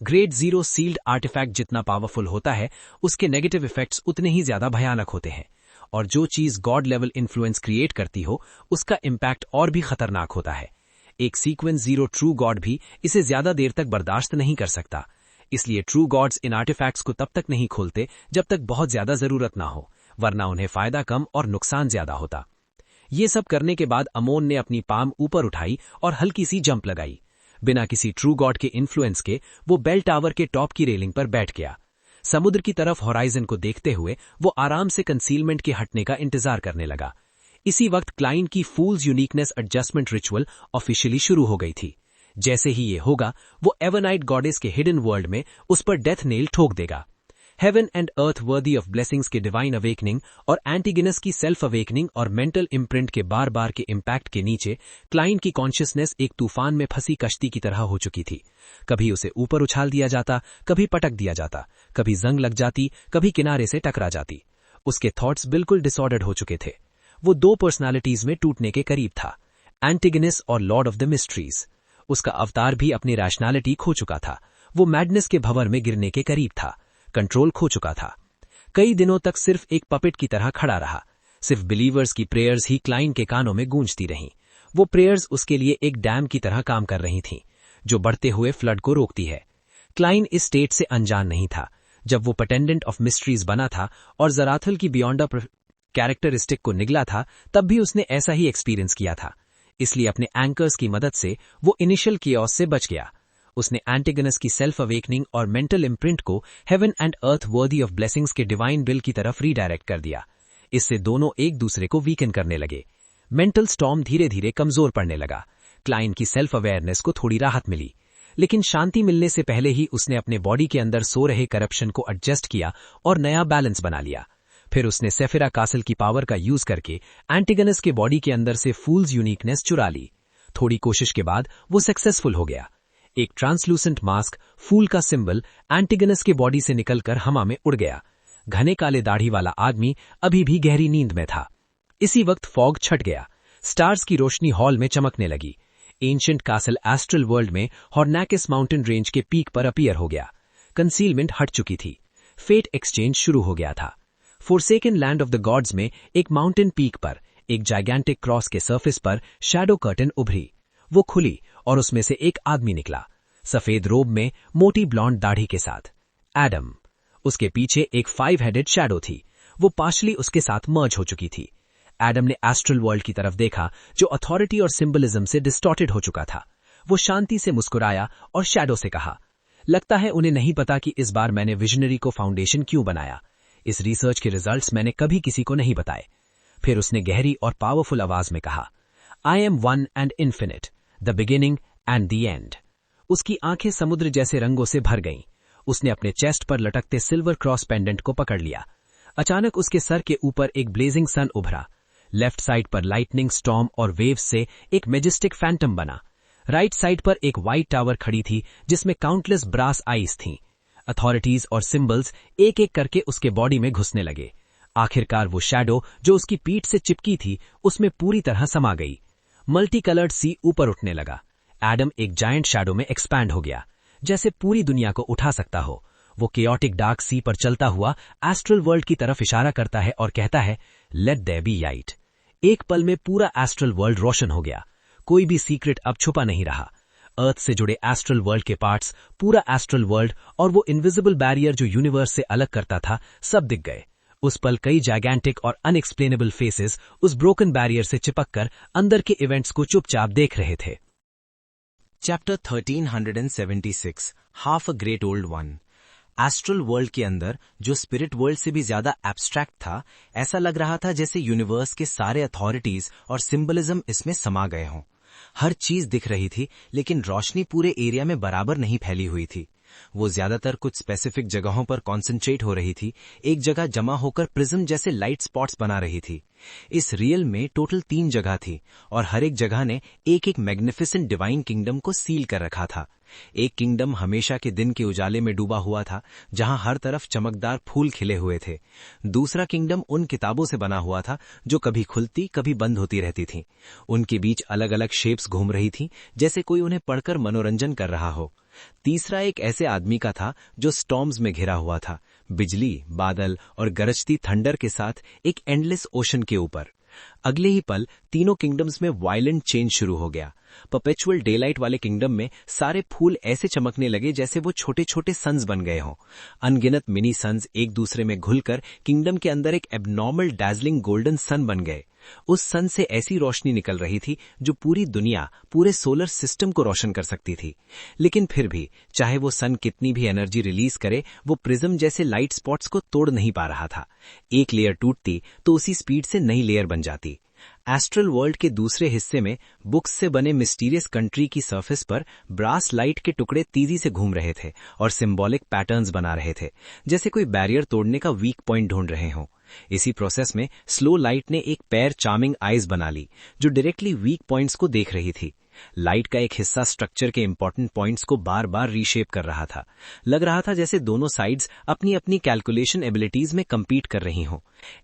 ग्रेड 0 सील्ड आर्टिफैक्ट जितना पावरफुल होता है, उसके नेगेटिव इफेक्ट्स उतने ही ज्यादा भयानक होते हैं, और जो चीज गॉड लेवल इन्फ्लुएंस क्रिएट करती हो, उसका इम्पैक्ट और भी खतरनाक होता है। एक सीक्वेंस 0 ट्रू गॉड भी इसे ज्यादा देर तक बर्दाश्त नहीं कर सकता। इसलिए ट्रू गॉड्स इन आर्टिफैक्ट्स को तब तक नहीं खोलते जब तक बहुत ज्यादा जरूरत ना हो, वरना उन्हें फायदा कम और नुकसान ज्यादा होता। ये सब करने के बाद अमोन ने अपनी पाम ऊपर उठाई और हल्की सी जंप लगाई। बिना किसी ट्रू गॉड के इन्फ्लुएंस के वो बेल टावर के टॉप की रेलिंग पर बैठ गया। समुद्र की तरफ होराइजन को देखते हुए वो आराम से कंसीलमेंट के हटने का इंतजार करने लगा। इसी वक्त क्लाइन की फूल्स यूनिकनेस एडजस्टमेंट रिचुअल ऑफिशियली शुरू हो गई थी। जैसे ही ये होगा, वो एवरनाइट गॉडेस के हिडन वर्ल्ड में उस पर डेथ नेल ठोक देगा। Haven and earth worthy of blessings के डिवाइन अवेकनिंग और एंटीगिनस की सेल्फ अवेकनिंग और मेंटल इम्प्रिंट के बार बार के इम्पैक्ट के नीचे क्लाइन की कॉन्शियसनेस एक तूफान में फंसी कश्ती की तरह हो चुकी थी। कभी उसे ऊपर उछाल दिया जाता, कभी पटक दिया जाता, कभी जंग लग जाती, कभी किनारे से टकरा जाती। उसके थॉट्स बिल्कुल डिसऑर्डर्ड हो चुके थे। वो दो पर्सनालिटीज में टूटने के करीब था, एंटीगिनस और लॉर्ड ऑफ द मिस्ट्रीज। उसका अवतार भी अपनी रैशनैलिटी खो चुका था। वो मैडनेस के भंवर में गिरने के करीब था, कंट्रोल खो चुका था। कई दिनों तक सिर्फ एक पपेट की तरह खड़ा रहा। सिर्फ बिलीवर्स की प्रेयर्स ही क्लाइन के कानों में गूंजती रहीं। वो प्रेयर्स उसके लिए एक डैम की तरह काम कर रही थीं, जो बढ़ते हुए फ्लड को रोकती है। क्लाइन इस स्टेट से अनजान नहीं था। जब वो पेटेंडेंट ऑफ मिस्ट्रीज बना था और जराथल की बियॉन्ड कैरेक्टरिस्टिक को निगला था, तब भी उसने ऐसा ही एक्सपीरियंस किया था। इसलिए अपने एंकर्स की मदद से वो इनिशियल कियोस से बच गया। उसने एंटिगनस की सेल्फ अवेकनिंग और मेंटल इम्प्रिंट को haven and earth worthy of blessings के डिवाइन विल की तरफ रीडायरेक्ट कर दिया। इससे दोनों एक दूसरे को वीकन करने लगे। मेंटल स्टॉर्म धीरे धीरे कमजोर पड़ने लगा। क्लाइन की सेल्फ अवेयरनेस को थोड़ी राहत मिली, लेकिन शांति मिलने से पहले ही उसने अपने बॉडी के अंदर सो रहे करप्शन को एडजस्ट किया और नया बैलेंस बना लिया। फिर उसने सेफिरा कासल की पावर का यूज करके एंटिगनस के बॉडी के अंदर से फूल्स यूनिकनेस चुरा ली। थोड़ी कोशिश के बाद वो सक्सेसफुल हो गया। एक ट्रांसलूसेंट मास्क, फूल का सिंबल, एंटिगनस के बॉडी से निकलकर हवा में उड़ गया। घने काले दाढ़ी वाला आदमी अभी भी गहरी नींद में था। इसी वक्त फॉग छट गया। स्टार्स की रोशनी हॉल में चमकने लगी। एंशिएंट कासल एस्ट्रल वर्ल्ड में हॉर्नाकिस माउंटेन रेंज के पीक पर अपीयर हो गया। कंसीलमेंट हट चुकी थी। फेट एक्सचेंज शुरू हो गया था। Forsaken land of the gods में एक माउंटेन पीक पर एक जाइगेंटिक क्रॉस के सरफेस पर शैडो कर्टन उभरी। वो खुली और उसमें से एक आदमी निकला, सफेद रोब में, मोटी ब्लॉन्ड दाढ़ी के साथ। एडम। उसके पीछे एक 5 हेडेड शैडो थी। वो पार्शली उसके साथ मर्ज हो चुकी थी। एडम ने एस्ट्रल वर्ल्ड की तरफ देखा, जो अथॉरिटी और सिंबलिज्म से डिस्टॉर्टेड हो चुका था। वो शांति से मुस्कुराया और शैडो से कहा, लगता है उन्हें नहीं पता कि इस बार मैंने विजनरी को फाउंडेशन क्यों बनाया। इस रिसर्च के रिजल्ट्स मैंने कभी किसी को नहीं बताए। फिर उसने गहरी और पावरफुल आवाज में कहा, I am one and infinite, the beginning and the end. उसकी आंखें समुद्र जैसे रंगों से भर गईं। उसने अपने चेस्ट पर लटकते सिल्वर क्रॉस पेंडेंट को पकड़ लिया। अचानक उसके सर के ऊपर एक ब्लेजिंग सन उभरा। लेफ्ट साइड पर लाइटनिंग, स्टॉर्म और वेव्स से एक मेजेस्टिक फैंटम बना। राइट साइड पर एक व्हाइट टावर खड़ी थी, जिसमें काउंटलेस ब्रास आईज थीं। अथॉरिटीज और सिंबल्स एक एक करके उसके बॉडी में घुसने लगे। आखिरकार वो शैडो जो उसकी पीठ से चिपकी थी, उसमें पूरी तरह समा गई। मल्टी कलर्ड सी ऊपर उठने लगा। एडम एक जायंट शैडो में एक्सपैंड हो गया, जैसे पूरी दुनिया को उठा सकता हो। वो केओटिक डार्क सी पर चलता हुआ एस्ट्रल वर्ल्ड की तरफ इशारा करता है और कहता है, लेट देयर बी लाइट। एक पल में पूरा एस्ट्रल वर्ल्ड रोशन हो गया। कोई भी सीक्रेट अब छुपा नहीं रहा। अर्थ से जुड़े एस्ट्रल वर्ल्ड के पार्ट्स, पूरा एस्ट्रल वर्ल्ड और वो इनविजिबल बैरियर जो यूनिवर्स से अलग करता था, सब दिख गए। उस पल कई जाइगेंटिक और अनएक्सप्लेनेबल फेसेस उस ब्रोकन बैरियर से चिपककर अंदर के इवेंट्स को चुपचाप देख रहे थे। Chapter 1376, half a great old one. Astral world के अंदर, जो स्पिरिट वर्ल्ड से भी ज्यादा एब्स्ट्रैक्ट था, ऐसा लग रहा था जैसे यूनिवर्स के सारे अथॉरिटीज और सिंबलिज्म इसमें समा गए हों। हर चीज दिख रही थी, लेकिन रोशनी पूरे एरिया में बराबर नहीं फैली हुई थी। वो ज्यादातर कुछ स्पेसिफिक जगहों पर कॉन्सेंट्रेट हो रही थी, एक जगह जमा होकर प्रिज्म जैसे लाइट स्पॉट्स बना रही थी। इस रियल में टोटल 3 जगह थी और हर एक जगह ने एक एक मैग्निफिसेंट डिवाइन किंगडम को सील कर रखा था। एक किंगडम हमेशा के दिन के उजाले में डूबा हुआ था, जहां हर तरफ चमकदार फूल खिले हुए थे। दूसरा किंगडम उन किताबों से बना हुआ था जो कभी खुलती कभी बंद होती रहती थीं। उनके बीच अलग अलग शेप्स घूम रही थीं, जैसे कोई उन्हें पढ़कर मनोरंजन कर रहा हो। तीसरा एक ऐसे आदमी का था जो स्टॉर्म्स में घिरा हुआ था, बिजली, बादल और गरजती थंडर के साथ एक एंडलेस ओशन के ऊपर। अगले ही पल तीनों किंगडम्स में वायलेंट चेंज शुरू हो गया। परपेचुअल डेलाइट वाले किंगडम में सारे फूल ऐसे चमकने लगे जैसे वो छोटे छोटे सन्स बन गए हों। अनगिनत मिनी सन्स एक दूसरे में घुलकर किंगडम के अंदर एक एबनॉर्मल डैजलिंग गोल्डन सन बन गए। उस सन से ऐसी रोशनी निकल रही थी जो पूरी दुनिया, पूरे सोलर सिस्टम को रोशन कर सकती थी। लेकिन फिर भी चाहे वो सन कितनी भी एनर्जी रिलीज करे, वो प्रिज्म जैसे लाइट स्पॉट्स को तोड़ नहीं पा रहा था। एक लेयर टूटती तो उसी स्पीड से नई लेयर बन जाती। एस्ट्रल वर्ल्ड के दूसरे हिस्से में बुक्स से बने मिस्टीरियस कंट्री की सरफेस पर ब्रास लाइट के टुकड़े तेजी से घूम रहे थे और सिंबॉलिक पैटर्न्स बना रहे थे, जैसे कोई बैरियर तोड़ने का वीक पॉइंट ढूंढ रहे हों। इसी प्रोसेस में स्लो लाइट ने एक पैर चार्मिंग आईज बना ली, जो डायरेक्टली वीक पॉइंट्स को देख रही थी। लाइट का एक हिस्सा स्ट्रक्चर के इंपॉर्टेंट पॉइंट्स को बार बार रीशेप कर रहा था। लग रहा था जैसे दोनों साइड्स अपनी अपनी कैलकुलेशन एबिलिटीज में कम्पीट कर रही हों।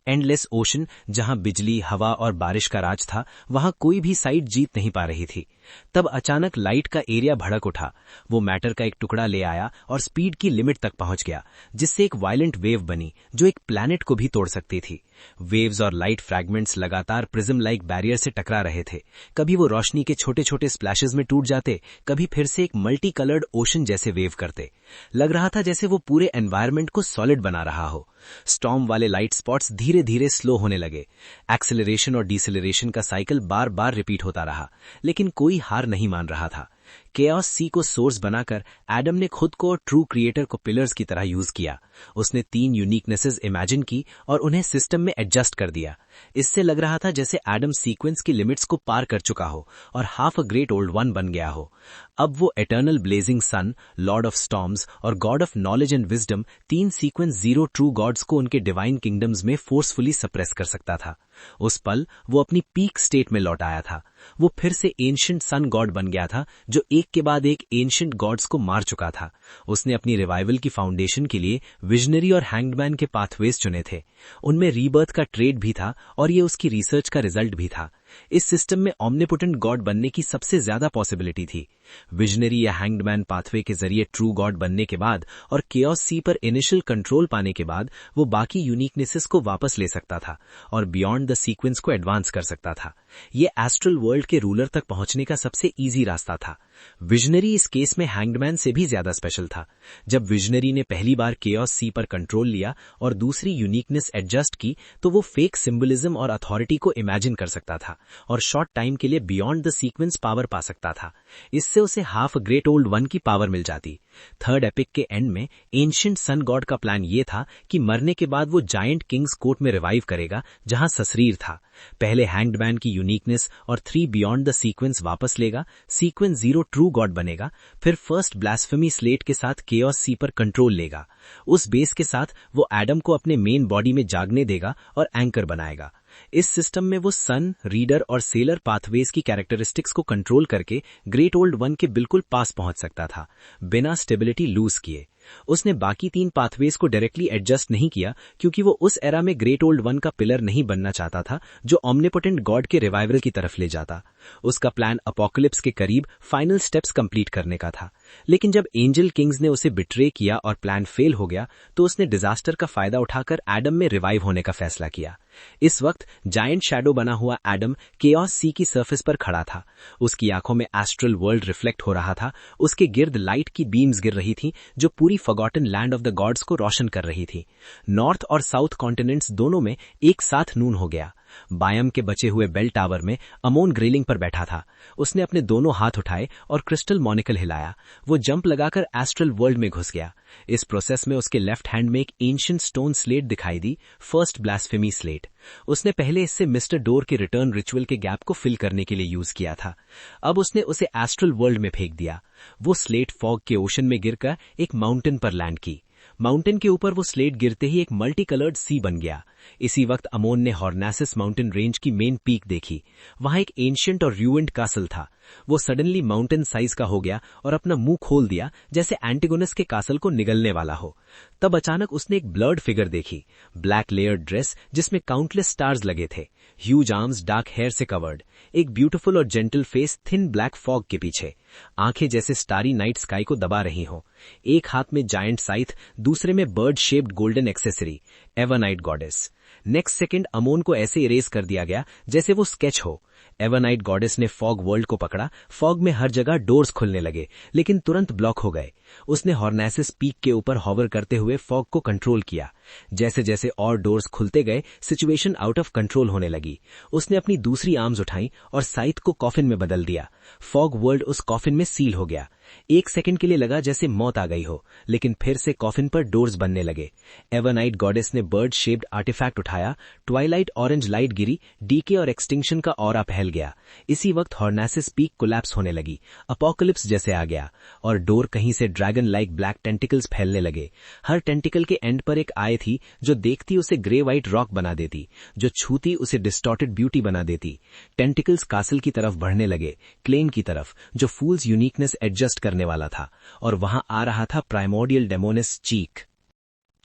एंडलेस ओशन, जहां बिजली, हवा और बारिश का राज था, वहां कोई भी साइड जीत नहीं पा रही थी। तब अचानक लाइट का एरिया भड़क उठा। वो मैटर का एक टुकड़ा ले आया और स्पीड की लिमिट तक पहुंच गया, जिससे एक वायलेंट वेव बनी जो एक प्लैनेट को भी तोड़ सकती थी। वेव्स और लाइट फ्रैगमेंट्स लगातार प्रिज्म लाइक बैरियर से टकरा रहे थे। कभी वो रोशनी के छोटे छोटे स्प्लैशेस में टूट जाते, कभी फिर से एक मल्टी कलर्ड ओशन जैसे वेव करते। लग रहा था जैसे वो पूरे एनवायरनमेंट को सॉलिड बना रहा हो। स्टॉर्म वाले लाइट स्पॉट्स धीरे धीरे स्लो होने लगे। एक्सेलरेशन और डिसेलरेशन का साइकिल बार बार रिपीट होता रहा, लेकिन कोई हार नहीं मान रहा था। केओस सी को सोर्स बनाकर एडम ने खुद को और ट्रू क्रिएटर को पिलर्स की तरह यूज किया। उसने 3 यूनिकनेसेस इमेजिन की और उन्हें सिस्टम में एडजस्ट कर दिया। इससे लग रहा था जैसे एडम सीक्वेंस की लिमिट्स को पार कर चुका हो और half a great old one बन गया हो। अब वो eternal blazing sun, lord of storms और god of knowledge and wisdom, 3 sequence 0 true gods को उनके डिवाइन किंगडम्स में फोर्सफुली सप्रेस कर सकता था। उस पल वो अपनी पीक स्टेट में लौट आया था। वो फिर से एंशिएंट सन गॉड बन गया था जो एक के बाद एक एंशिएंट गॉड्स को मार चुका था। उसने अपनी रिवाइवल की फाउंडेशन के लिए विजनरी और हैंग्डमैन के पाथवेज चुने थे। उनमें रीबर्थ का ट्रेड भी था और ये उसकी रिसर्च का रिजल्ट भी था। इस सिस्टम में ऑमनिपोटेंट गॉड बनने की सबसे ज्यादा पॉसिबिलिटी थी। विजनरी या हैंग्डमैन पाथवे के जरिए ट्रू गॉड बनने के बाद और केओस सी पर इनिशियल कंट्रोल पाने के बाद वो बाकी यूनिकनेसेस को वापस ले सकता था और बियॉन्ड द सीक्वेंस को एडवांस कर सकता था। ये एस्ट्रल वर्ल्ड के रूलर तक पहुंचने का सबसे इजी रास्ता था। विजनरी इस केस में हैंग्डमैन से भी ज्यादा स्पेशल था। जब विजनरी ने पहली बार केओस सी पर कंट्रोल लिया और दूसरी यूनिकनेस एडजस्ट की तो वो फेक सिंबलिज्म और अथॉरिटी को इमेजिन कर सकता था और शॉर्ट टाइम के लिए बियॉन्ड द सीक्वेंस पावर पा सकता था। इससे उसे हाफ ग्रेट ओल्ड वन की पावर मिल जाती। थर्ड एपिक के एंड में एंशिएंट सन गॉड का प्लान ये था कि मरने के बाद वो जायंट किंग्स कोर्ट में रिवाइव करेगा जहां ससरीर था। पहले हैंग्डमैन की यूनिकनेस और 3 बियॉन्ड द सीक्वेंस वापस लेगा, सीक्वेंस 0 ट्रू गॉड बनेगा, फिर फर्स्ट ब्लास्फेमी स्लेट के साथ केओस सी पर कंट्रोल लेगा। उस बेस के साथ वो एडम को अपने मेन बॉडी में जागने देगा और एंकर बनाएगा। इस सिस्टम में वो सन, रीडर और सेलर पाथवेज की कैरेक्टरिस्टिक्स को कंट्रोल करके ग्रेट ओल्ड वन के बिल्कुल पास पहुंच सकता था, बिना स्टेबिलिटी लूज किए। उसने बाकी 3 पाथवेज को डायरेक्टली एडजस्ट नहीं किया क्योंकि वो उस एरा में ग्रेट ओल्ड वन का पिलर नहीं बनना चाहता था जो ऑमनिपोटेंट गॉड के रिवाइवल की तरफ ले जाता। उसका प्लान अपोकलिप्स के करीब फाइनल स्टेप्स कंप्लीट करने का था। लेकिन जब एंजल किंग्स ने उसे बिट्रे किया और प्लान फेल हो गया तो उसने डिजास्टर का फायदा उठाकर एडम में रिवाइव होने का फैसला किया। इस वक्त जायंट शैडो बना हुआ एडम केओस सी की सरफेस पर खड़ा था। उसकी आंखों में एस्ट्रल वर्ल्ड रिफ्लेक्ट हो रहा था। उसके गिर्द लाइट की बीम्स गिर रही थी जो पूरी forgotten land of the gods को रोशन कर रही थी। नॉर्थ और साउथ कॉन्टिनेंट्स दोनों में एक साथ नून हो गया। बायम के बचे हुए बेल टावर में अमोन ग्रेलिंग पर बैठा था। उसने अपने दोनों हाथ उठाए और क्रिस्टल मॉनिकल हिलाया। वो जंप लगाकर एस्ट्रल वर्ल्ड में घुस गया। इस प्रोसेस में उसके लेफ्ट हैंड में एक एंशिएंट स्टोन स्लेट दिखाई दी, फर्स्ट ब्लास्फेमी स्लेट। उसने पहले इससे मिस्टर डोर के रिटर्न रिचुअल के गैप को फिल करने के लिए यूज किया था। अब उसने उसे एस्ट्रल वर्ल्ड में फेंक दिया। वो स्लेट फॉग के ओशन में गिरकर एक माउंटेन पर लैंड की। माउंटेन के ऊपर वो स्लेट गिरते ही एक मल्टी कलर्ड सी बन गया। इसी वक्त अमोन ने हॉर्नेसिस माउंटेन रेंज की मेन पीक देखी। वहां एक एंशिएंट और रूइंड कासल था। वो सडनली माउंटेन साइज का हो गया और अपना मुंह खोल दिया जैसे एंटिगोनस के कासल को निगलने वाला हो। तब अचानक उसने एक ब्लर्ड फिगर देखी, ब्लैक लेयर्ड ड्रेस जिसमें काउंटलेस स्टार्स लगे थे, ह्यूज आर्म्स डार्क हेयर से कवर्ड, एक ब्यूटीफुल और gentle face thin black fog के पीछे, आंखें जैसे स्टारी नाइट स्काई को दबा रही हों। एक हाथ में जायंट साइथ, दूसरे में bird shaped golden accessory, evernight goddess. Next second Amon को ऐसे इरेज कर दिया गया जैसे वो स्केच हो। एवरनाइट गॉडेस ने फॉग वर्ल्ड को पकड़ा। फॉग में हर जगह डोर्स खुलने लगे लेकिन तुरंत ब्लॉक हो गए। उसने हॉर्नेसिस पीक के ऊपर हॉवर करते हुए फॉग को कंट्रोल किया। जैसे जैसे और डोर्स खुलते गए सिचुएशन आउट ऑफ कंट्रोल होने लगी। उसने अपनी दूसरी आर्म्स उठाई और साइथ को कॉफिन में बदल दिया। फॉग वर्ल्ड उस कॉफिन में सील हो गया। एक सेकंड के लिए लगा जैसे मौत आ गई हो, लेकिन फिर से कॉफिन पर डोर्स बनने लगे। एवरनाइट गॉडेस ने बर्ड शेप्ड आर्टिफैक्ट उठाया। ट्वाइलाइट ऑरेंज लाइट गिरी, डीके और एक्सटिंक्शन का ऑरा फैल गया। इसी वक्त हॉर्नेसिस पीक कोलैप्स होने लगी, अपोकलिप्स जैसे आ गया और डोर कहीं से ड्रैगन लाइक ब्लैक टेंटिकल्स फैलने लगे। हर टेंटिकल के एंड पर एक आय थी जो देखती उसे ग्रे व्हाइट रॉक बना देती, जो छूती उसे डिस्टॉर्टेड ब्यूटी बना देती। टेंटिकल्स कासल की तरफ बढ़ने लगे, क्लेन की तरफ, जो फूल्स यूनिकनेस एडजस्ट करने वाला था, और वहां आ रहा था primordial demoness cheek.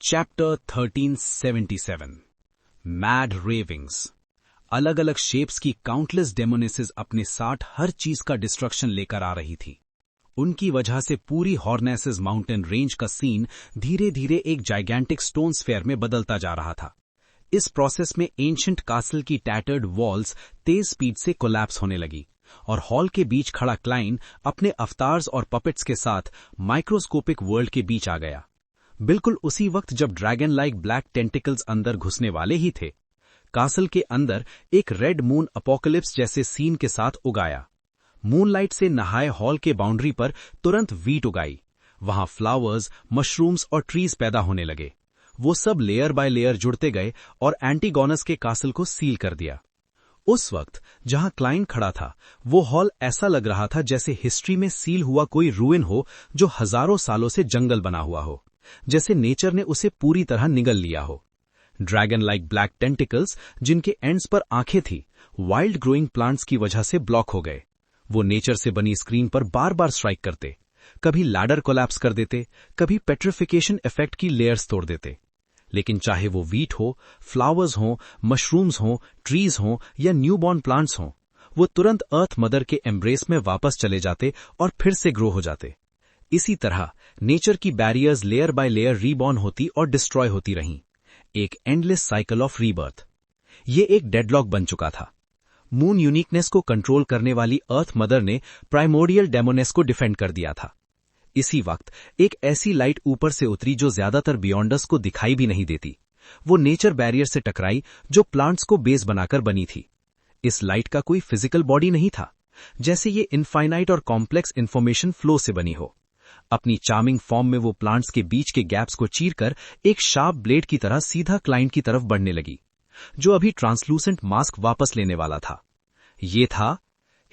Chapter 1377 mad ravings. अलग अलग शेप्स की काउंटलेस डेमोनिसेस अपने साथ हर चीज का डिस्ट्रक्शन लेकर आ रही थी। उनकी वजह से पूरी हॉर्नेसिस माउंटेन रेंज का सीन धीरे धीरे एक जाइगेंटिक स्टोन स्फेयर में बदलता जा रहा था। इस प्रोसेस में एंशिएंट कासल की टैटर्ड वॉल्स तेज स्पीड से कोलैप्स होने लगी और हॉल के बीच खड़ा क्लाइन अपने अवतार्स और पपेट्स के साथ माइक्रोस्कोपिक वर्ल्ड के बीच आ गया। बिल्कुल उसी वक्त जब ड्रैगन लाइक ब्लैक टेंटिकल्स अंदर घुसने वाले ही थे, कासल के अंदर एक रेड मून अपोकलिप्स जैसे सीन के साथ उगाया। मूनलाइट से नहाए हॉल के बाउंड्री पर तुरंत वीट उगाई। वहां फ्लावर्स, मशरूम्स और ट्रीज पैदा होने लगे। वो सब लेयर बाय लेयर जुड़ते गए और एंटीगोनस के कासल को सील कर दिया। उस वक्त जहां क्लाइन खड़ा था, वो हॉल ऐसा लग रहा था जैसे हिस्ट्री में सील हुआ कोई रूइन हो जो हजारों सालों से जंगल बना हुआ हो, जैसे नेचर ने उसे पूरी तरह निगल लिया हो। ड्रैगन लाइक ब्लैक टेंटिकल्स, जिनके एंड्स पर आंखें थी, वाइल्ड ग्रोइंग प्लांट्स की वजह से ब्लॉक हो गए। वो नेचर से बनी स्क्रीन पर बार बार स्ट्राइक करते, कभी लैडर कोलैप्स कर देते, कभी पेट्रिफिकेशन इफेक्ट की लेयर्स तोड़ देते। लेकिन चाहे वो वीट हो, फ्लावर्स हो, मशरूम्स हो, ट्रीज हो या न्यूबॉर्न प्लांट्स हो, वो तुरंत अर्थ मदर के एम्ब्रेस में वापस चले जाते और फिर से ग्रो हो जाते। इसी तरह नेचर की barriers layer by layer reborn होती और डिस्ट्रॉय होती रहीं, एक एंडलेस साइकिल ऑफ रीबर्थ। ये एक डेडलॉक बन चुका था। मून यूनिकनेस को कंट्रोल करने वाली अर्थ मदर ने प्राइमोर्डियल डेमोनेस को डिफेंड कर दिया था। इसी वक्त एक ऐसी लाइट ऊपर से उतरी जो ज्यादातर बियॉन्डर्स को दिखाई भी नहीं देती। वो नेचर बैरियर से टकराई जो प्लांट्स को बेस बनाकर बनी थी। इस लाइट का कोई फिजिकल बॉडी नहीं था, जैसे ये इनफाइनाइट और कॉम्प्लेक्स इंफॉर्मेशन फ्लो से बनी हो। अपनी चार्मिंग फॉर्म में वो प्लांट्स के बीच के गैप्स को चीरकर एक शार्प ब्लेड की तरह सीधा क्लाइंट की तरफ बढ़ने लगी, जो अभी ट्रांसलूसेंट मास्क वापस लेने वाला था। ये था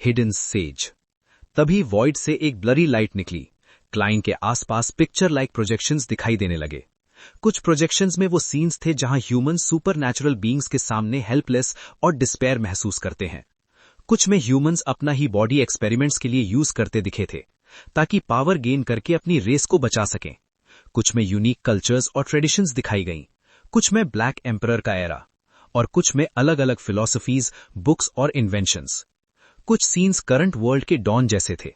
हिडन सेज। तभी वॉइड से एक ब्लरी लाइट निकली। क्लाइंट के आसपास पिक्चर लाइक प्रोजेक्शंस दिखाई देने लगे। कुछ प्रोजेक्शंस में वो सीन्स थे जहां ह्यूमंस सुपरनैचुरल बीइंग्स के सामने हेल्पलेस और डिस्पेयर महसूस करते हैं। कुछ में ह्यूमंस अपना ही बॉडी एक्सपेरिमेंट्स के लिए यूज करते दिखे थे, ताकि पावर गेन करके अपनी रेस को बचा सकें। कुछ में यूनिक कल्चर्स और ट्रेडिशंस दिखाई गईं, कुछ में ब्लैक एम्परर का एरा, और कुछ में अलग अलग फिलॉसफीज, बुक्स और इन्वेंशंस। कुछ सीन्स करंट वर्ल्ड के डॉन जैसे थे,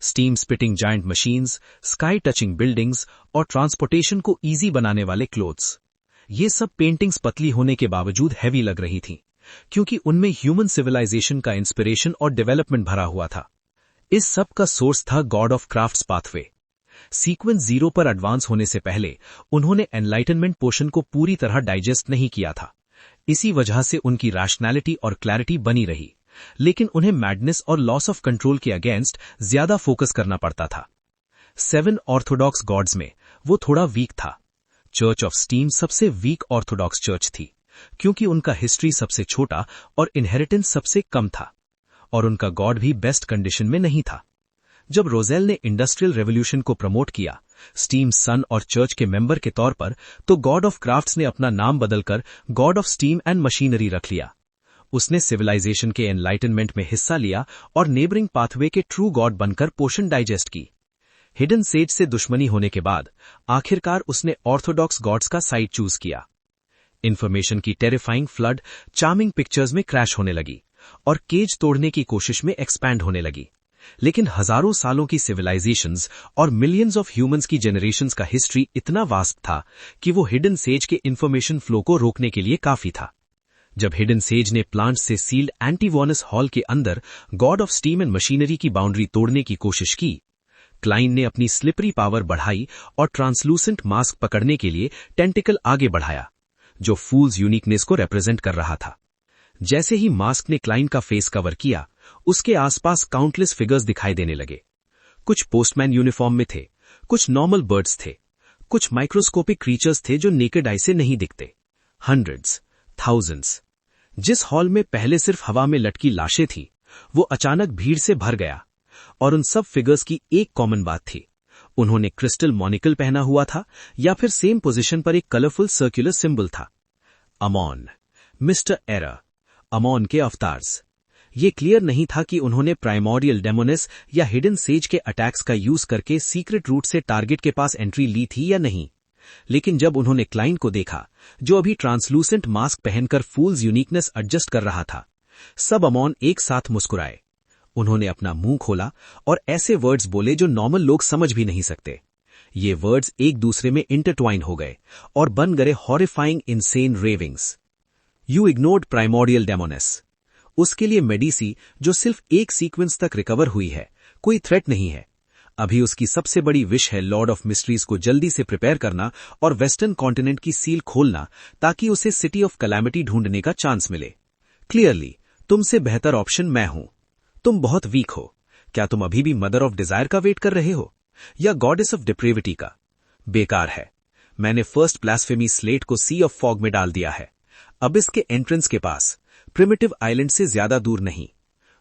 steam spitting giant machines, sky touching buildings और ट्रांसपोर्टेशन को इजी बनाने वाले क्लोथ्स। ये सब पेंटिंग्स पतली होने के बावजूद हैवी लग रही थीं, क्योंकि उनमें ह्यूमन सिविलाइजेशन का इंस्पिरेशन और डेवलपमेंट भरा हुआ था। इस सब का सोर्स था God of crafts pathway. Sequence 0 पर एडवांस होने से पहले उन्होंने एनलाइटनमेंट पोशन को पूरी तरह डाइजेस्ट नहीं किया था। इसी वजह से उनकी रैशनैलिटी और क्लैरिटी बनी रही, लेकिन उन्हें मैडनेस और लॉस ऑफ कंट्रोल के अगेंस्ट ज्यादा फोकस करना पड़ता था। 7 ऑर्थोडॉक्स गॉड्स में वो थोड़ा वीक था। चर्च ऑफ स्टीम सबसे वीक ऑर्थोडॉक्स चर्च थी, क्योंकि उनका हिस्ट्री सबसे छोटा और इनहेरिटेंस सबसे कम था, और उनका गॉड भी बेस्ट कंडीशन में नहीं था। जब रोजेल ने इंडस्ट्रियल रेवोल्यूशन को प्रमोट किया, स्टीम सन और चर्च के मेंबर के तौर पर, तो गॉड ऑफ क्राफ्ट्स ने अपना नाम बदलकर God of steam and machinery रख लिया। उसने सिविलाइजेशन के एनलाइटनमेंट में हिस्सा लिया और नेबरिंग पाथवे के ट्रू गॉड बनकर पोशन डाइजेस्ट की। हिडन सेज से दुश्मनी होने के बाद आखिरकार उसने ऑर्थोडॉक्स गॉड्स का साइड चूज किया। इंफॉर्मेशन की टेरिफाइंग फ्लड चार्मिंग पिक्चर्स में क्रैश होने लगी और केज तोड़ने की कोशिश में एक्सपैंड होने लगी। लेकिन हजारों सालों की सिविलाइजेशंस और मिलियंस ऑफ ह्यूमंस की जनरेशंस का हिस्ट्री इतना वास्ट था कि वो हिडन सेज के इंफॉर्मेशन फ्लो को रोकने के लिए काफी था। जब हिडन सेज ने प्लांट से सील्ड एंटीवॉनस हॉल के अंदर God of steam and machinery की बाउंड्री तोड़ने की कोशिश की, क्लाइन ने अपनी स्लिपरी पावर बढ़ाई और ट्रांसलूसेंट मास्क पकड़ने के लिए टेंटिकल आगे बढ़ाया, जो फूल्स यूनिकनेस को रिप्रेजेंट कर रहा था। जैसे ही मास्क ने क्लाइन का फेस कवर किया, उसके आसपास काउंटलेस फिगर्स दिखाई देने लगे। कुछ पोस्टमैन यूनिफॉर्म में थे, कुछ नॉर्मल बर्ड्स थे, कुछ माइक्रोस्कोपिक क्रीचर्स थे जो नेकेड आई से नहीं दिखते। Hundreds, thousands. जिस हॉल में पहले सिर्फ हवा में लटकी लाशें थीं, वो अचानक भीड़ से भर गया, और उन सब फिगर्स की एक कॉमन बात थी। उन्होंने क्रिस्टल मॉनिकल पहना हुआ था या फिर सेम पोजीशन पर एक कलरफुल सर्कुलर सिंबल था। अमॉन, मिस्टर एरर, अमॉन के अवतार्स। ये क्लियर नहीं था कि उन्होंने प्राइमोरियल डेमोनेस या हिडन सेज के अटैक्स का यूज करके सीक्रेट रूट से टारगेट के पास एंट्री ली थी या नहीं। लेकिन जब उन्होंने क्लाइन को देखा, जो अभी ट्रांसलूसेंट मास्क पहनकर फूल्स यूनिकनेस एडजस्ट कर रहा था, सब अमॉन एक साथ मुस्कुराए। उन्होंने अपना मुंह खोला और ऐसे वर्ड्स बोले जो नॉर्मल लोग समझ भी नहीं सकते। ये वर्ड्स एक दूसरे में इंटरट्वाइन हो गए और बन गए horrifying insane ravings. You ignored primordial demoness. उसके लिए मेडिसी, जो सिर्फ एक सीक्वेंस तक रिकवर हुई है, कोई थ्रेट नहीं है। अभी उसकी सबसे बड़ी विश है लॉर्ड ऑफ मिस्ट्रीज को जल्दी से प्रिपेयर करना और वेस्टर्न कॉन्टिनेंट की सील खोलना, ताकि उसे सिटी ऑफ कैलामिटी ढूंढने का चांस मिले। क्लियरली तुमसे बेहतर ऑप्शन मैं हूं। तुम बहुत वीक हो, क्या तुम अभी भी मदर ऑफ डिजायर का वेट कर रहे हो या गॉडेस ऑफ डिप्रेविटी का? बेकार है। मैंने फर्स्ट ब्लास्फेमी स्लेट को सी ऑफ फॉग में डाल दिया है। अब इसके एंट्रेंस के पास, प्रिमिटिव आइलैंड से ज्यादा दूर नहीं।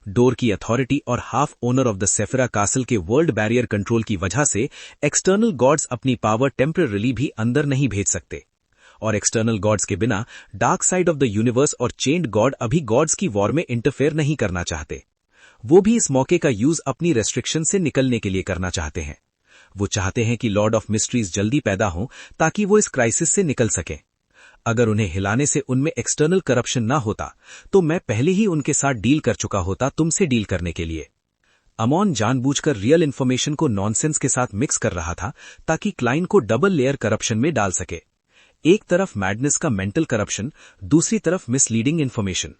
डोर की अथॉरिटी और half owner of the sefira castle के वर्ल्ड बैरियर कंट्रोल की वजह से एक्सटर्नल गॉड्स अपनी पावर टेम्पररीली भी अंदर नहीं भेज सकते, और एक्सटर्नल गॉड्स के बिना dark side of the universe और चेंड गॉड अभी गॉड्स की वॉर में इंटरफेयर नहीं करना चाहते। वो भी इस मौके का यूज अपनी रेस्ट्रिक्शन से निकलने के लिए करना चाहते हैं। वो चाहते हैं कि लॉर्ड ऑफ मिस्ट्रीज जल्दी पैदा हो ताकि वो इस क्राइसिस से निकल सके। अगर उन्हें हिलाने से उनमें एक्सटर्नल करप्शन ना होता तो मैं पहले ही उनके साथ डील कर चुका होता तुमसे डील करने के लिए। अमॉन जानबूझकर रियल इन्फॉर्मेशन को नॉनसेंस के साथ मिक्स कर रहा था ताकि क्लाइन को डबल लेयर करप्शन में डाल सके। एक तरफ मैडनेस का मेंटल करप्शन, दूसरी तरफ मिसलीडिंग इन्फॉर्मेशन।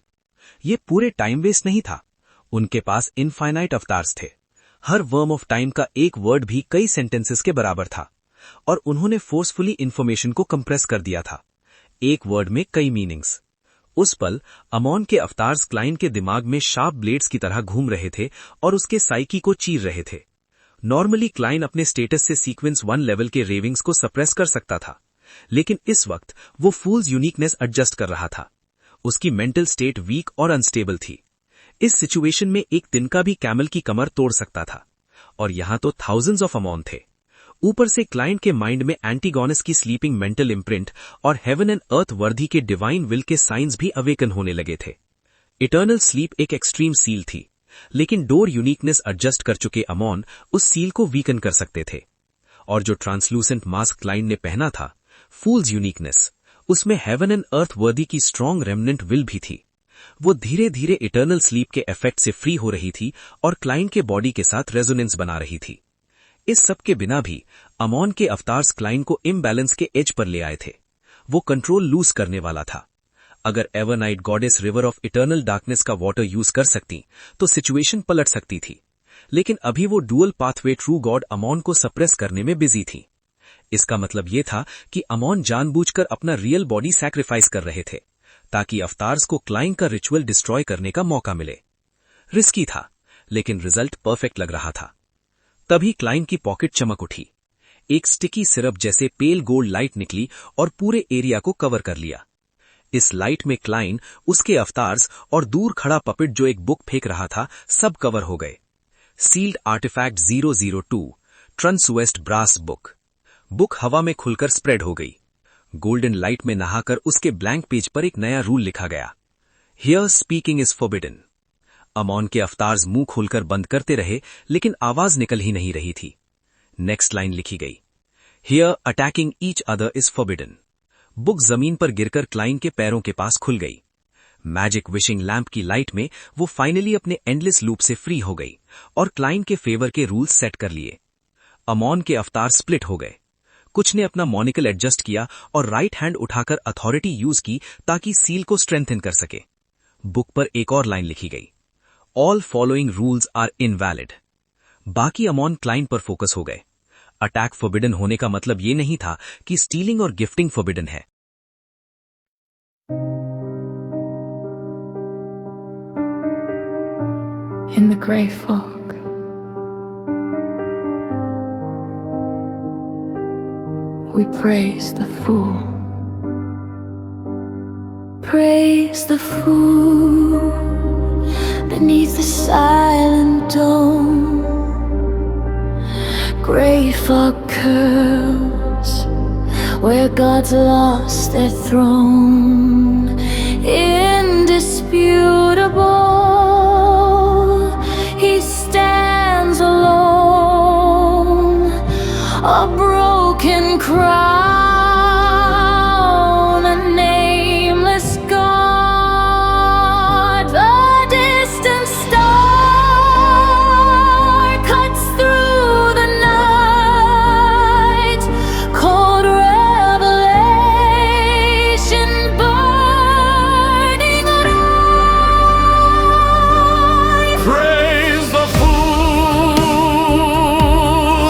ये पूरे टाइम वेस्ट नहीं था। उनके पास इनफाइनाइट अवतार्स थे। हर वर्म ऑफ टाइम का एक वर्ड भी कई सेंटेंसेस के बराबर था, और उन्होंने फोर्सफुली इन्फॉर्मेशन को कंप्रेस कर दिया था, एक वर्ड में कई मीनिंग्स। उस पल अमॉन के अवतार्स क्लाइन के दिमाग में शार्प ब्लेड्स की तरह घूम रहे थे और उसके साइकी को चीर रहे थे। नॉर्मली क्लाइन अपने स्टेटस से सीक्वेंस 1 लेवल के रेविंग्स को सप्रेस कर सकता था, लेकिन इस वक्त वो फूल्स यूनिकनेस एडजस्ट कर रहा था। उसकी मेंटल स्टेट वीक और अनस्टेबल थी। इस सिचुएशन में एक तिनका भी कैमल की कमर तोड़ सकता था, और यहां तो थाउजेंड्स ऑफ अमॉन थे। ऊपर से क्लाइंट के माइंड में एंटीगोनस की स्लीपिंग मेंटल इम्प्रिंट और हेवन एंड अर्थ वर्दी के डिवाइन विल के साइंस भी अवेकन होने लगे थे। इटर्नल स्लीप एक एक्सट्रीम सील थी, लेकिन डोर यूनिकनेस एडजस्ट कर चुके अमॉन उस सील को वीकन कर सकते थे। और जो ट्रांसलूसेंट मास्क क्लाइंट ने पहना था, फूल्स यूनिकनेस, उसमें हेवन एंड अर्थ वर्दी की स्ट्रॉन्ग रेमनेंट विल भी थी। वो धीरे धीरे इटर्नल स्लीप के इफेक्ट से फ्री हो रही थी और क्लाइंट के बॉडी के साथ रेजोनेंस बना रही थी। इस सब के बिना भी अमॉन के अवतार्स क्लाइंट को इम्बैलेंस के एज पर ले आए थे। वो कंट्रोल लूज करने वाला था। अगर Evernight goddess river of eternal darkness का वाटर यूज कर सकती तो सिचुएशन पलट सकती थी, लेकिन अभी वो डुअल पाथवे ट्रू गॉड अमॉन को सप्रेस करने में बिजी थी। इसका मतलब ये था कि अमॉन जानबूझकर अपना रियल बॉडी सैक्रिफाइस कर रहे थे ताकि अवतार्स को क्लाइंट का रिचुअल डिस्ट्रॉय करने का मौका मिले। रिस्की था, लेकिन रिजल्ट परफेक्ट लग रहा था। तभी क्लाइंट की पॉकेट चमक उठी। एक स्टिकी सिरप जैसे पेल गोल्ड लाइट निकली और पूरे एरिया को कवर कर लिया। इस लाइट में क्लाइंट, उसके अवतार्स और दूर खड़ा पपेट जो एक बुक फेंक रहा था, सब कवर हो गए। Sealed artifact 002 transverse brass book. Book हवा में खुलकर स्प्रेड हो गई। गोल्डन लाइट में नहाकर उसके ब्लैंक पेज पर एक नया रूल लिखा गया, हियर स्पीकिंग इज फॉरबिडन। अमॉन के अवतार्स मुंह खोलकर बंद करते रहे, लेकिन आवाज निकल ही नहीं रही थी। नेक्स्ट लाइन लिखी गई, here attacking each other is forbidden. Book जमीन पर गिरकर क्लाइंट के पैरों के पास खुल गई। मैजिक विशिंग लैंप की लाइट में वो फाइनली अपने एंडलेस लूप से फ्री हो गई और क्लाइंट के फेवर के रूल्स सेट कर लिए। अमॉन के अवतार स्प्लिट हो गए। कुछ ने अपना मॉनिकल एडजस्ट किया और राइट हैंड उठाकर अथॉरिटी यूज की ताकि सील को स्ट्रेंथन कर सके। बुक पर एक और लाइन लिखी गई, all following rules are invalid. बाकी अमॉन क्लाइंट पर फोकस हो गए। अटैक फॉरबिडन होने का मतलब ये नहीं था कि स्टीलिंग और गिफ्टिंग फॉरबिडन है। In the grey fog, we praise the fool. Praise the fool beneath the silent dome. Grey fog curls where gods lost their throne. Indisputable, he stands alone, a broken crown, a nameless god. The distant star cuts through the night, cold revelation burning alive. Praise the fool,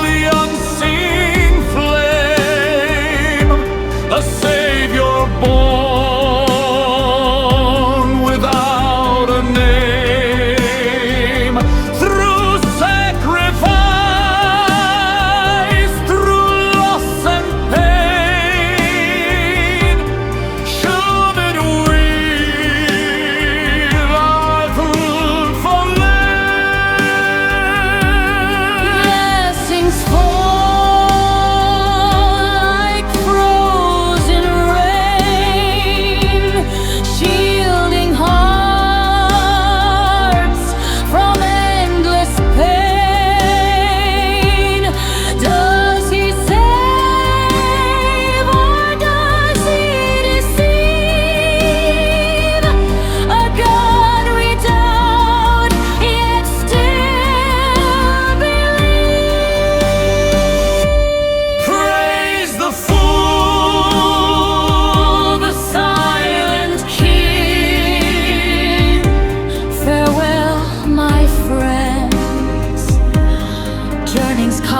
the unseen flame.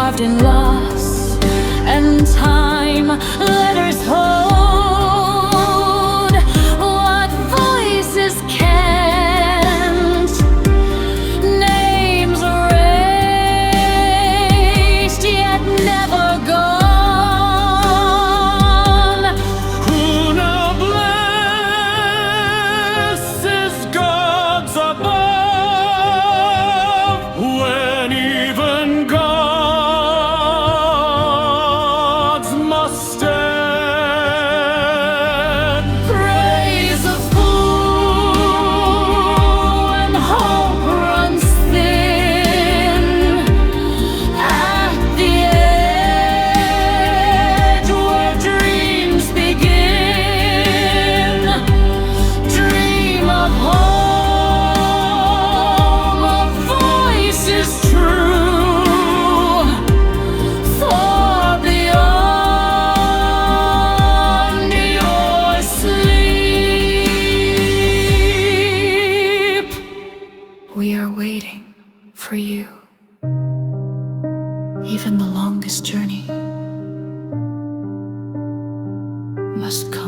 carved in loss and time. Letters hold what voices can't. Names erased yet never gone. Who now blesses gods above when even gods must stand? Praise a fool when hope runs thin. At the edge where dreams begin. Dream of home, of voices true. For beyond your sleep, we are waiting for you. Even the longest journey must come.